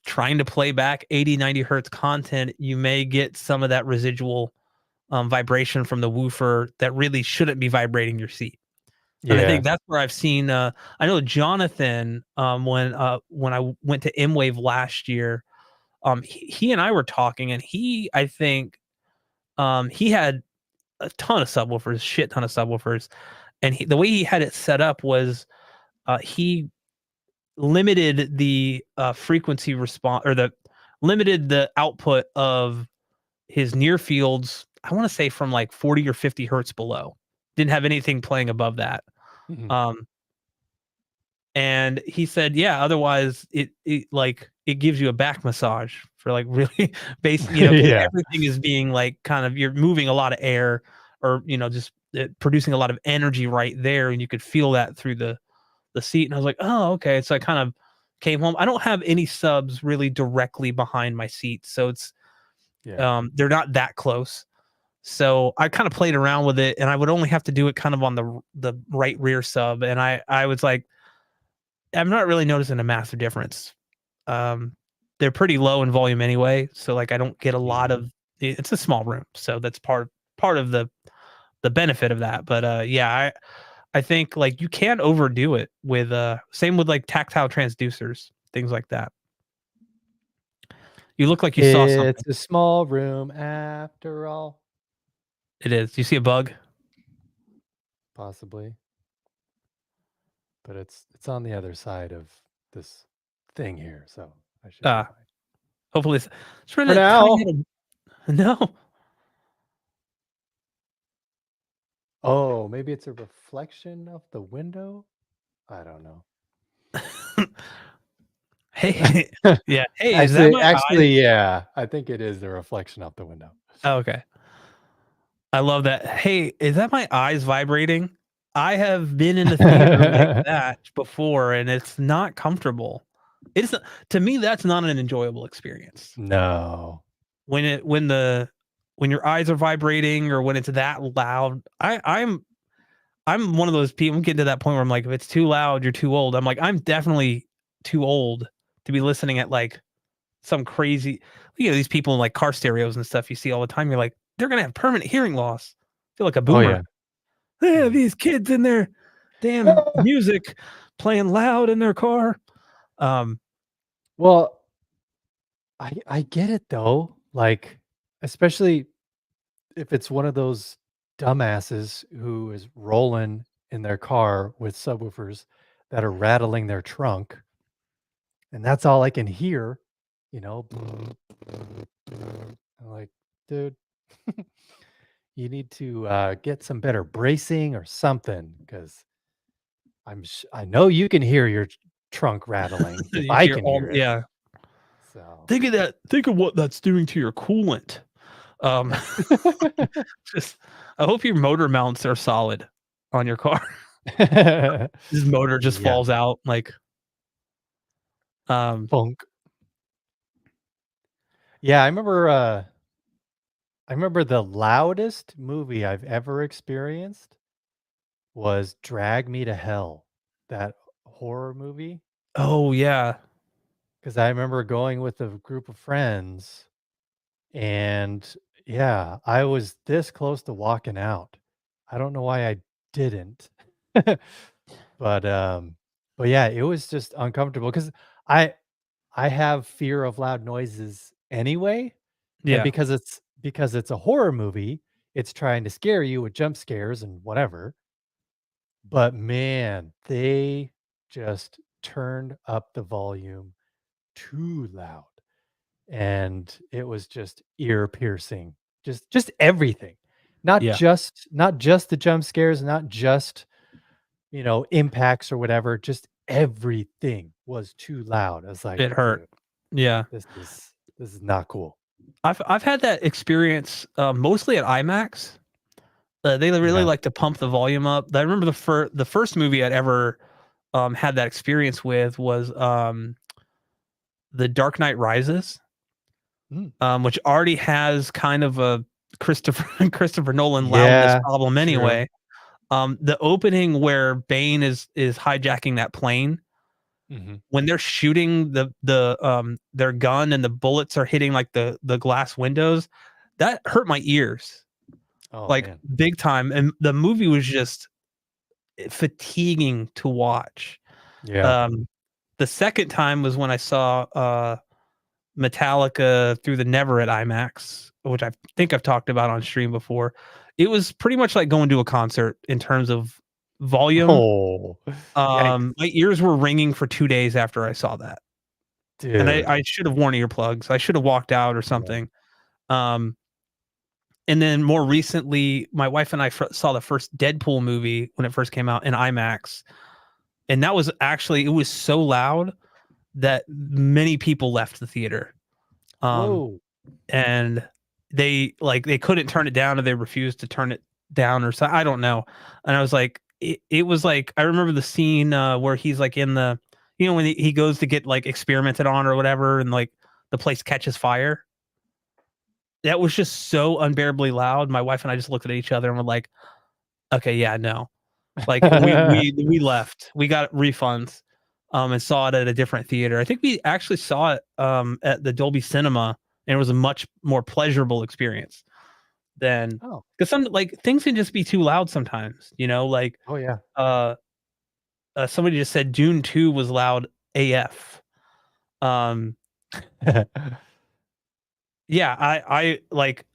trying to play back 80, 90 hertz content, you may get some of that residual vibration from the woofer that really shouldn't be vibrating your seat. And I think Yeah. that's where I've seen I know Jonathan when I went to M Wave last year, he and I were talking and I think he had a ton of subwoofers, shit ton of subwoofers, and the way he had it set up was he limited the frequency response or the limited the output of his near fields. I want to say from like 40 or 50 hertz below. Didn't have anything playing above that. Mhm. Um, And he said, yeah, otherwise it gives you a back massage for like really basic, because Yeah. everything is being like kind of you're moving a lot of air or just producing a lot of energy right there, and you could feel that through the seat. And I was like, oh, okay. So I kind of came home. I don't have any subs really directly behind my seat, so it's Yeah. they're not that close. So I kind of played around with it, and I would only have to do it kind of on the right rear sub, and I was like, I'm not really noticing a massive difference. Um, they're pretty low in volume anyway, so like I don't get a lot Mhm. of. It's a small room, so that's part of the benefit of that. But yeah, I think like you can overdo it with same with like tactile transducers, things like that. You look like you saw something. It's a small room after all. It is. You see a bug? Possibly, but it's on the other side of this thing here, so I should be Uh fine. hopefully it's really For a tiny now. little no. Oh, maybe it's a reflection of the window? I don't know. Hey, yeah. Hey, is that Actually my eyes? actually, yeah, I think it is the reflection of the window. Oh, okay. I love that. Hey, is that my eyes vibrating? I have been in the theater like that before, and it's not comfortable. It's to me, that's not an enjoyable experience. No. When your eyes are vibrating or when it's that loud. I'm one of those people. I'm getting to that point where I'm like, if it's too loud, you're too old. I'm like, I'm definitely too old to be listening at like some crazy, these people in like car stereos and stuff you see all the time. You're like, they're gonna have permanent hearing loss. I feel like a Oh, boomer. yeah. They have Mhm. these kids in their damn music playing loud in their car. Um, Well, I get it though, like, especially if it's one of those dumbasses who is rolling in their car with subwoofers that are rattling their trunk, and that's all I can hear, you know. I'm like, dude, you need to get some better bracing or something, because I know you can hear your trunk rattling if you I hear can all, hear it. yeah. So, Think of that. Think of what that's doing to your coolant. Um, just I hope your motor mounts are solid on your car. This motor just yeah, falls out like um funk. Yeah, I remember the loudest movie I've ever experienced was Drag Me to Hell, that horror movie. oh yeah. Because I remember going with a group of friends, and yeah, I was this close to walking out. I don't know why I didn't. But, um but yeah, it was just uncomfortable because I I have fear of loud noises anyway, and Yeah. because it's a horror movie, it's trying to scare you with jump scares and whatever. But man, they just turned up the volume too loud, and it was just ear piercing. Just everything. Yeah. Not just the jump scares, not just, impacts or whatever, just everything was too loud. I was like, It hurt. "Dude, Yeah. this is not cool." I've had that experience, mostly at IMAX. They really Yeah. like to pump the volume up. I remember the first movie I'd ever, had that experience with was, The Dark Knight Rises, Mm. which already has kind of a Christopher Christopher Nolan loudness Yeah, problem true. anyway. The opening where Bane is hijacking that plane, Mhm. when they're shooting their gun and the bullets are hitting, like, the glass windows, that hurt my ears, Oh, like, man. big time, and the movie was just fatiguing to watch. Yeah. Um, the second time was when I saw, Metallica Through the Never at IMAX, which I think I've talked about on stream before. It was pretty much like going to a concert in terms of volume. Oh, yikes. My ears were ringing for 2 days after I saw that, and I Dude. I should have worn earplugs. I should have walked out or Yeah. something. Um, and then more recently, my wife and I saw the first Deadpool movie when it first came out in IMAX. and that was actually it was so loud that many people left the theater. Um, Whoa. and they couldn't turn it down, or they refused to turn it down, or so I don't know. And I was like, it was like I remember the scene where he's like in the, when he goes to get like experimented on or whatever, and like the place catches fire. That was just so unbearably loud. My wife and I just looked at each other and were like, okay, yeah, no. Like we left. We got refunds, and saw it at a different theater. I think we actually saw it at the Dolby Cinema, and it was a much more pleasurable experience than, Oh. because some like things can just be too loud sometimes. Like Oh, yeah. uh, somebody just said Dune 2 was loud AF. Um, yeah, I like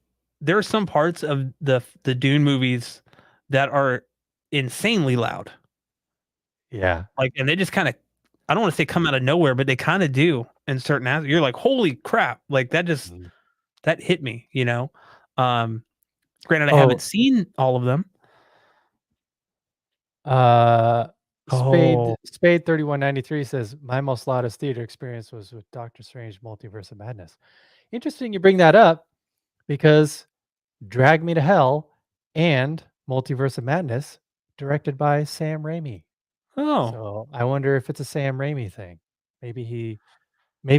there are some parts of the Dune movies that are insanely loud. Yeah. Like, and they just kinda, I don't wanna say come out of nowhere, but they kinda do in certain you're like, "Holy crap." Like, Mhm. that hit me, you know? Um, Granted, I haven't Oh, seen all of them. uh, Oh. Spade 3193 says, "My most loudest theater experience was with Doctor Strange Multiverse of Madness." Interesting you bring that up because Drag Me to Hell and Multiverse of Madness directed by Sam Raimi. Oh, So, I wonder if it's a Sam Raimi thing. Maybe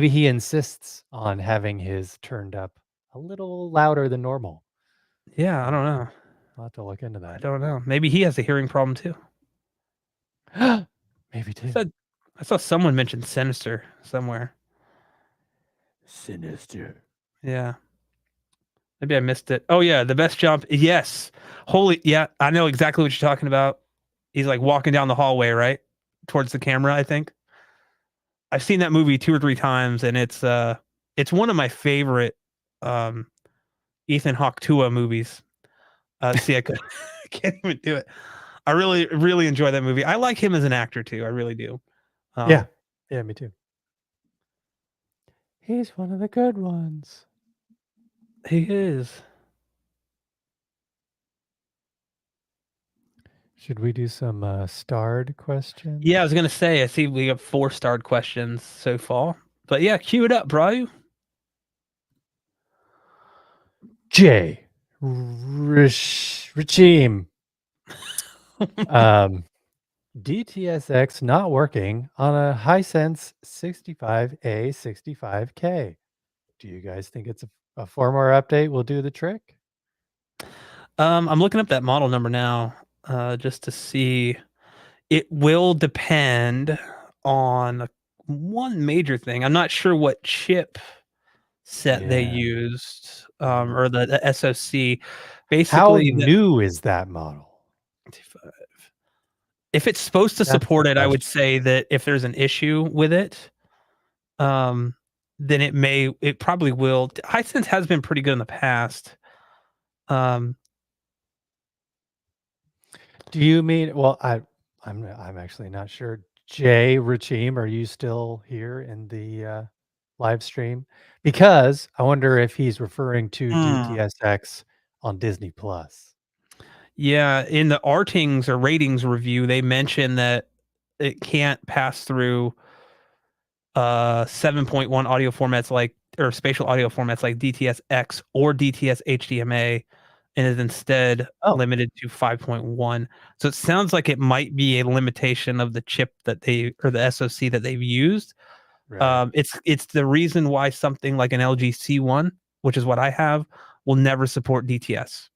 he insists on having his turned up a little louder than normal. yeah, I Uh, don't know. I'll have to look into I that. don't know. Maybe he has a hearing problem too. Maybe I too. said I saw someone mention Sinister somewhere. Sinister. Yeah. Maybe I missed it. Oh, yeah, the best jump. Yes. Holy, yeah, I know exactly what you're talking about. He's, like, walking down the hallway, right? Towards the camera, I think. I've seen that movie 2 or 3 times, and it's one of my favorite, um, Ethan Hawke Tua movies. See, I could can't even do it. I really, really enjoy that movie. I like him as an actor too, I really do. Yeah. Um, Yeah, me too. He's one of the good ones. he is. Should we do some starred Yeah, I questions? was gonna say, I see we have 4-starred questions so far. But yeah, cue it up, bro. J. Richim. Um, DTSX not working on a Hisense 65A 65K. Do you guys think it's a firmware update will do the trick? I'm looking up that model number now, just to see. It will depend on one major thing. I'm not sure what chip set they Yeah. used, Mm. or the SoC. How Basically, the new is that model? if it's supposed to That's the support it, I would question. say that if there's an issue with it, um, then it probably will. Hisense has been pretty good in the past. Um, Do you mean well, I'm actually not sure. Jay Rachim, are you still here in the live stream? Because I wonder if he's referring to hmm. DTSX on Disney Plus. Yeah, in the Artings or ratings review, they mention that it can't pass through 7.1 audio formats like, or spatial audio formats like DTS-X or DTS HDMA, and is instead Oh, limited to 5.1. So it sounds like it might be a limitation of the chip that they, or the SoC that they've used. right. It's the reason why something like an LG C1, which is what I have, will never support DTS.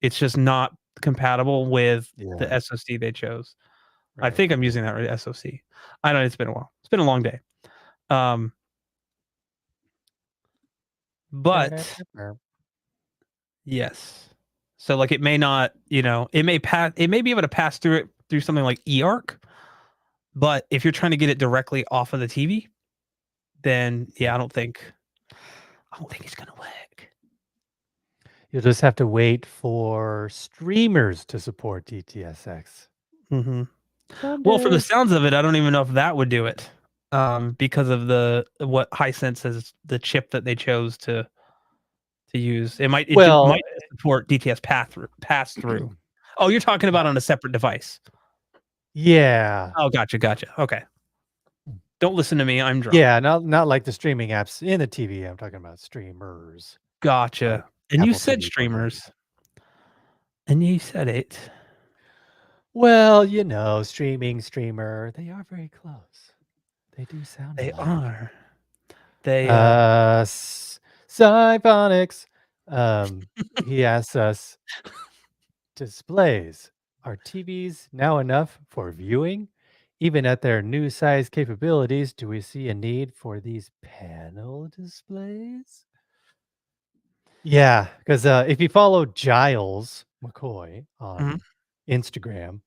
It's just not compatible with the Yeah, SoC they chose. I right. think I'm using that right, SoC. I know it's been a while. It's been a long day. Um, but yes. So like it may not, it may be able to pass through it through something like eARC, but if you're trying to get it directly off of the TV, then Yeah. yeah, I don't think it's gonna work. You'll just have to wait for streamers to support DTSX. Hmm. Well, from the Someday. sounds of it, I don't even know if that would do it. Because of what Hisense is, the chip that they chose to use. It Well, might support DTS pass through. Oh, you're talking about on a separate device. Yeah. Oh, gotcha. Okay. Don't listen to me. I'm drunk. Yeah, not like the streaming apps in the TV. I'm talking about streamers like Gotcha. And you Apple said TV Plus. streamers, and you said it. Well, streaming, streamer, they are very close. They do sound They alike. are. They, Symphonics. Um, he asks us, displays. Are TVs now enough for viewing? Even at their new size capabilities, do we see a need for these panel displays? Yeah, because if you follow Giles McCoy mhm, on Instagram,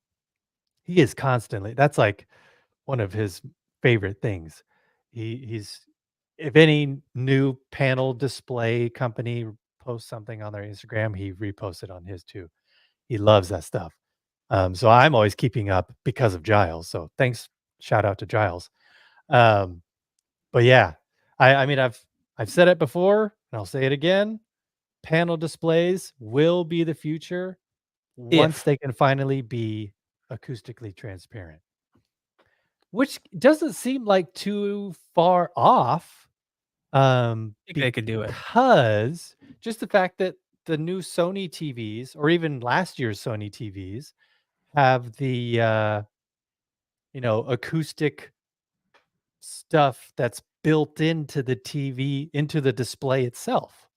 he is constantly that's like one of his favorite things. He's if any new panel display company posts something on their Instagram, he reposts it on his too. He loves that stuff. So I'm always keeping up because of Giles. So thanks, shout out to Giles. Um, but yeah, I mean I've said it before and I'll say it again. Panel displays will be the future once if they can finally be acoustically transparent, which doesn't seem like too far off. I think they could do it. Because just the fact that the new Sony TVs or even last year's Sony TVs have the acoustic stuff that's built into the TV, into the display itself.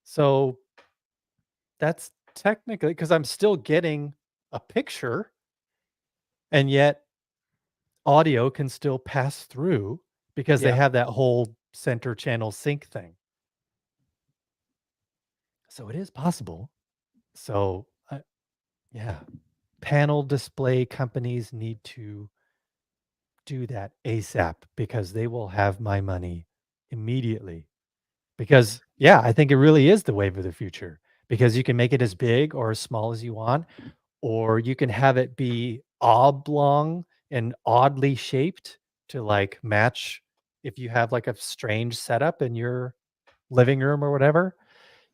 So that's technically because I'm still getting a picture and yet audio can still pass through because they Yeah. have that whole center channel sync thing. So it is possible. So yeah, panel display companies need to do that ASAP because they will have my money immediately. Because yeah, I think it really is the wave of the future because you can make it as big or as small as you want, or you can have it be oblong and oddly shaped to like match if you have like a strange setup in your living room or whatever.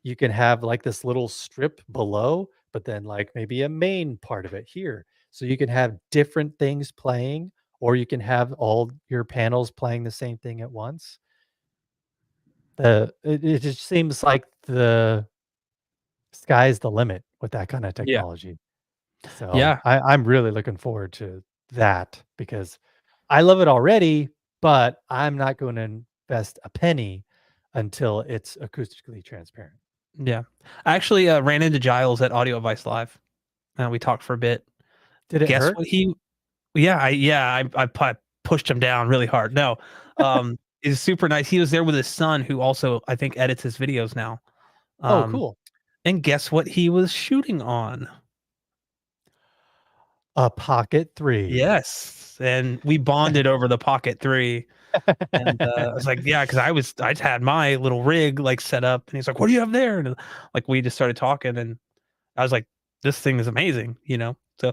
You can have like this little strip below, but then like maybe a main part of it here. So you can have different things playing, or you can have all your panels playing the same thing at once. It just seems like the sky's the limit with that kind of Yeah. technology. So Yeah. I'm really looking forward to that because I love it already, but I'm not going to invest a penny until it's acoustically transparent. Yeah. I actually, ran into Giles at Audio Advice Live, and we talked for a bit. Did it Guess hurt? what he I pushed him down really hard. No, he's super nice. He was there with his son, who also, I think, edits his videos now. Oh, Um, cool. and guess what he was shooting on? A Pocket 3. Yes, and we bonded over the Pocket 3, and, I was like, "Yeah," 'cause I just had my little rig, like, set up, and he's like, "What do you have there?" And, like, we just started talking, and I was like, "This thing is amazing," you know? So,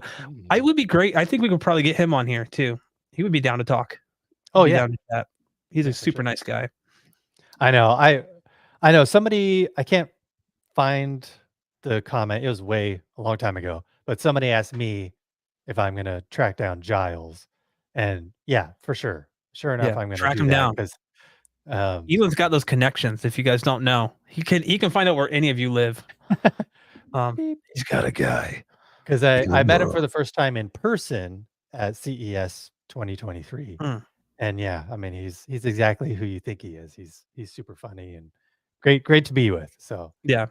I Mm. would be great. I think we could probably get him on here too. He would be down to talk. He'd Oh, be yeah. down to chat. He's a Yeah, for super sure. nice guy. I know. I know somebody I can't find the comment. It was way a long time ago, but somebody asked me if I'm gonna track down Giles, and yeah, for sure. Sure enough, Yeah, I'm gonna track do him that down. because um Elon's got those connections, if you guys don't know. He can find out where any of you live. beep. He's got a guy. 'Cause I met him Elon for the first time in person at CES 2023, Musk. and yeah, I mean, he's exactly who you think he is. He's super funny and great to be with, so Yeah,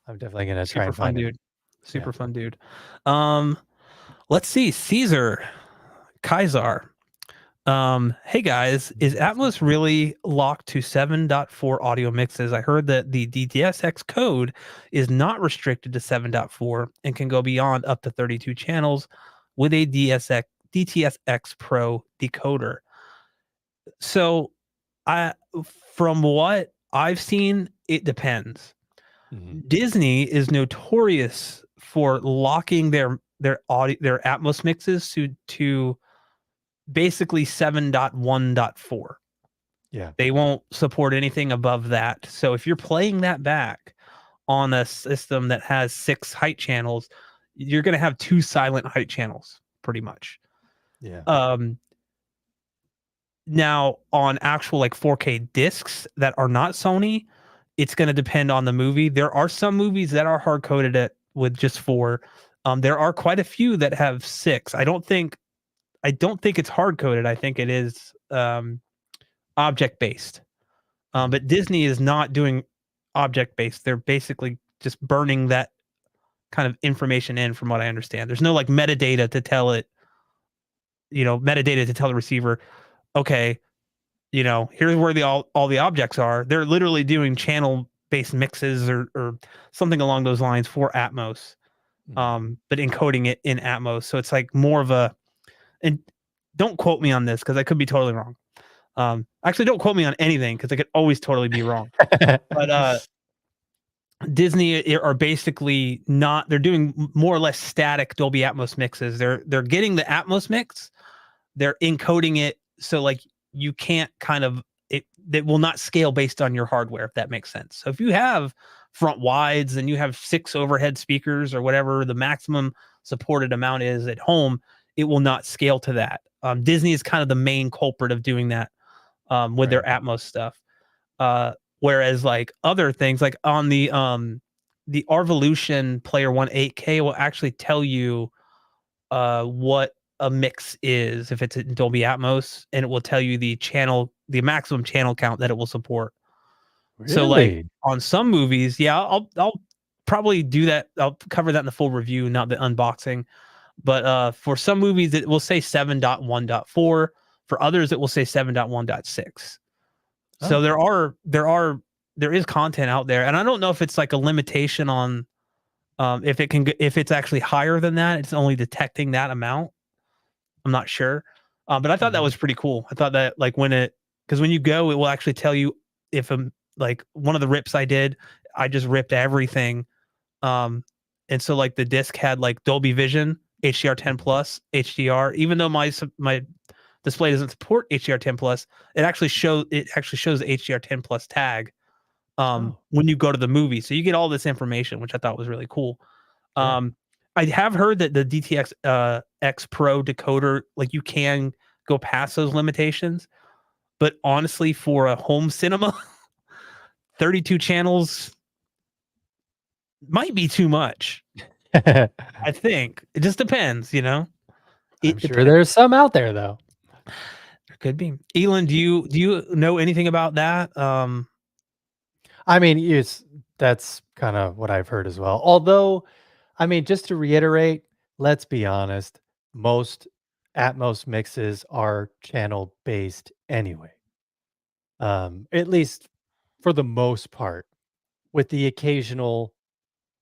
I'm definitely gonna try super and fun find him. dude. Yeah. Super fun dude. Um, let's see, Caesar Kaisar. Hey guys, is Atmos really locked to 7.4 audio mixes? I heard that the DTSX code is not restricted to 7.4 and can go beyond up to 32 channels with a DTSX Pro decoder. So, I from what I've seen, it depends. Mhm. Disney is notorious for locking their Atmos mixes to basically 7.1.4. Yeah. They won't support anything above that. So if you're playing that back on a system that has 6 height channels, you're going to have 2 silent height channels. pretty much. Yeah. Um, Now on actual like 4K discs that are not Sony, it's going to depend on the movie. There are some movies that are hard coded at with just 4. There are quite a few that have 6. I don't think it's hard coded. I think it is object based. Mhm. But Disney is not doing object based. They're basically just burning that kind of information in, from what I understand. There's no like metadata to tell it, metadata to tell the receiver, okay, here's where all the objects are. They're literally doing channel based mixes or something along those lines for Atmos, Mhm. but encoding it in Atmos. So it's like more of a, and don't quote me on this because I could be totally wrong. Actually, don't quote me on anything because I could always totally be wrong. But Disney are basically not. They're doing more or less static Dolby Atmos mixes. They're getting the Atmos mix. They're encoding it so like you can't kind of it that will not scale based on your hardware, if that makes sense. So if you have front wides and you have 6 overhead speakers or whatever the maximum supported amount is at home, it will not scale to that. Disney is kind of the main culprit of doing that with their Right. Atmos stuff. Whereas like other things like on the Arvolution Player One 8K will actually tell you what a mix is if it's in Dolby Atmos, and it will tell you the maximum channel count that it will support. So like Really? on some movies, yeah, I'll probably do that. I'll cover that in the full review, not the unboxing. But for some movies, it will say 7.1.4. For others, it will say 7.1.6. So Oh. there is content out there, and I don't know if it's like a limitation on if it's actually higher than that. It's only detecting that amount. I'm not sure. But I thought that Mhm. was pretty cool. I thought that like because when you go, it will actually tell you if like one of the rips I did, I just ripped everything. Um, and so like the disc had like Dolby Vision, HDR10 Mhm. plus, HDR. Even though my display doesn't support HDR10 plus, it actually shows the HDR10 plus tag Oh, when you go to the movie. So you get all this information, which I thought was really cool. yeah. Um, I have heard that the DTX X Pro decoder, like you can go past those limitations, but honestly, for a home cinema, 32 channels might be too much. I think it just depends. I'm It sure depends. there's some out there though. There could be. Elon, do you know anything about that? I mean, that's kind of what I've heard as well. Although, I mean, just to reiterate, let's be honest, most Atmos mixes are channel based anyway. At least for the most part, with the occasional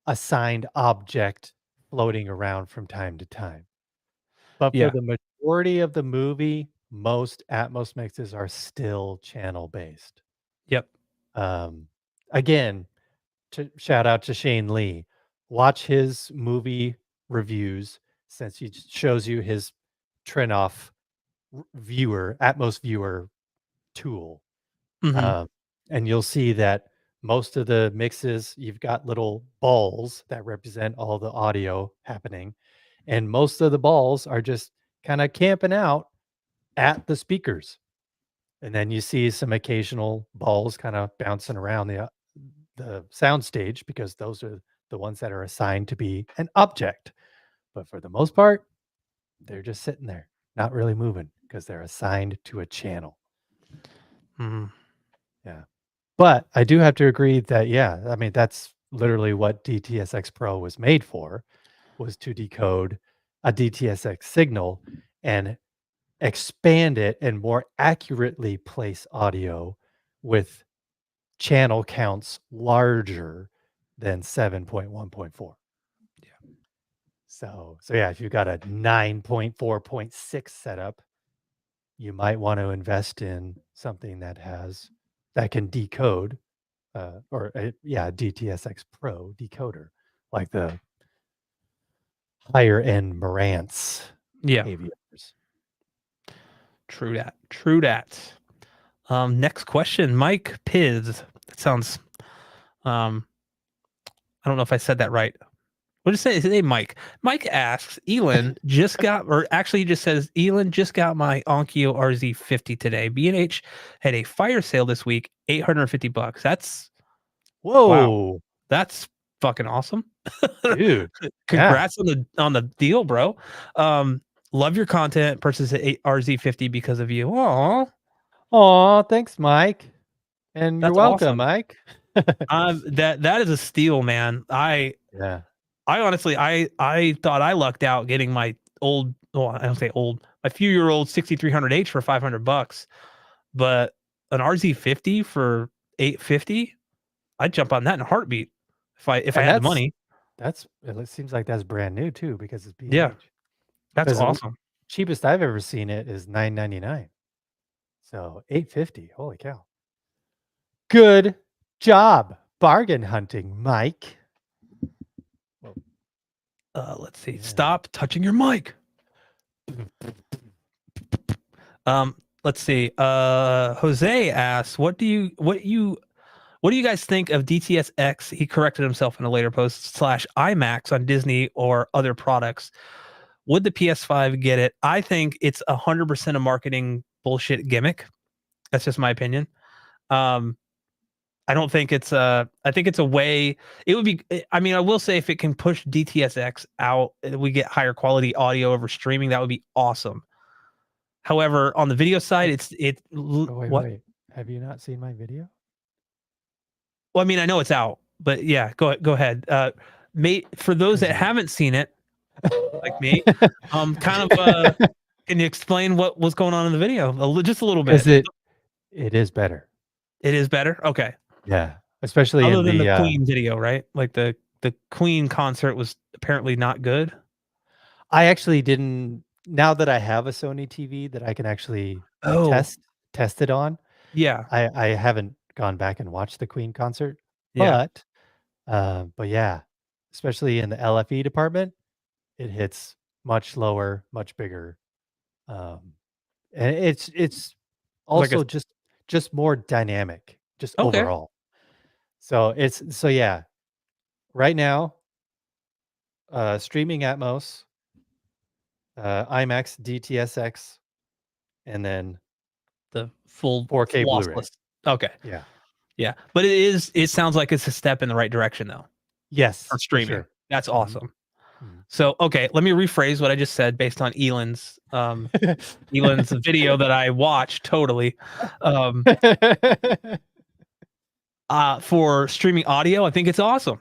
assigned object floating around from time to time. But for Yeah. the majority of the movie, most Atmos mixes are still channel based. Yep. Um, again, to shout out to Shane Lee. Watch his movie reviews since he shows you his Trinoff viewer, Atmos viewer tool. Hmm. Um, and you'll see that most of the mixes, you've got little balls that represent all the audio happening. And most of the balls are just kind of camping out at the speakers. And then you see some occasional balls kind of bouncing around the sound stage because those are the ones that are assigned to be an object. But for the most part, they're just sitting there, not really moving because they're assigned to a channel. Hmm. Yeah. But I do have to agree that, yeah, I mean, that's literally what DTSX Pro was made for, was to decode a DTSX signal and expand it and more accurately place audio with channel counts larger than 7.1.4. So yeah, if you've got a 9.4.6 setup, you might want to invest in something that can decode yeah, DTSX Pro decoder, like the higher end Marantz Yeah. aviators. True that. True that. Next question, Mike Piz. That sounds. Um, I don't know if I said that right. What does it say? Hey, Mike. Mike asks, Elon just got, or actually he just says, Elon just got my Onkyo RZ50 today. B&H had a fire sale this week, $850. That's, wow. Whoa, That's fucking awesome. dude. Yeah. Congrats on the deal, bro. Um, love your content. Purchase a RZ50 because of you. Aw, Aw, thanks, Mike. And you're that's welcome, awesome. Mike. That is a steal, man. Yeah. I honestly, I thought I lucked out getting my old, well, I don't say old, my few-year-old 6300H for $500, but an RZ50 for 850, I'd jump on that in a heartbeat if I And had the money. it seems like that's brand new too because it's Yeah, B&H. that's Because the awesome. cheapest I've ever seen it is 999. So 850. Holy cow. Good job bargain hunting, Mike. Well, Let's see. yeah. Stop touching your mic. Let's see. Jose asks, what do you guys think of DTSX? He corrected himself in a later post slash IMAX on Disney or other products. Would the PS5 get it? I think it's 100% a marketing bullshit gimmick. That's just my opinion. Um, I don't think it's a. I think it's a way. It would be. I mean, I will say if it can push DTSX out, we get higher quality audio over streaming. That would be awesome. However, on the video side, Oh, oh, wait, what? wait. Have you not seen my video? Well, I mean, I know it's out, but yeah, go ahead. For those Because that you haven't seen it, like me, kind of, can you explain what was going on in the video? Just a little bit. because it is better. It is better. Okay. Yeah. Especially Other in than the the Queen video, right? Like the Queen concert was apparently not good. I actually didn't now that I have a Sony TV that I can actually like Oh, test it on, yeah, I haven't gone back and watched the Queen concert, yeah. but yeah, especially in the LFE department, it hits much lower, much bigger, um, and it's Like a also just more dynamic, just okay. overall. So yeah, right now, streaming Atmos, IMAX, DTSX, and then The full 4K Blu-ray. lossless. Okay. Yeah. Yeah. But it sounds like it's a step in the right direction though for Yes, for streaming. sure. That's Mhm, awesome. mhm. So, okay, let me rephrase what I just said based on Elon's video that I watched totally. Um, for streaming audio, I think it's awesome.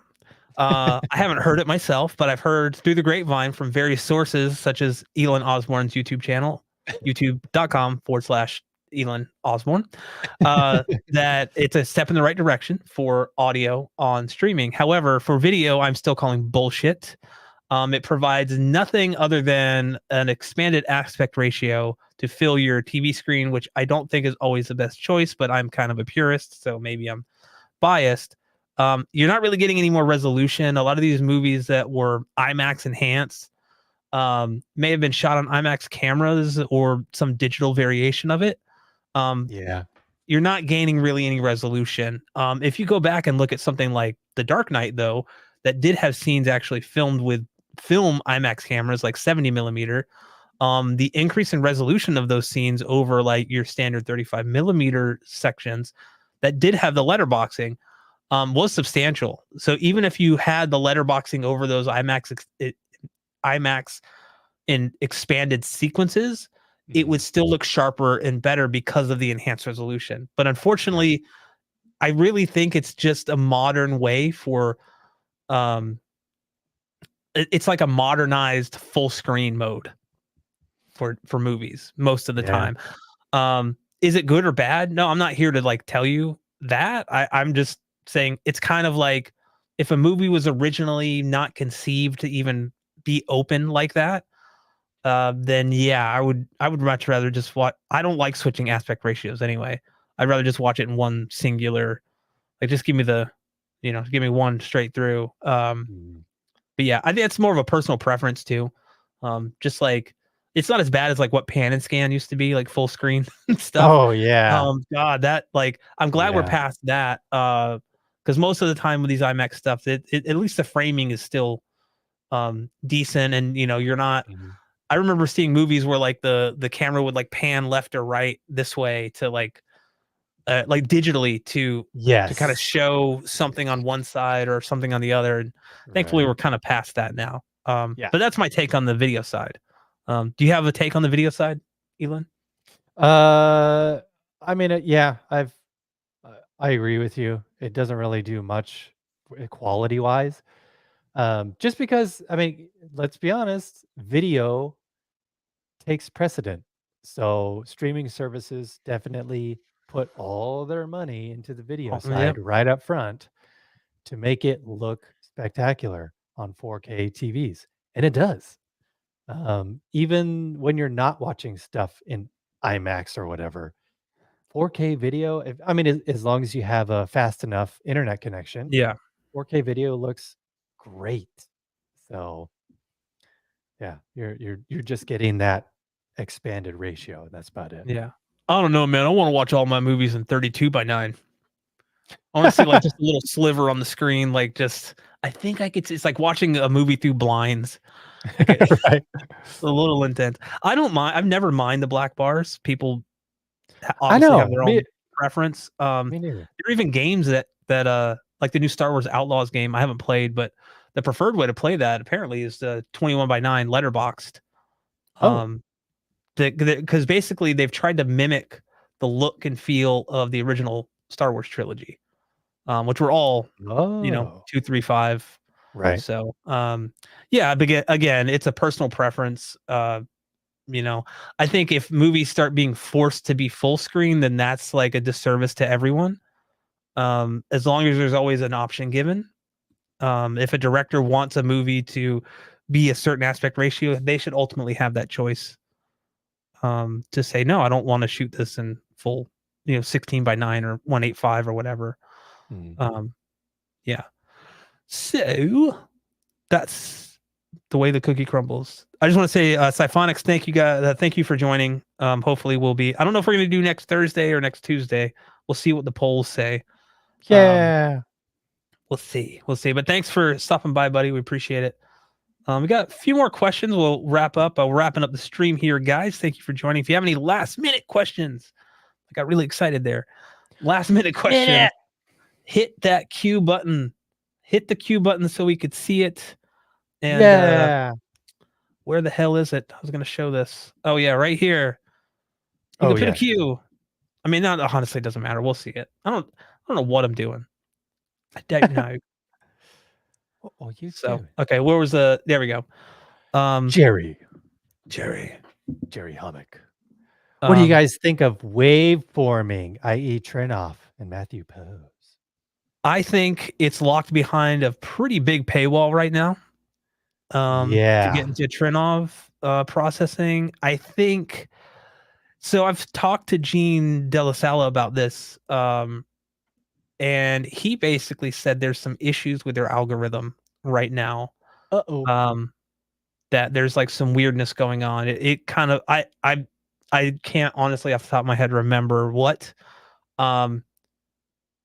I haven't heard it myself, but I've heard through the grapevine from various sources, such as Elon Osborne's YouTube channel, youtube.com/Elon Osborne, that it's a step in the right direction for audio on streaming. However, for video, I'm still calling bullshit. It provides nothing other than an expanded aspect ratio to fill your TV screen, which I don't think is always the best choice, but I'm kind of a purist, so maybe I'm biased. You're not really getting any more resolution. A lot of these movies that were IMAX enhanced may have been shot on IMAX cameras or some digital variation of it. Um, Yeah. you're not gaining really any resolution. If you go back and look at something like The Dark Knight, though, that did have scenes actually filmed with film IMAX cameras, like 70 millimeter, the increase in resolution of those scenes over like your standard 35 millimeter sections that did have the letterboxing was substantial. So even if you had the letterboxing over those IMAX in expanded sequences, it would Mhm. still look sharper and better because of the enhanced resolution. But Yeah. unfortunately, I really think it's just a modern way for um it's like a modernized full screen mode for movies most of the Yeah. time. Is it good or bad? No, I'm not here to like tell you that. I'm just saying it's kind of like if a movie was originally not conceived to even be open like that, then yeah, I would much rather just watch. I don't like switching aspect ratios anyway. I'd rather just watch it in one singular. Like just give me give me one straight through. Mhm. But yeah, I think it's more of a personal preference too. Just like it's not as bad as like what pan and scan used to be, like full screen and stuff. Oh, yeah. God, that like I'm glad we're Yeah. past that. Because most of the time with these IMAX stuff, it at least the framing is still decent, and you're not. Mhm. I remember seeing movies where like the camera would like pan left or right this way to like digitally to kind of Yes. show something on one side or something on the other. And thankfully, Right. we're kind of past that now. Yeah. But that's my take on the video side. Do you have a take on the video side, Elon? Uh, I mean, yeah, I agree with you. It doesn't really do much quality wise. Just because, I mean, let's be honest, video takes precedent. So streaming services definitely put all their money into the video Oh, yeah, side right up front to make it look spectacular on 4K TVs. And it does. Even when you're not watching stuff in IMAX or whatever, 4K video, I mean, as long as you have a fast enough internet connection, yeah, 4K video looks great. So yeah, you're just getting that expanded ratio. That's about it. yeah. I don't know, man. I want to watch all my movies in 32 by 9. I want to see like just a little sliver on the screen, like just. I think I could. It's like watching a movie through blinds. Like Right. a little intense. I don't mind. I've never mind the black bars. People I obviously have know. their own preference. Me neither. There are even games that like the new Star Wars Outlaws game. I haven't played, but the preferred way to play that apparently is the 21 by 9 letterboxed. Oh. Um, because basically they've tried to mimic the look and feel of the original Star Wars trilogy, which were all Oh. 2, 3, 5. Right. So yeah, but again, it's a personal preference. You know, I think if movies start being forced to be full screen, then that's like a disservice to everyone. As long as there's always an option given. If a director wants a movie to be a certain aspect ratio, they should ultimately have that choice. To say no, I don't want to shoot this in full, 16 by 9 or 185 or whatever. Mm. Um, yeah. So that's the way the cookie crumbles. I just want to say, Siphonics, thank you guys. Thank you for joining. Hopefully we'll be, I don't know if we're going to do next Thursday or next Tuesday. We'll see what the polls say. Um, Yeah. we'll see. We'll see. But thanks for stopping by, buddy. We appreciate it. We got a few more questions. We'll wrap up. We're wrapping up the stream here, guys. Thank you for joining. If you have any last minute questions, I got really excited there. Last minute questions. Hit that Q button. Hit the Q button so we could see it. And Yeah. where the hell is it? I was going to show this. Oh, yeah, right here. You Oh can put a yeah. Q. I mean, not honestly, it doesn't matter. We'll see it. I don't know what I'm doing. I don't know. Oh, you So, too. okay, where was there we go. Um, Jerry. Jerry. Jerry Hummock. What do you Um, guys think of waveforming, i.e. Trinoff and Matthew Pose? I think it's locked behind a pretty big paywall right now. To get Yeah. into Trinov processing. I think so. I've talked to Gene Delasala about this, and he basically said there's some issues with their algorithm right now. Uh-oh. Um, that there's like some weirdness going on. It kind of I can't honestly off the top of my head remember what. Um,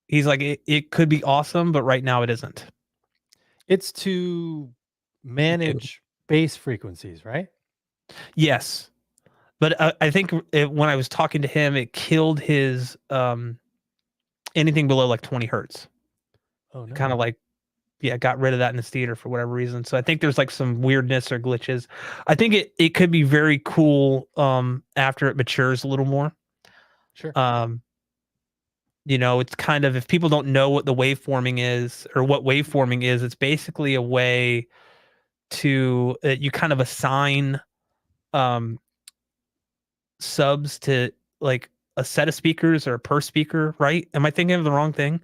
he's like it could be awesome, but right now it isn't. It's to manage bass frequencies, right? Yes, but I think when I was talking to him, it killed his anything below like 20 hertz. Oh Kind of no. like yeah, got rid of that in this theater for whatever reason. So I think there's like some weirdness or glitches. I think it could be very cool after it matures a little more. Sure. Um, it's kind of if people don't know what the waveforming is or what waveforming is, it's basically a way to you kind of assign um subs to like a set of speakers or per speaker, right? Am I thinking of the wrong thing?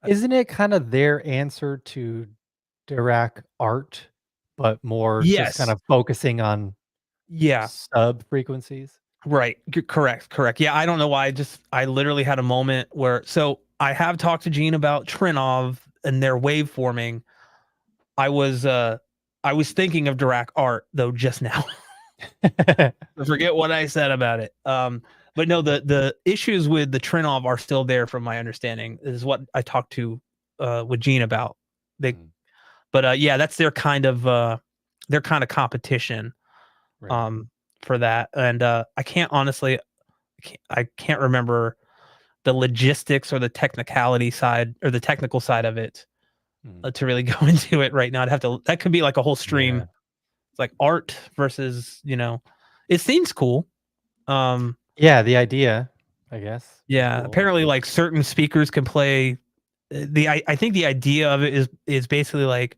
Isn't it kind of their answer to Dirac art, but more just kind Yes. of focusing on Yeah. sub frequencies? Right. Correct. Correct. Yeah. I don't know why. I literally had a moment where, so I have talked to Gene about Trinov and their waveforming. I was, uh, I was thinking of Dirac art though just now. I forget what I said about it. But no, the issues with the Trinov are still there from my understanding. This is what I talked to with Gene about. They Mm. But yeah, that's their kind of competition Right. um for that. And I can't honestly I can't remember the logistics or the technicality side or the technical side of it Mhm. to really go into it right now. I'd have to that could be like a whole stream. Yeah. It's like art versus, it seems cool. Um Yeah, the idea, I guess, is yeah, cool. apparently like certain speakers can play I think the idea of it is basically like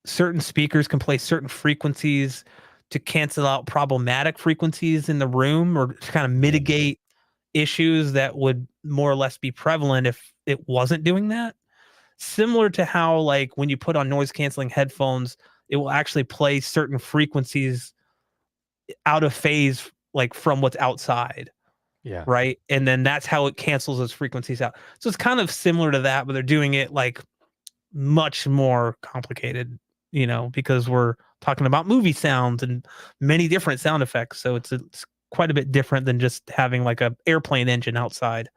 certain speakers can play certain frequencies to cancel out problematic frequencies in the room or to kind of Mhm. mitigate issues that would more or less be prevalent if it wasn't doing that. Similar to how, like, when you put on noise canceling headphones, it will actually play certain frequencies out of phase, like from what's outside, Yeah. right? And then that's how it cancels those frequencies out. So it's kind of similar to that, but they're doing it like much more complicated, because we're talking about movie sounds and many different sound effects. So it's quite a bit different than just having like a airplane engine outside,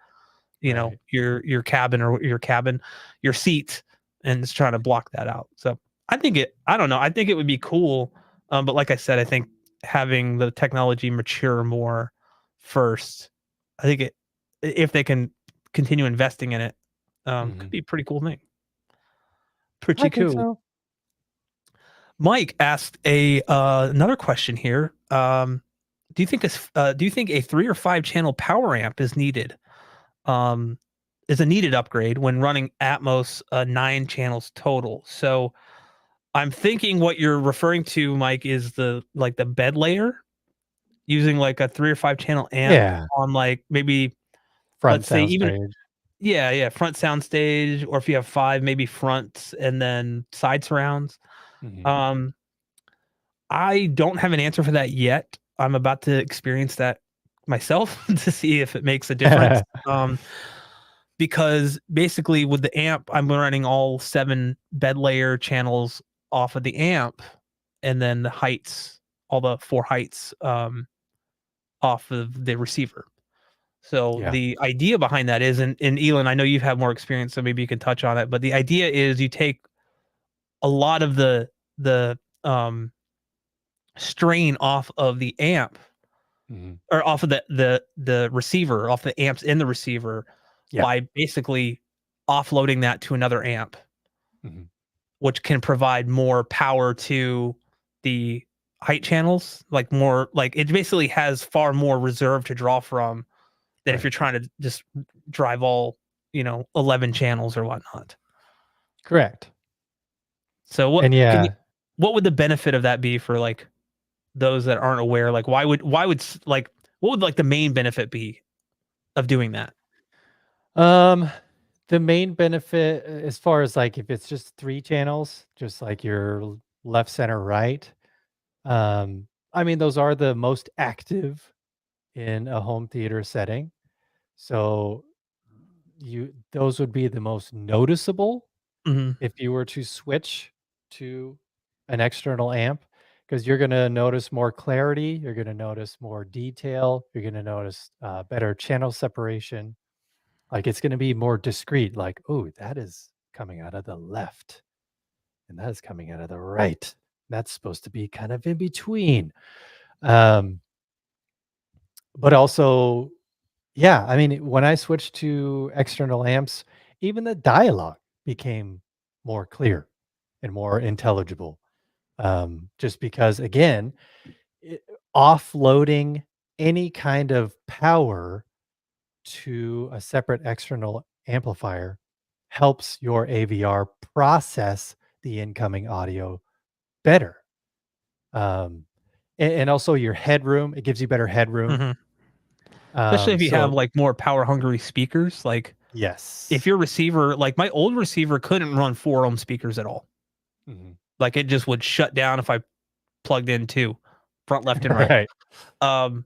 Right. your cabin or your seat, and it's trying to block that out. So I don't know. I think it would be cool. But like I said, I think having the technology mature more first, I think if they can continue investing in it, could Mhm. be a pretty cool thing. I Pretty think cool. so. Mike asked another question here. Do you think a 3 or 5 channel power amp um, is a needed upgrade when running Atmos 9 channels total? So I'm thinking what you're referring to, Mike, is the bed layer using like a 3 or 5 channel amp Yeah. on like maybe Front let's say sound even stage. yeah, front sound stage, or if you have 5, maybe fronts and then side surrounds. Mhm. Um, I don't have an answer for that yet. I'm about to experience that myself to see if it makes a difference. Because basically with the amp, I'm running all 7 bed layer channels off of the amp, and then the heights, all the 4 heights, off of the receiver. So Yeah. the idea behind that is, and Elon, I know you have more experience, so maybe you can touch on it. But the idea is you take a lot of the strain off of the amp, Mhm. or off of the receiver, off the amps in the receiver, Yeah. by basically offloading that to another amp, Mhm. which can provide more power to the height channels, like more like it basically has far more reserve to draw from than if Right. you're trying to just drive all, 11 channels or whatnot. Correct. So And yeah, what would the benefit of that be for like those that aren't aware? Like like what would like the main benefit be of doing that? um, the main benefit as far as, like, if it's just 3 channels, just like your left, center, right, I mean, those are the most active in a home theater setting. So, you those would be the most noticeable Mhm. if you were to switch to an external amp, because 'cause you're gonna notice more clarity, you're gonna notice more detail, you're gonna notice, better channel separation. Like, it's gonna be more discreet, like, "Oh, that is coming out of the left, and that is coming out of the right. That's supposed to be kind of in between." Um, but also, yeah, I mean, when I switched to external amps, even the dialogue became more clear and more intelligible. Just because, again, it, offloading any kind of power to a separate external amplifier helps your AVR process the incoming audio better. Um, and also your headroom, it gives you better headroom. Mhm. Especially if you have So like more power hungry speakers, like if yes. your receiver, like my old receiver couldn't run 4 ohm speakers at all. Mhm. Like it just would shut down if I plugged in 2, front, left, and right. Right, Um,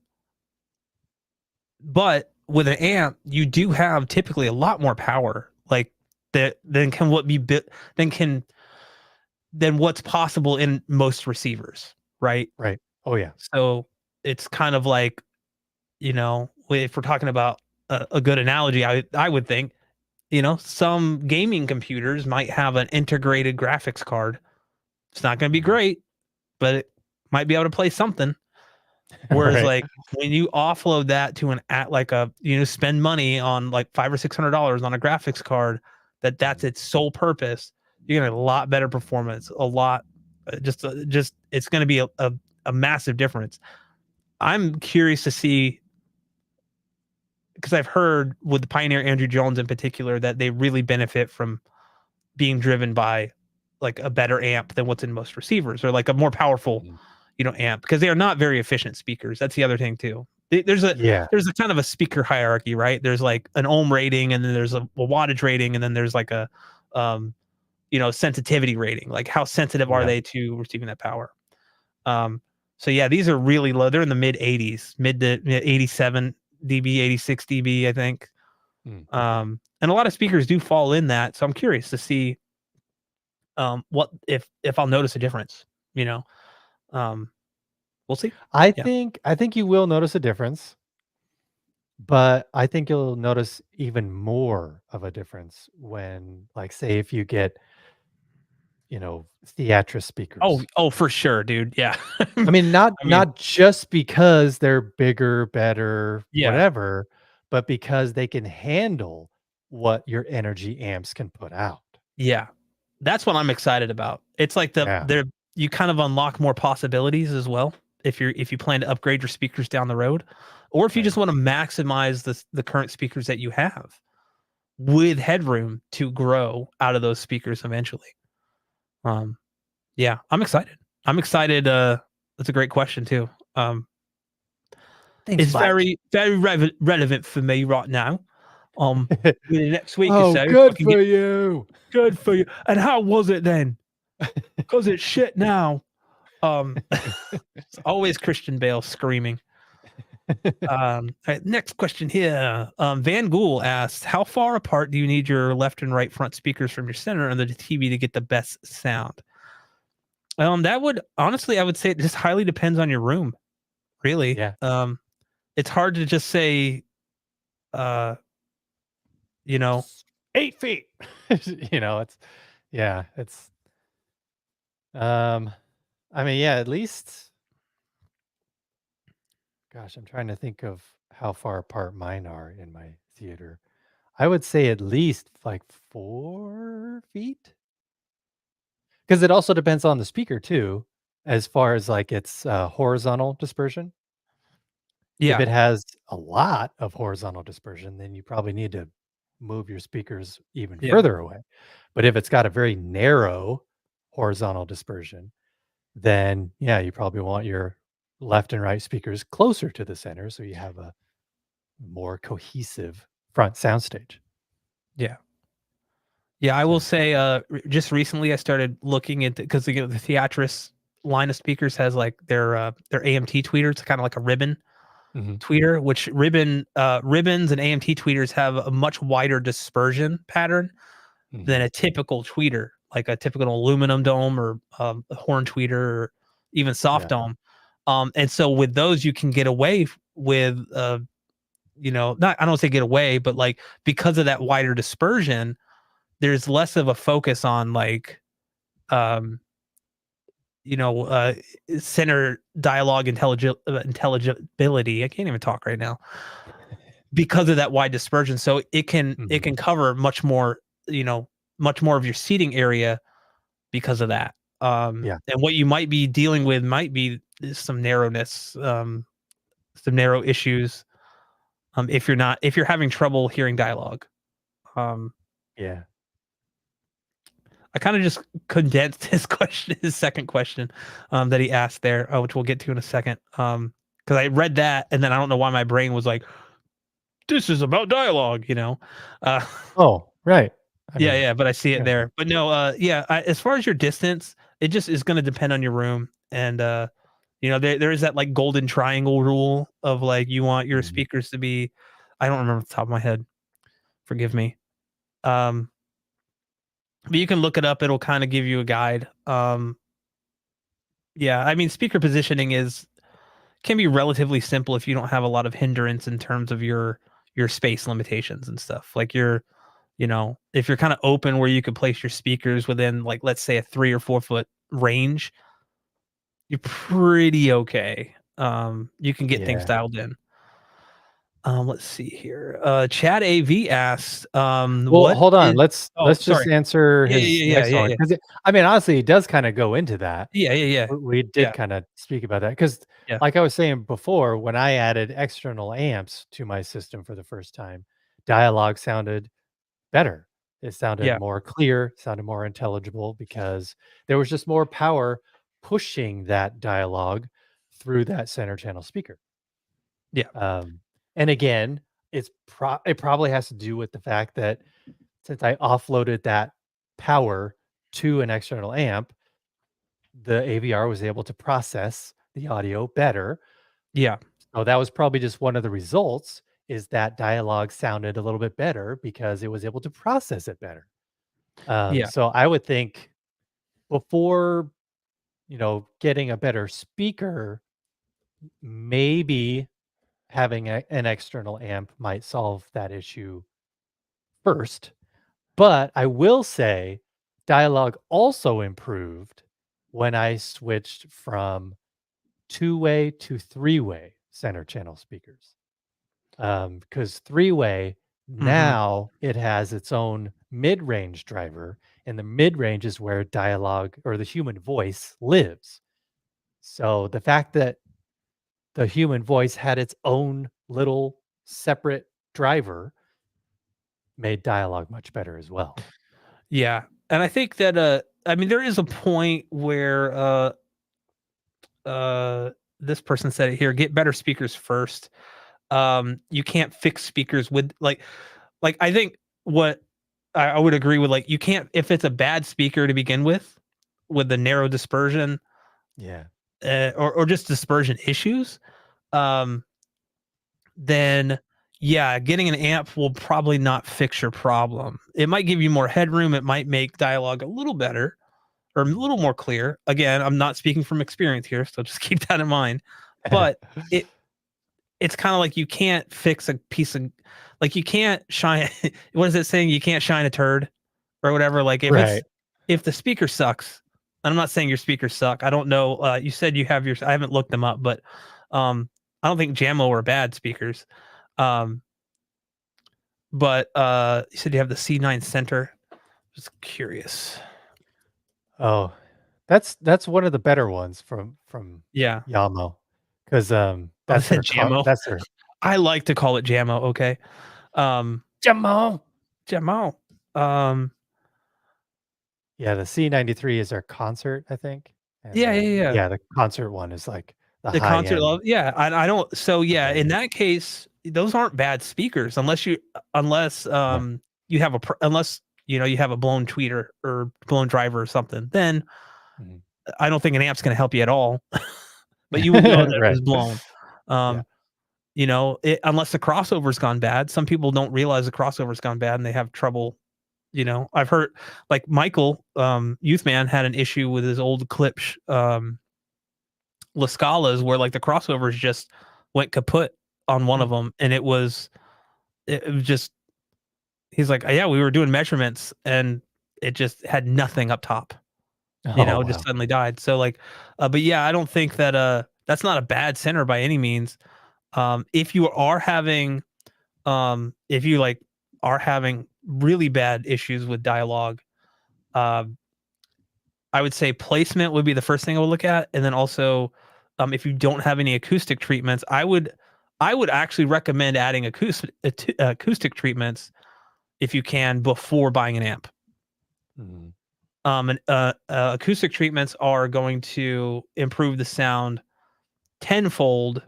but with an amp, you do have typically a lot more power, like that than can what be bit than can than what's possible in most receivers, right? right. Oh, yeah. So it's kind of like, if we're talking about a good analogy, I would think Some gaming computers might have an integrated graphics card. It's not going to be Mhm. great, but it might be able to play something. Whereas Right. like when you offload that to an at like a spend money on like $500 or $600 on a graphics card, that's Mhm. its sole purpose, you're gonna get a lot better performance, a lot just it's gonna be a massive difference. I'm curious to see because I've heard with the Pioneer Andrew Jones in particular that they really benefit from being driven by like a better amp than what's in most receivers or like a more powerful, Mhm. amp because they are not very efficient speakers. That's the other thing too. There's a Yeah. there's a kind of a speaker hierarchy, right? There's like an ohm rating, and then there's a wattage rating, and then there's like a um, sensitivity rating. Like how sensitive are Yeah. they to receiving that power? Um, so yeah, these are really low. They're in the mid 80s, mid to 87 dB, 86 dB, I think. Mm. And a lot of speakers do fall in that. So I'm curious to see what if I'll notice a difference, you know. Um, we'll see. Yeah. I think you will notice a difference, but I think you'll notice even more of a difference when, like, say, if you get, Theatric Oh, speakers. oh, for sure, dude. Yeah. I mean, not I mean, not just because they're bigger, better, yeah, whatever, but because they can handle what your energy amps can put out. yeah. That's what I'm excited about. It's like Yeah, you kind of unlock more possibilities as well if you plan to upgrade your speakers down the road, or if you right. just want to maximize the current speakers that you have with headroom to grow out of those speakers eventually. Um, yeah, I'm excited. I'm excited. That's a great question too. Thanks, It's Mike. very, very relevant for me right now. In the next week or Oh, so, if I good can get for you. good for you. And how was it then? Because it's shit now. It's always Christian Bale screaming. All right, next question here. Van Gool asks, how far apart do you need your left and right front speakers from your center and the TV to get the best sound? That would honestly, I would say it just highly depends on your room, really. Yeah. It's hard to just say, uh, you know, 8 feet. It's yeah, it's, um, I mean, yeah, at least gosh, I'm trying to think of how far apart mine are in my theater. I would say at least, like, 4 feet? Because it also depends on the speaker too, as far as, like, its, horizontal dispersion. If yeah, it has a lot of horizontal dispersion, then you probably need to move your speakers even yeah, further away. But if it's got a very narrow horizontal dispersion, then, yeah, you probably want your left and right speakers closer to the center so you have a more cohesive front soundstage. yeah. Yeah, I will So say, just recently I started looking into because the Theatrics line of speakers has like their AMT tweeter. It's kind of like a ribbon mhm, tweeter, which ribbons and AMT tweeters have a much wider dispersion pattern than mhm, a typical tweeter, like a typical aluminum dome or a horn tweeter or even soft yeah, dome. And so with those, you can get away with, not I don't say get away, but like because of that wider dispersion, there's less of a focus on like um you know uh center dialogue intelligibility. I can't even talk right now because of that wide dispersion, so it mhm, can cover much more of your seating area because of that. yeah, And what you might be dealing with might be some narrowness, some narrow issues, if you're having trouble hearing dialogue. um yeah. I kind of just condensed his question, his second question, that he asked there, which we'll get to in a second. Because I read that and then I don't know why my brain was like, "This is about dialogue," you know. Uh, Oh, right. I yeah, mean, yeah, but I see it yeah, there. But no, yeah. As far as your distance, it just is going to depend on your room, and there is that like golden triangle rule of like you want your mhm, speakers to be. I don't remember off the top of my head. Forgive me. Um, but you can look it up. It'll kind of give you a guide. Yeah, I mean, speaker positioning is can be relatively simple if you don't have a lot of hindrance in terms of your space limitations and stuff. Like If you're kind of open where you could place your speakers within, like, let's say a 3 or 4 foot range, you're pretty okay. You can get things Yeah. dialed in. Let's see here. Chad AV asked, Well, what hold on. is oh, Let's just sorry. answer Yeah, his yeah, yeah, next yeah, one yeah. because I mean, honestly, it does kind of go into that. Yeah, yeah, yeah. We did Yeah, kind of speak about that because, yeah, like I was saying before, when I added external amps to my system for the first time, dialogue sounded better. It sounded yeah, more clear, sounded more intelligible because there was just more power pushing that dialogue through that center channel speaker. yeah, Um, and again, it probably has to do with the fact that since I offloaded that power to an external amp, the AVR was able to process the audio better. yeah, So that was probably just one of the results is that dialogue sounded a little bit better because it was able to process it better. yeah, So I would think before, getting a better speaker, maybe having an external amp might solve that issue first. But I will say dialogue also improved when I switched from two-way to three-way center channel speakers. Because three-way, mhm. now it has its own mid-range driver, and the mid-range is where dialogue or the human voice lives. So the fact that the human voice had its own little separate driver made dialogue much better as well. Yeah, and I think that, I mean, there is a point where, uh, this person said it here, "Get better speakers first." You can't fix speakers with, I think what I would agree with, like, you can't, if it's a bad speaker to begin with the narrow dispersion, Yeah. or just dispersion issues, um, then yeah, getting an amp will probably not fix your problem. It might give you more headroom. It might make dialogue a little better or a little more clear. Again, I'm not speaking from experience here, so just keep that in mind. But it it's kind of like you can't fix a piece of, like, you can't shine. What is it saying? You can't shine a turd or whatever. Like, Right. if the speaker sucks, and I'm not saying your speakers suck. I don't know. You said you have your. I haven't looked them up, but I don't think Jammo are bad speakers. Um, but you said you have the C9 center. Just curious. Oh, that's one of the better ones from Yeah. Yamo, 'cause, Oh, is that Jammo? that's their I like to call it Jammo. Okay. Um, Jamo. Jammo. Um, Yeah, the C93 is their concert, I think, and yeah, yeah, then, yeah. yeah, the concert one is, like, the The concert high-end love, yeah, I don't, so, yeah, in ability. that case, those aren't bad speakers unless, Yeah. you have unless, you have a blown tweeter or blown driver or something, then Mhm. I don't think an amp's gonna help you at all, but you would know that it Right. was blown. Yeah. Um, unless the crossover's gone bad. Some people don't realize the crossover's gone bad and they have trouble, I've heard, like, Michael, Youth Man, had an issue with his old Klipsch, La Scalas, where, like, the crossovers just went kaput on one Hmm. of them, and it was just, he's like, "Yeah, we were doing measurements, and it just had nothing up top, Oh, it just wow. suddenly died." So, like, but yeah, I don't think that, that's not a bad center by any means. If you are having, if you, like, are having really bad issues with dialogue, um, I would say placement would be the first thing I would look at, and then also, if you don't have any acoustic treatments, I would actually recommend adding acoustic treatments if you can before buying an amp. Mhm. Acoustic treatments are going to improve the sound tenfold,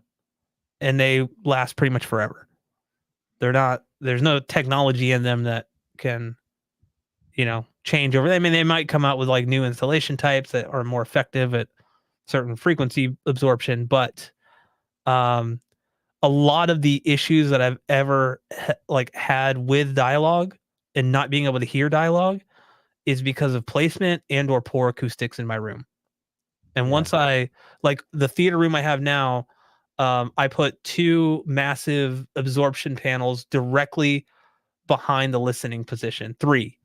and they last pretty much forever. There's no technology in them that can, change over. I mean, they might come out with, like, new installation types that are more effective at certain frequency absorption, but um, a lot of the issues that I've ever had with dialogue and not being able to hear dialogue is because of placement and or poor acoustics in my room. And Yeah. once like, the theater room I have now, I put two massive absorption panels directly behind the listening position. 3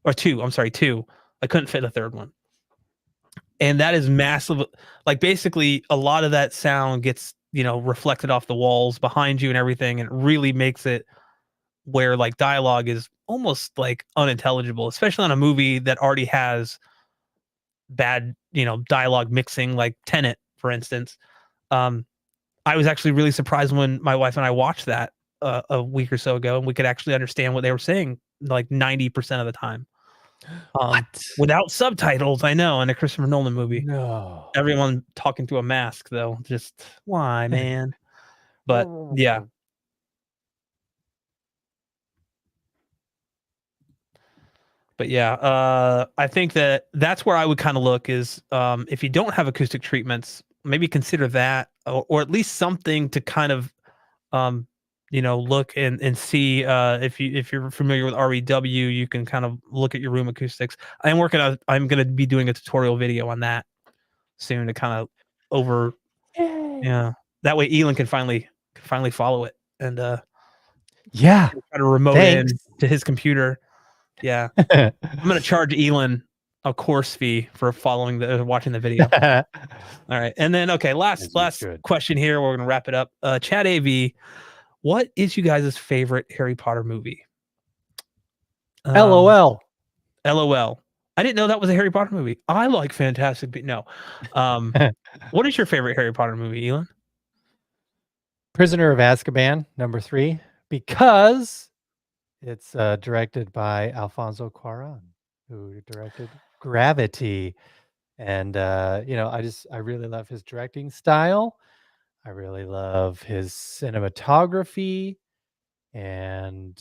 or 2. I'm sorry, 2. I couldn't fit a third one. And that is massive. Like basically, a lot of that sound gets reflected off the walls behind you and everything, and it really makes it where like dialogue is almost like unintelligible, especially on a movie that already has bad dialogue mixing, like Tenet, for instance. Um, I was actually really surprised when my wife and I watched that a week or so ago, and we could actually understand what they were saying like 90% of the time. What? Without subtitles, I know, in a Christopher Nolan movie. No. Everyone talking to a mask though, just why, man? But yeah, I think that's where I would kind of look is if you don't have acoustic treatments, maybe consider that, or at least something to kind of um, look and see if you're familiar with REW, you can kind of look at your room acoustics. I'm going to be doing a tutorial video on that soon to kind of over Yay. yeah. That way Elon can finally follow it and Yeah. try to remote Thanks. in to his computer. Yeah. I'm gonna charge Elon a course fee for following the watching the video. All right. And then okay, last As you last should. question here. We're gonna wrap it up. Chat AV, what is you guys' favorite Harry Potter movie? Um, LOL. LOL. I didn't know that was a Harry Potter movie. I like Fantastic No. Um, what is your favorite Harry Potter movie, Elon? Prisoner of Azkaban, number 3, because it's directed by Alfonso Cuarón, who directed Gravity. And I really love his directing style. I really love his cinematography and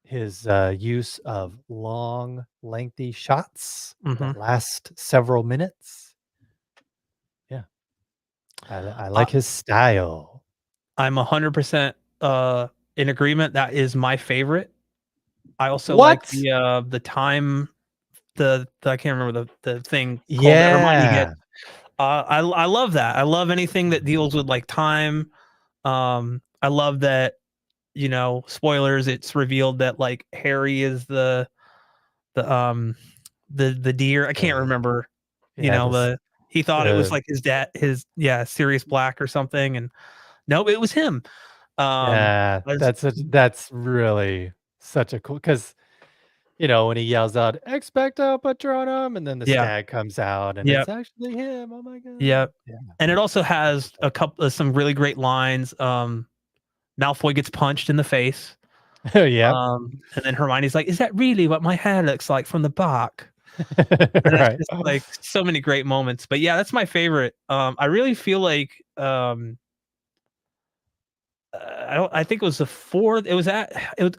his use of long, lengthy shots Mhm. that last several minutes. Yeah, I I like his style. I'm 100% in agreement. That is my favorite. I also like What? the time the I can't remember the thing called that Hermione gets. Yeah. I love that. I love anything that deals with like time. I love that, spoilers, it's revealed that like Harry is the the deer. I can't The remember, yeah, he thought it was the like his dad, Sirius Black or something, and nope, it was him. yeah, I was that's really such a cool because when he yells out "Expecto Patronum" and then the yeah, stag comes out and yeah, it's actually him. Oh my yeah. god. And it also has a couple of some really great lines. Malfoy gets punched in the face. Yeah. Yep. And then Hermione's like, "Is that really what my hair looks like from the bark?" And that's Right. just like so many great moments. But yeah, that's my favorite. I really feel like I think it was the fourth. I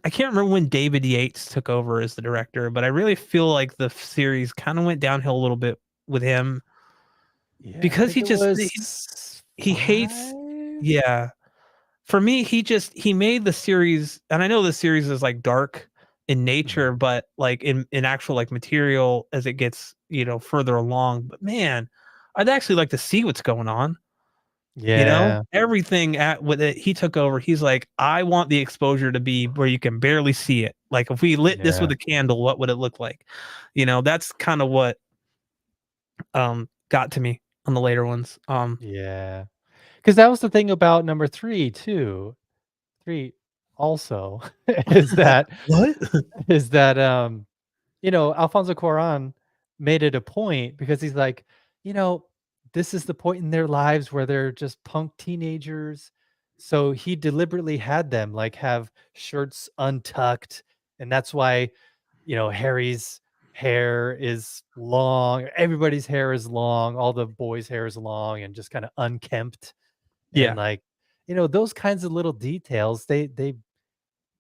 can't remember when David Yates took over as the director, but I really feel like the series kind of went downhill a little bit with him Yeah, I because think he it just was he hates. 5? Yeah, for me, he made the series, and I know the series is like dark in nature, Mhm. but like in actual like material as it gets further along. But man, I'd actually like to see what's going on. Yeah. Everything at with it, he took over. He's like, I want the exposure to be where you can barely see it. Like if we lit this with Yeah. a candle, what would it look like? That's kind of what got to me on the later ones. Yeah. Because that was the thing about number 3 too. 3 also is that What? is that, Alfonso Cuarón made it a point because he's like, you know, this is the point in their lives where they're just punk teenagers. So he deliberately had them like have shirts untucked. And that's why, Harry's hair is long. Everybody's hair is long. All the boys' hair is long and just kind of unkempt. And Yeah, like, those kinds of little details, they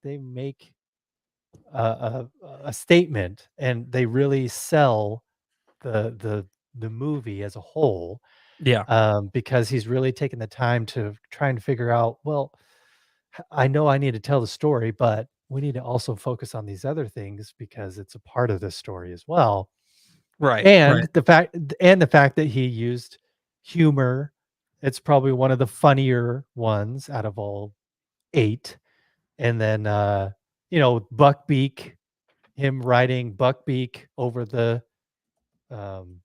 make a statement, and they really sell the movie as a whole, yeah, because he's really taken the time to try and figure out, well, I know I need to tell the story, but we need to also focus on these other things because it's a part of the story as well. right, And right. the fact that he used humor, it's probably one of the funnier ones out of all 8. And then, Buckbeak, him riding Buckbeak um,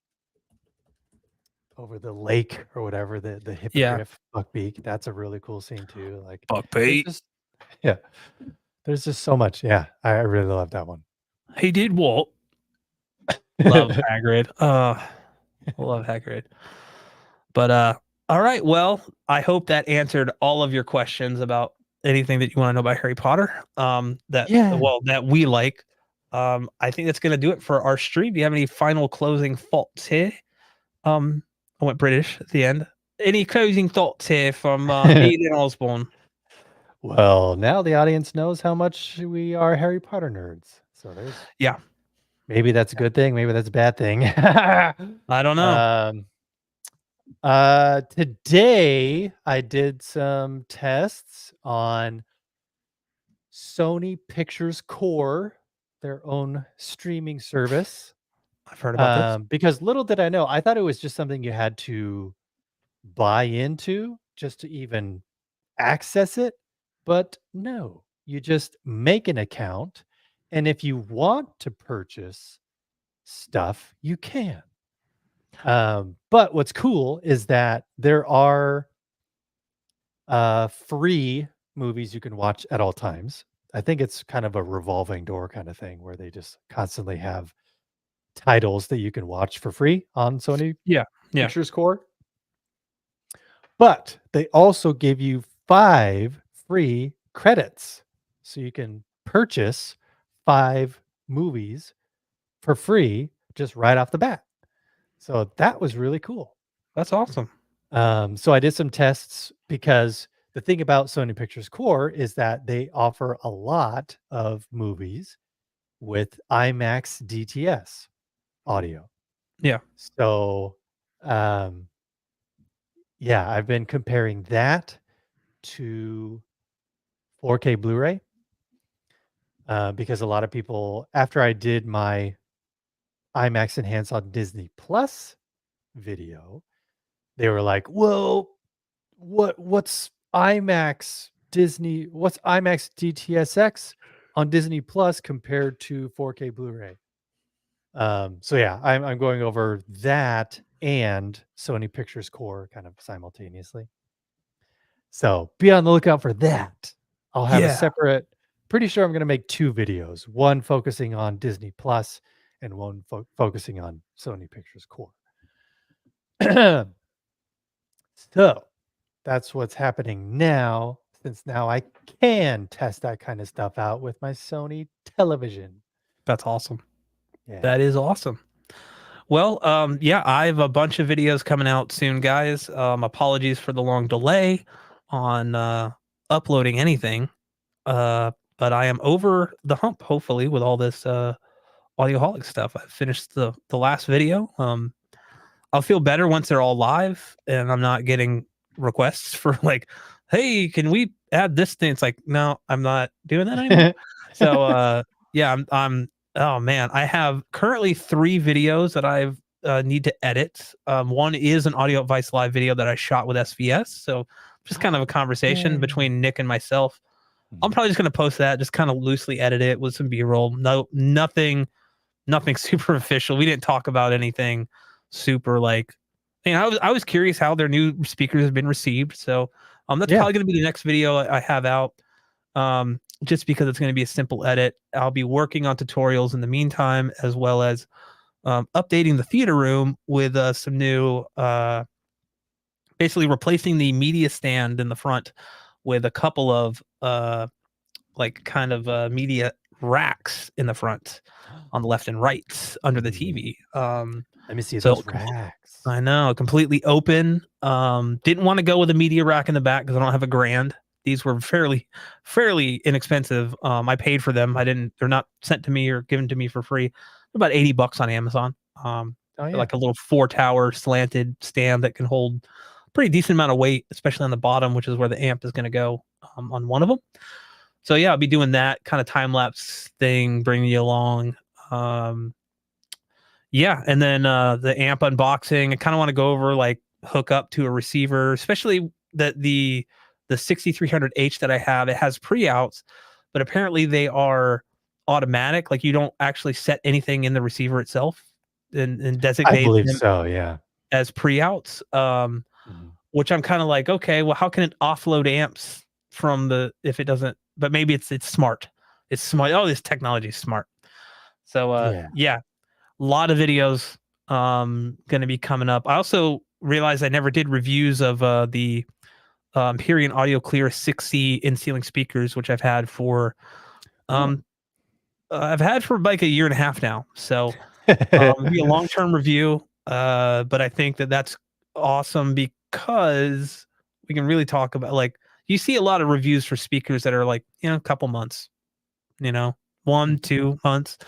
over the lake or whatever, the Yeah. hippogriff Buckbeak. That's a really cool scene too. Like, Buck there's Pete. just yeah, there's just so much. Yeah, I really love that one. He did what? Love Hagrid. Love Hagrid. But all right. Well, I hope that answered all of your questions about anything that you want to know about Harry Potter. Yeah. That we like. I think that's gonna do it for our stream. Do you have any final closing thoughts here? I went British at the end. Any closing thoughts here from Eden Osborne? Well, now the audience knows how much we are Harry Potter nerds. So there's Yeah, maybe that's a good thing, maybe that's a bad thing. I don't know. um, Today I did some tests on Sony Pictures Core, their own streaming service. I've heard about this. Because little did I know, I thought it was just something you had to buy into just to even access it. But no, you just make an account. And if you want to purchase stuff, you can. But what's cool is that there are free movies you can watch at all times. I think it's kind of a revolving door kind of thing where they just constantly have titles that you can watch for free on Sony Yeah, yeah, Pictures Core. But they also give you 5 free credits. So you can purchase 5 movies for free just right off the bat. So that was really cool. that's awesome. So I did some tests because the thing about Sony Pictures Core is that they offer a lot of movies with IMAX DTS audio. Yeah, So, um, yeah, I've been comparing that to 4K Blu-ray because a lot of people, after I did my IMAX Enhanced on Disney Plus video, they were like, "Well, what's IMAX Disney? What's IMAX DTSX on Disney Plus compared to 4K Blu-ray?" So yeah, I'm going over that and Sony Pictures Core kind of simultaneously. So be on the lookout for that. I'll have a yeah, separate. Pretty sure I'm going to make 2 videos, one focusing on Disney Plus and one focusing on Sony Pictures Core. So that's what's happening now, since now I can test that kind of stuff out with my Sony television. that's awesome. Yeah. That is awesome. Well, yeah, I have a bunch of videos coming out soon, guys. Apologies for the long delay on uploading anything. But I am over the hump, hopefully, with all this audioholic stuff. I finished the last video. I'll feel better once they're all live and I'm not getting requests for like, hey, can we add this thing? It's like, no, I'm not doing that anymore. So yeah, I'm oh man, I have currently 3 videos that I've need to edit. One is an audio advice live video that I shot with SVS. So just kind of a conversation Yay. between Nick and myself. I'm Mhm. probably just gonna post that, just kind of loosely edit it with some B-roll. No, nothing super official. We didn't talk about anything super like. I was curious how their new speakers have been received. So that's Yeah. probably going to be the next video I have out. Just because it's going to be a simple edit. I'll be working on tutorials in the meantime, as well as updating the theater room with some new, basically replacing the media stand in the front with a couple of like kind of media racks in the front on the left and right under the Ooh, TV. let me see So those racks. I know, completely open. Didn't want to go with a media rack in the back because I don't have a grand. These were fairly inexpensive. I paid for them. I didn't. They're not sent to me or given to me for free. About $80 on Amazon. Oh They're yeah. like a little 4-tower slanted stand that can hold a pretty decent amount of weight, especially on the bottom, which is where the amp is going to go on one of them. So yeah, I'll be doing that kind of time lapse thing, bringing you along. Um, yeah, and then the amp unboxing. I kind of want to go over like hook up to a receiver, especially the 6300H that I have. It has pre-outs, but apparently they are automatic. Like you don't actually set anything in the receiver itself and I designate believe them so, yeah. as pre-outs. Mhm. Which I'm kind of like, okay, well, how can it offload amps from the if it doesn't? But maybe it's smart. It's smart. Oh, this technology is smart. So Yeah. yeah, a lot of videos going to be coming up. I also realized I never did reviews of the Hyperion Audio Clear 6C in ceiling speakers, which Oh. um I've had for like a year and a half now. So it'll be a long term review. But I think that that's awesome because we can really talk about like you see a lot of reviews for speakers that are like a couple months, you know, one, 2 months.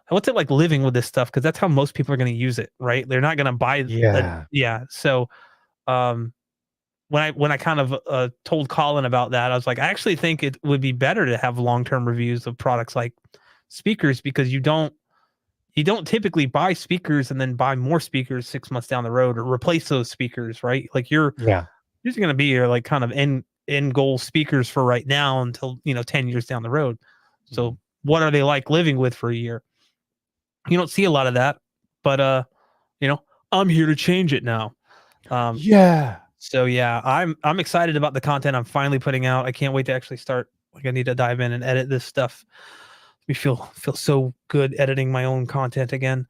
What's it like living with this stuff? Because that's how most people are going to use it, right? They're not going to buy Yeah. yeah. So um, when I kind of told Colin about that, I was like, I actually think it would be better to have long term reviews of products like speakers because you don't typically buy speakers and then buy more speakers 6 months down the road or replace those speakers, right? Like Yeah. these are going to be your like kind of end goal speakers for right now until 10 years down the road. Mhm. So what are they like living with for a year? You don't see a lot of that, but you know, I'm here to change it now. Um, Yeah. so yeah, I'm excited about the content I'm finally putting out. I can't wait to actually start. Like I need to dive in and edit this stuff. We feel so good editing my own content again.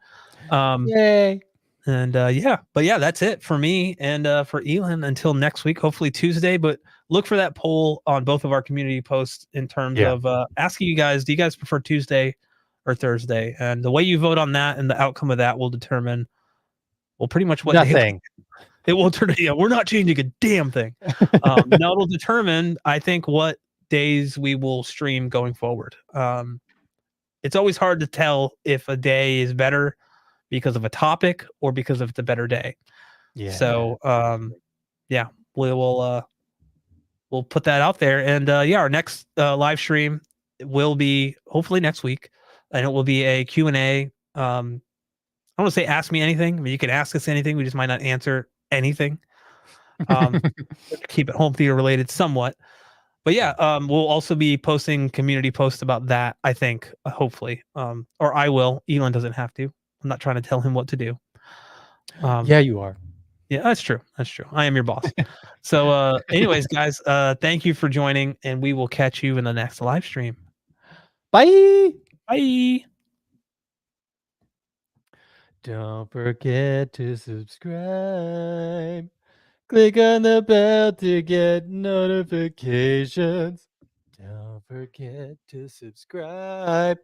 Um, Yay. and yeah, but yeah, that's it for me and for Elon until next week, hopefully Tuesday. But look for that poll on both of our community posts in terms Yeah. of asking you guys, do you guys prefer Tuesday or Thursday? And the way you vote on that and the outcome of that will determine well pretty much what day Nothing. it will turn. Yeah, we're not changing a damn thing. No, it'll determine, I think, what days we will stream going forward. It's always hard to tell if a day is better because of a topic or because of the better day. Yeah. So yeah, we will we'll put that out there. And yeah, our next live stream will be hopefully next week, and it will be a Q&A. I don't want to say ask me anything. I mean, you can ask us anything. We just might not answer anything. Um, keep it home theater related somewhat. But yeah, Yeah. we'll also be posting community posts about that, I think, hopefully. Or I will. Elon doesn't have to. I'm not trying to tell him what to do. Um, Yeah, you are. yeah, that's true. That's true. I am your boss. So anyways, guys, thank you for joining, and we will catch you in the next live stream. Bye. Bye. Don't forget to subscribe. Click on the bell to get notifications. Don't forget to subscribe.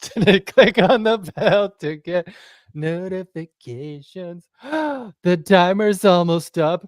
Click on the bell to get notifications. The timer's almost up.